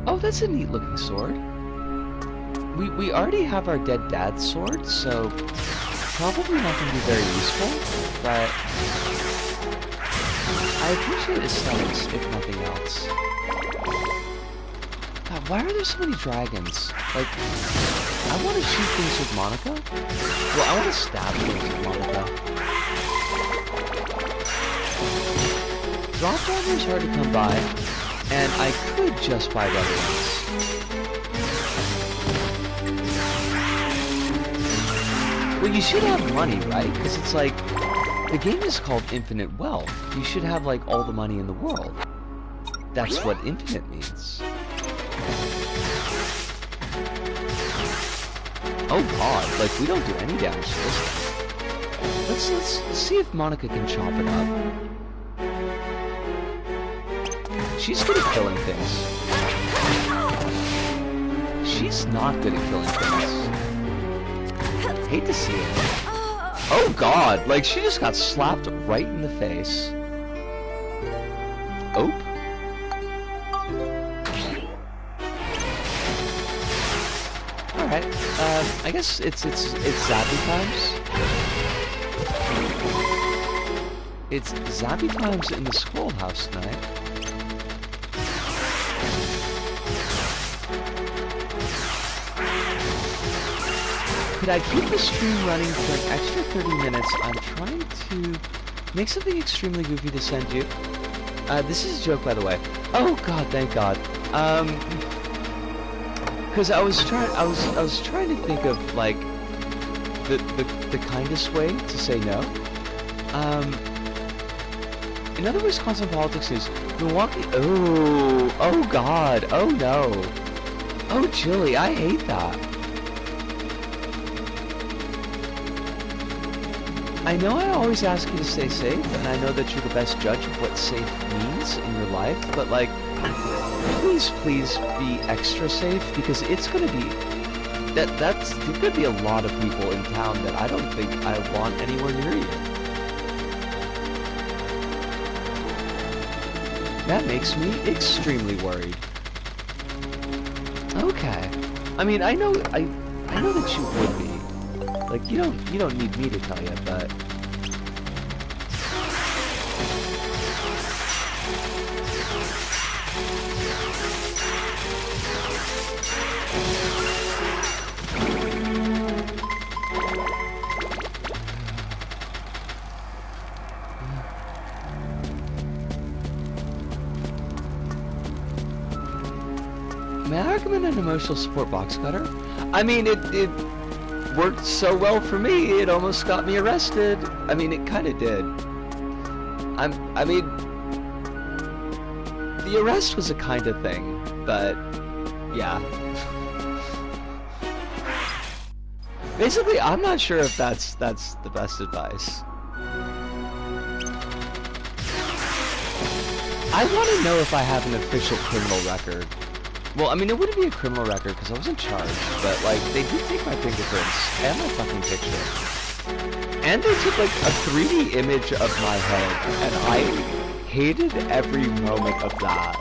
Oh, that's a neat looking sword. We already have our dead dad's sword, so probably not going to be very useful, but I appreciate aesthetics, if nothing else. God, why are there so many dragons? Like, I want to shoot things with Monica. Well, I want to stab things with Monica. Drop Driver is hard to come by, and I could just buy the other ones. Well, you should have money, right? Because it's like, the game is called Infinite Wealth. You should have, like, all the money in the world. That's what infinite means. Oh god, like, we don't do any damage to this thing. Let's see if Monica can chop it up. She's good at killing things. She's not good at killing things. Hate to see it. Oh god, like she just got slapped right in the face. Oh. Alright, I guess it's Zappy times. It's Zappy times in the scroll house tonight. Could I keep the stream running for an extra 30 minutes? I'm trying to make something extremely goofy to send you. This is a joke, by the way. Oh god, thank god. Because I was trying to think of like the kindest way to say no. In other Wisconsin politics news, Milwaukee. Oh god. Oh no. Oh Jilly, I hate that. I know I always ask you to stay safe, and I know that you're the best judge of what safe means in your life, but like, please be extra safe, because it's gonna be, there's gonna be a lot of people in town that I don't think I want anywhere near you. That makes me extremely worried. Okay. I mean, I know that you would be. Like, you don't need me to tell you, but... May I recommend an emotional support box cutter? I mean, it worked so well for me, it almost got me arrested. I mean, it kind of did. I mean, the arrest was a kind of thing, but yeah. Basically, I'm not sure if that's the best advice. I want to know if I have an official criminal record. Well, I mean, it wouldn't be a criminal record because I wasn't charged, but, like, they did take my fingerprints and my fucking picture. And they took, like, a 3D image of my head, and I hated every moment of that.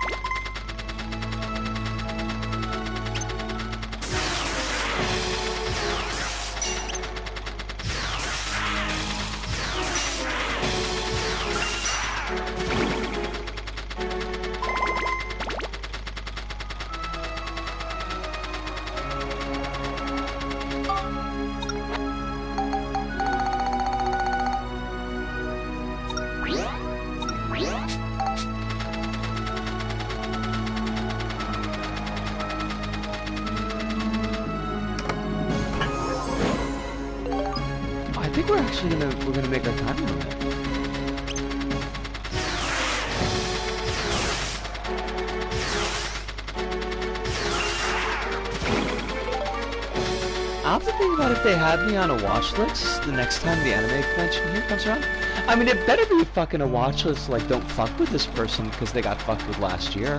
I think we're actually gonna make our time limit. I'll have to think about if they had me on a watch list the next time the anime convention here comes around. I mean, it better be fucking a watch list like don't fuck with this person because they got fucked with last year.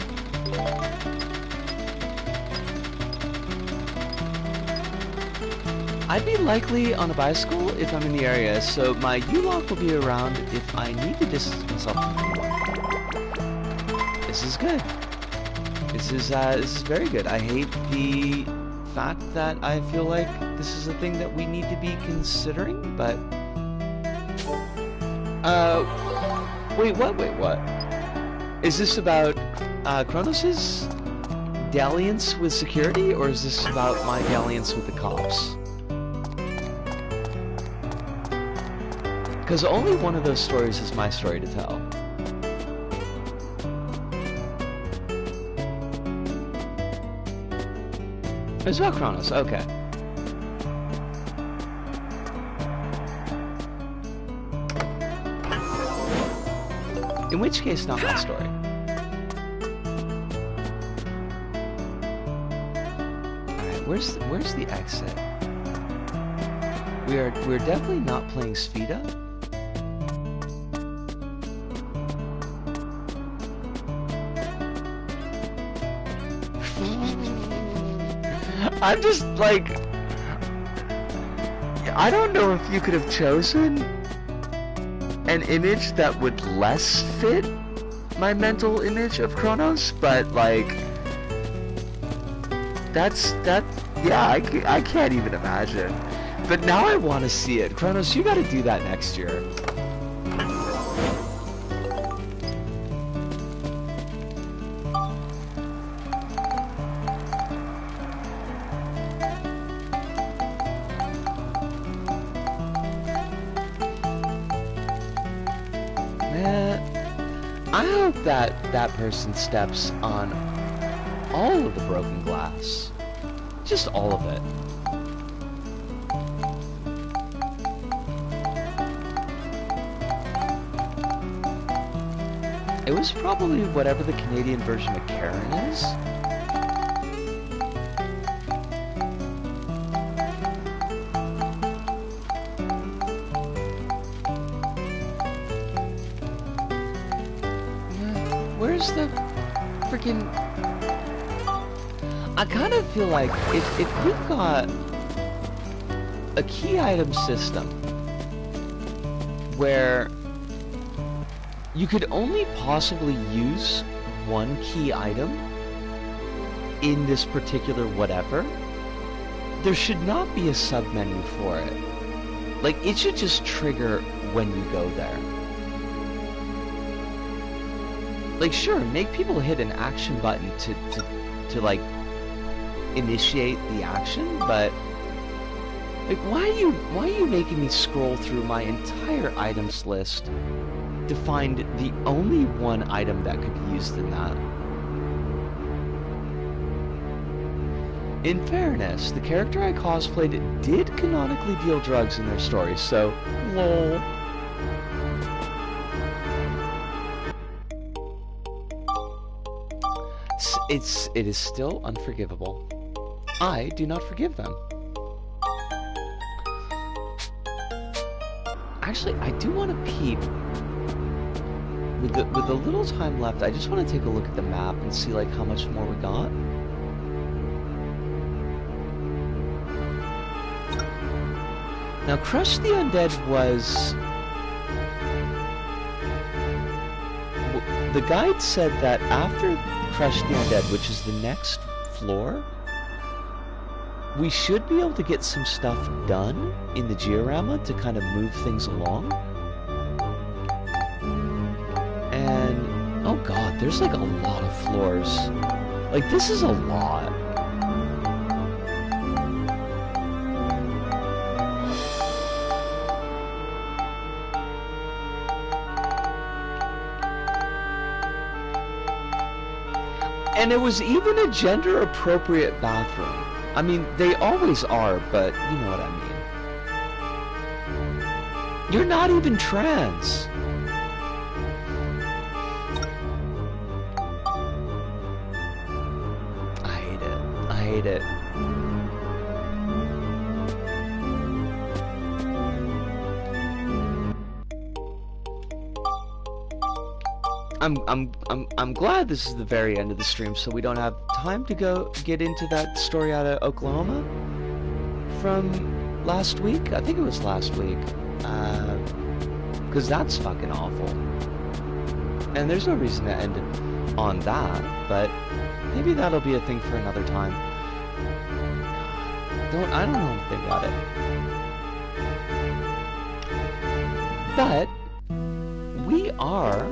I'd be likely on a bicycle if I'm in the area, so my U-lock will be around if I need to distance myself from anyone. This is good. This is very good. I hate the fact that I feel like this is a thing that we need to be considering, but... Wait, what? Is this about, Kronos' dalliance with security, or is this about my dalliance with the cops? Because only one of those stories is my story to tell. It's about Kronos, okay. In which case, not my story. Alright, where's the exit? We're definitely not playing Sfida. I'm just like, I don't know if you could have chosen an image that would less fit my mental image of Kronos, but like, yeah, I can't even imagine. But now I want to see it. Kronos, you gotta do that next year. I hope that person steps on all of the broken glass. Just all of it. It was probably whatever the Canadian version of Karen is. Where's the freaking... I kind of feel like if we've got a key item system where you could only possibly use one key item in this particular whatever, there should not be a sub-menu for it. Like, it should just trigger when you go there. Like, sure, make people hit an action button to like, initiate the action, but like, why are you making me scroll through my entire items list to find the only one item that could be used in that? In fairness, the character I cosplayed did canonically deal drugs in their story, so lol. It is still unforgivable. I do not forgive them. Actually, I do want to peep. With the little time left, I just want to take a look at the map and see like how much more we got. Now, Crush the Undead was... The guide said that after Crush the Undead, which is the next floor, we should be able to get some stuff done in the Georama to kind of move things along. And, oh god, there's like a lot of floors. Like, this is a lot. And it was even a gender-appropriate bathroom. I mean, they always are, but you know what I mean. You're not even trans. I hate it. I hate it. I'm glad this is the very end of the stream, so we don't have time to go get into that story out of Oklahoma from last week. I think it was last week, because that's fucking awful. And there's no reason to end it on that, but maybe that'll be a thing for another time. I don't know anything about it. But we are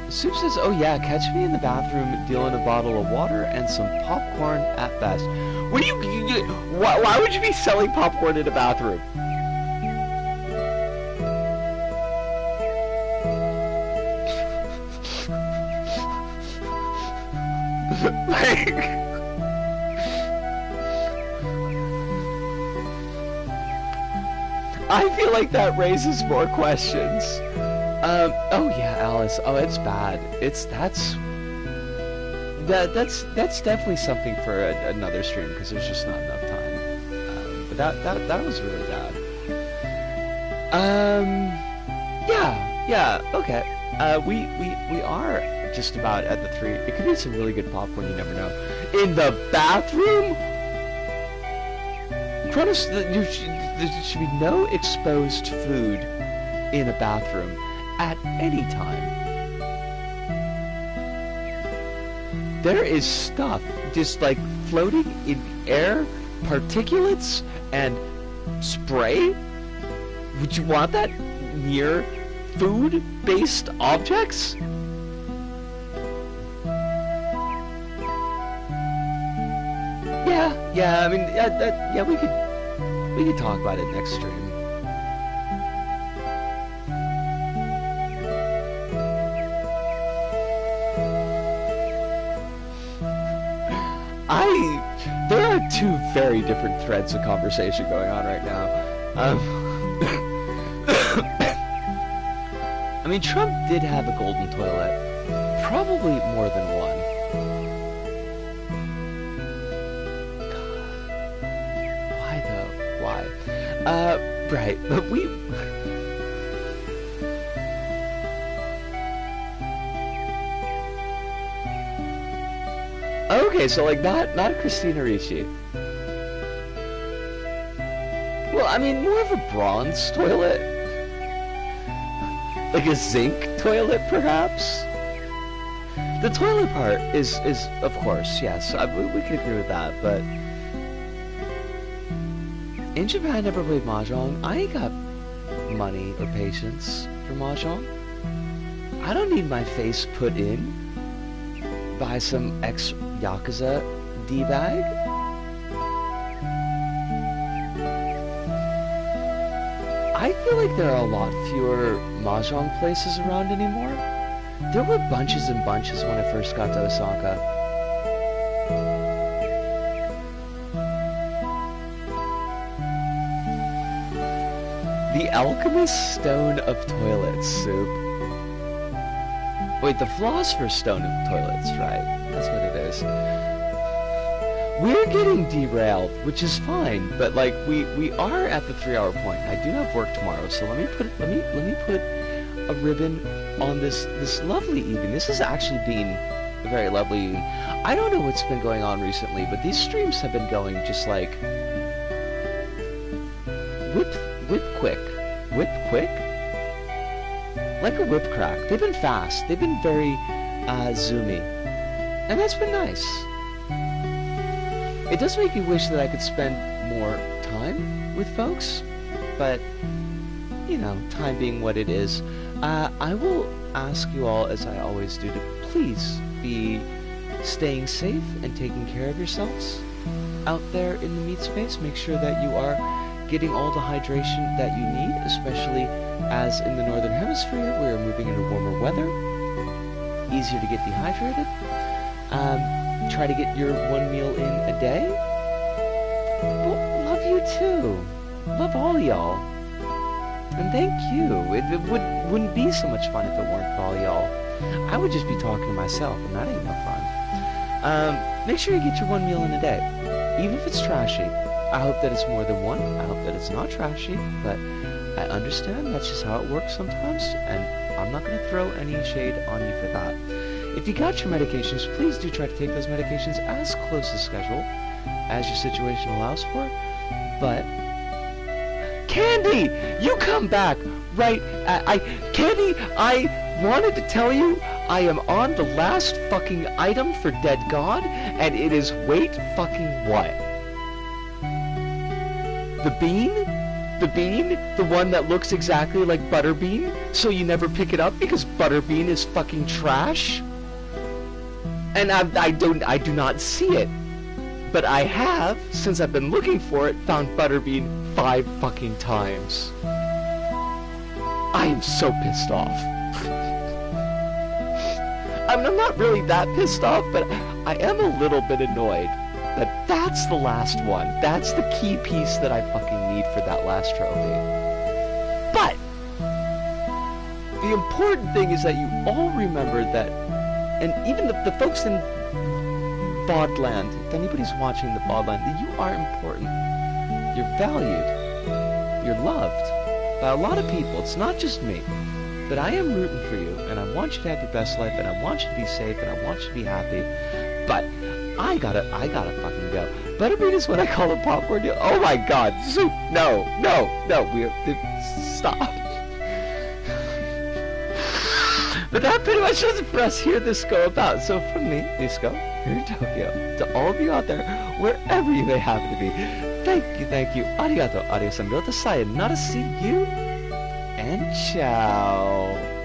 Soup says, oh yeah, catch me in the bathroom dealing a bottle of water and some popcorn at best. What do why would you be selling popcorn in a bathroom? Like, I feel like that raises more questions. Oh yeah, Alice. Oh, it's bad. That's definitely something for another stream because there's just not enough time. But that was really bad. Yeah, okay. We are just about at the 3. It could be some really good popcorn, you never know. In the bathroom? Cronus, there should be no exposed food in a bathroom at any time. There is stuff just like floating in air, particulates, and spray. Would you want that near food-based objects? Yeah. I mean, yeah. We could talk about it next stream. There are 2 very different threads of conversation going on right now. I mean, Trump did have a golden toilet. Probably more than one. Why though? Why? Right, but we... Okay, so like not Christina Ricci. Well, I mean, more of a bronze toilet. Like a zinc toilet, perhaps? The toilet part is of course, yes, we can agree with that, but... In Japan, I never played Mahjong. I ain't got money or patience for Mahjong. I don't need my face put in by some ex-Yakuza D-bag. I feel like there are a lot fewer Mahjong places around anymore. There were bunches and bunches when I first got to Osaka. The Alchemist Stone of Toilets, Soup. Wait, the Philosopher's Stone of Toilets, right? That's what it is. We're getting derailed, which is fine, but like we are at the 3-hour point. I do have work tomorrow, so let me put a ribbon on this lovely evening. This has actually been a very lovely evening. I don't know what's been going on recently, but these streams have been going just like whip quick, like a whip crack. They've been fast. They've been very zoomy, and that's been nice. It does make me wish that I could spend more time with folks, but, you know, time being what it is, I will ask you all, as I always do, to please be staying safe and taking care of yourselves out there in the meat space. Make sure that you are getting all the hydration that you need, especially as in the Northern Hemisphere, we are moving into warmer weather, easier to get dehydrated. Try to get your 1 meal in a day. Well, love you too. Love all y'all. And thank you. It wouldn't be so much fun if it weren't for all y'all. I would just be talking to myself, and that ain't no fun. Make sure you get your 1 meal in a day. Even if it's trashy. I hope that it's more than one. I hope that it's not trashy, but I understand that's just how it works sometimes, and I'm not going to throw any shade on you for that. If you got your medications, please do try to take those medications as close to schedule as your situation allows for. But Candy, you come back right. Candy, I wanted to tell you I am on the last fucking item for Dead God, and it is wait fucking what? The bean? The bean? The one that looks exactly like Butterbean? So you never pick it up because Butterbean is fucking trash? And I do not see it. But I have, since I've been looking for it, found Butterbean 5 fucking times. I am so pissed off. I'm not really that pissed off, but I am a little bit annoyed that that's the last one. That's the key piece that I fucking need for that last trophy. But the important thing is that you all remember that, and even the folks in Bodland, if anybody's watching the Bodland, that you are important. You're valued. You're loved by a lot of people. It's not just me. But I am rooting for you, and I want you to have your best life, and I want you to be safe, and I want you to be happy. But I gotta fucking go. Butterbean is what I call a popcorn deal. Oh my god. No. Stop. But that pretty much does it for us here at Disco About. So from me, Disco, here in Tokyo, to all of you out there, wherever you may happen to be, thank you. Arigato, adios, amigo, sayonara, see you, and ciao.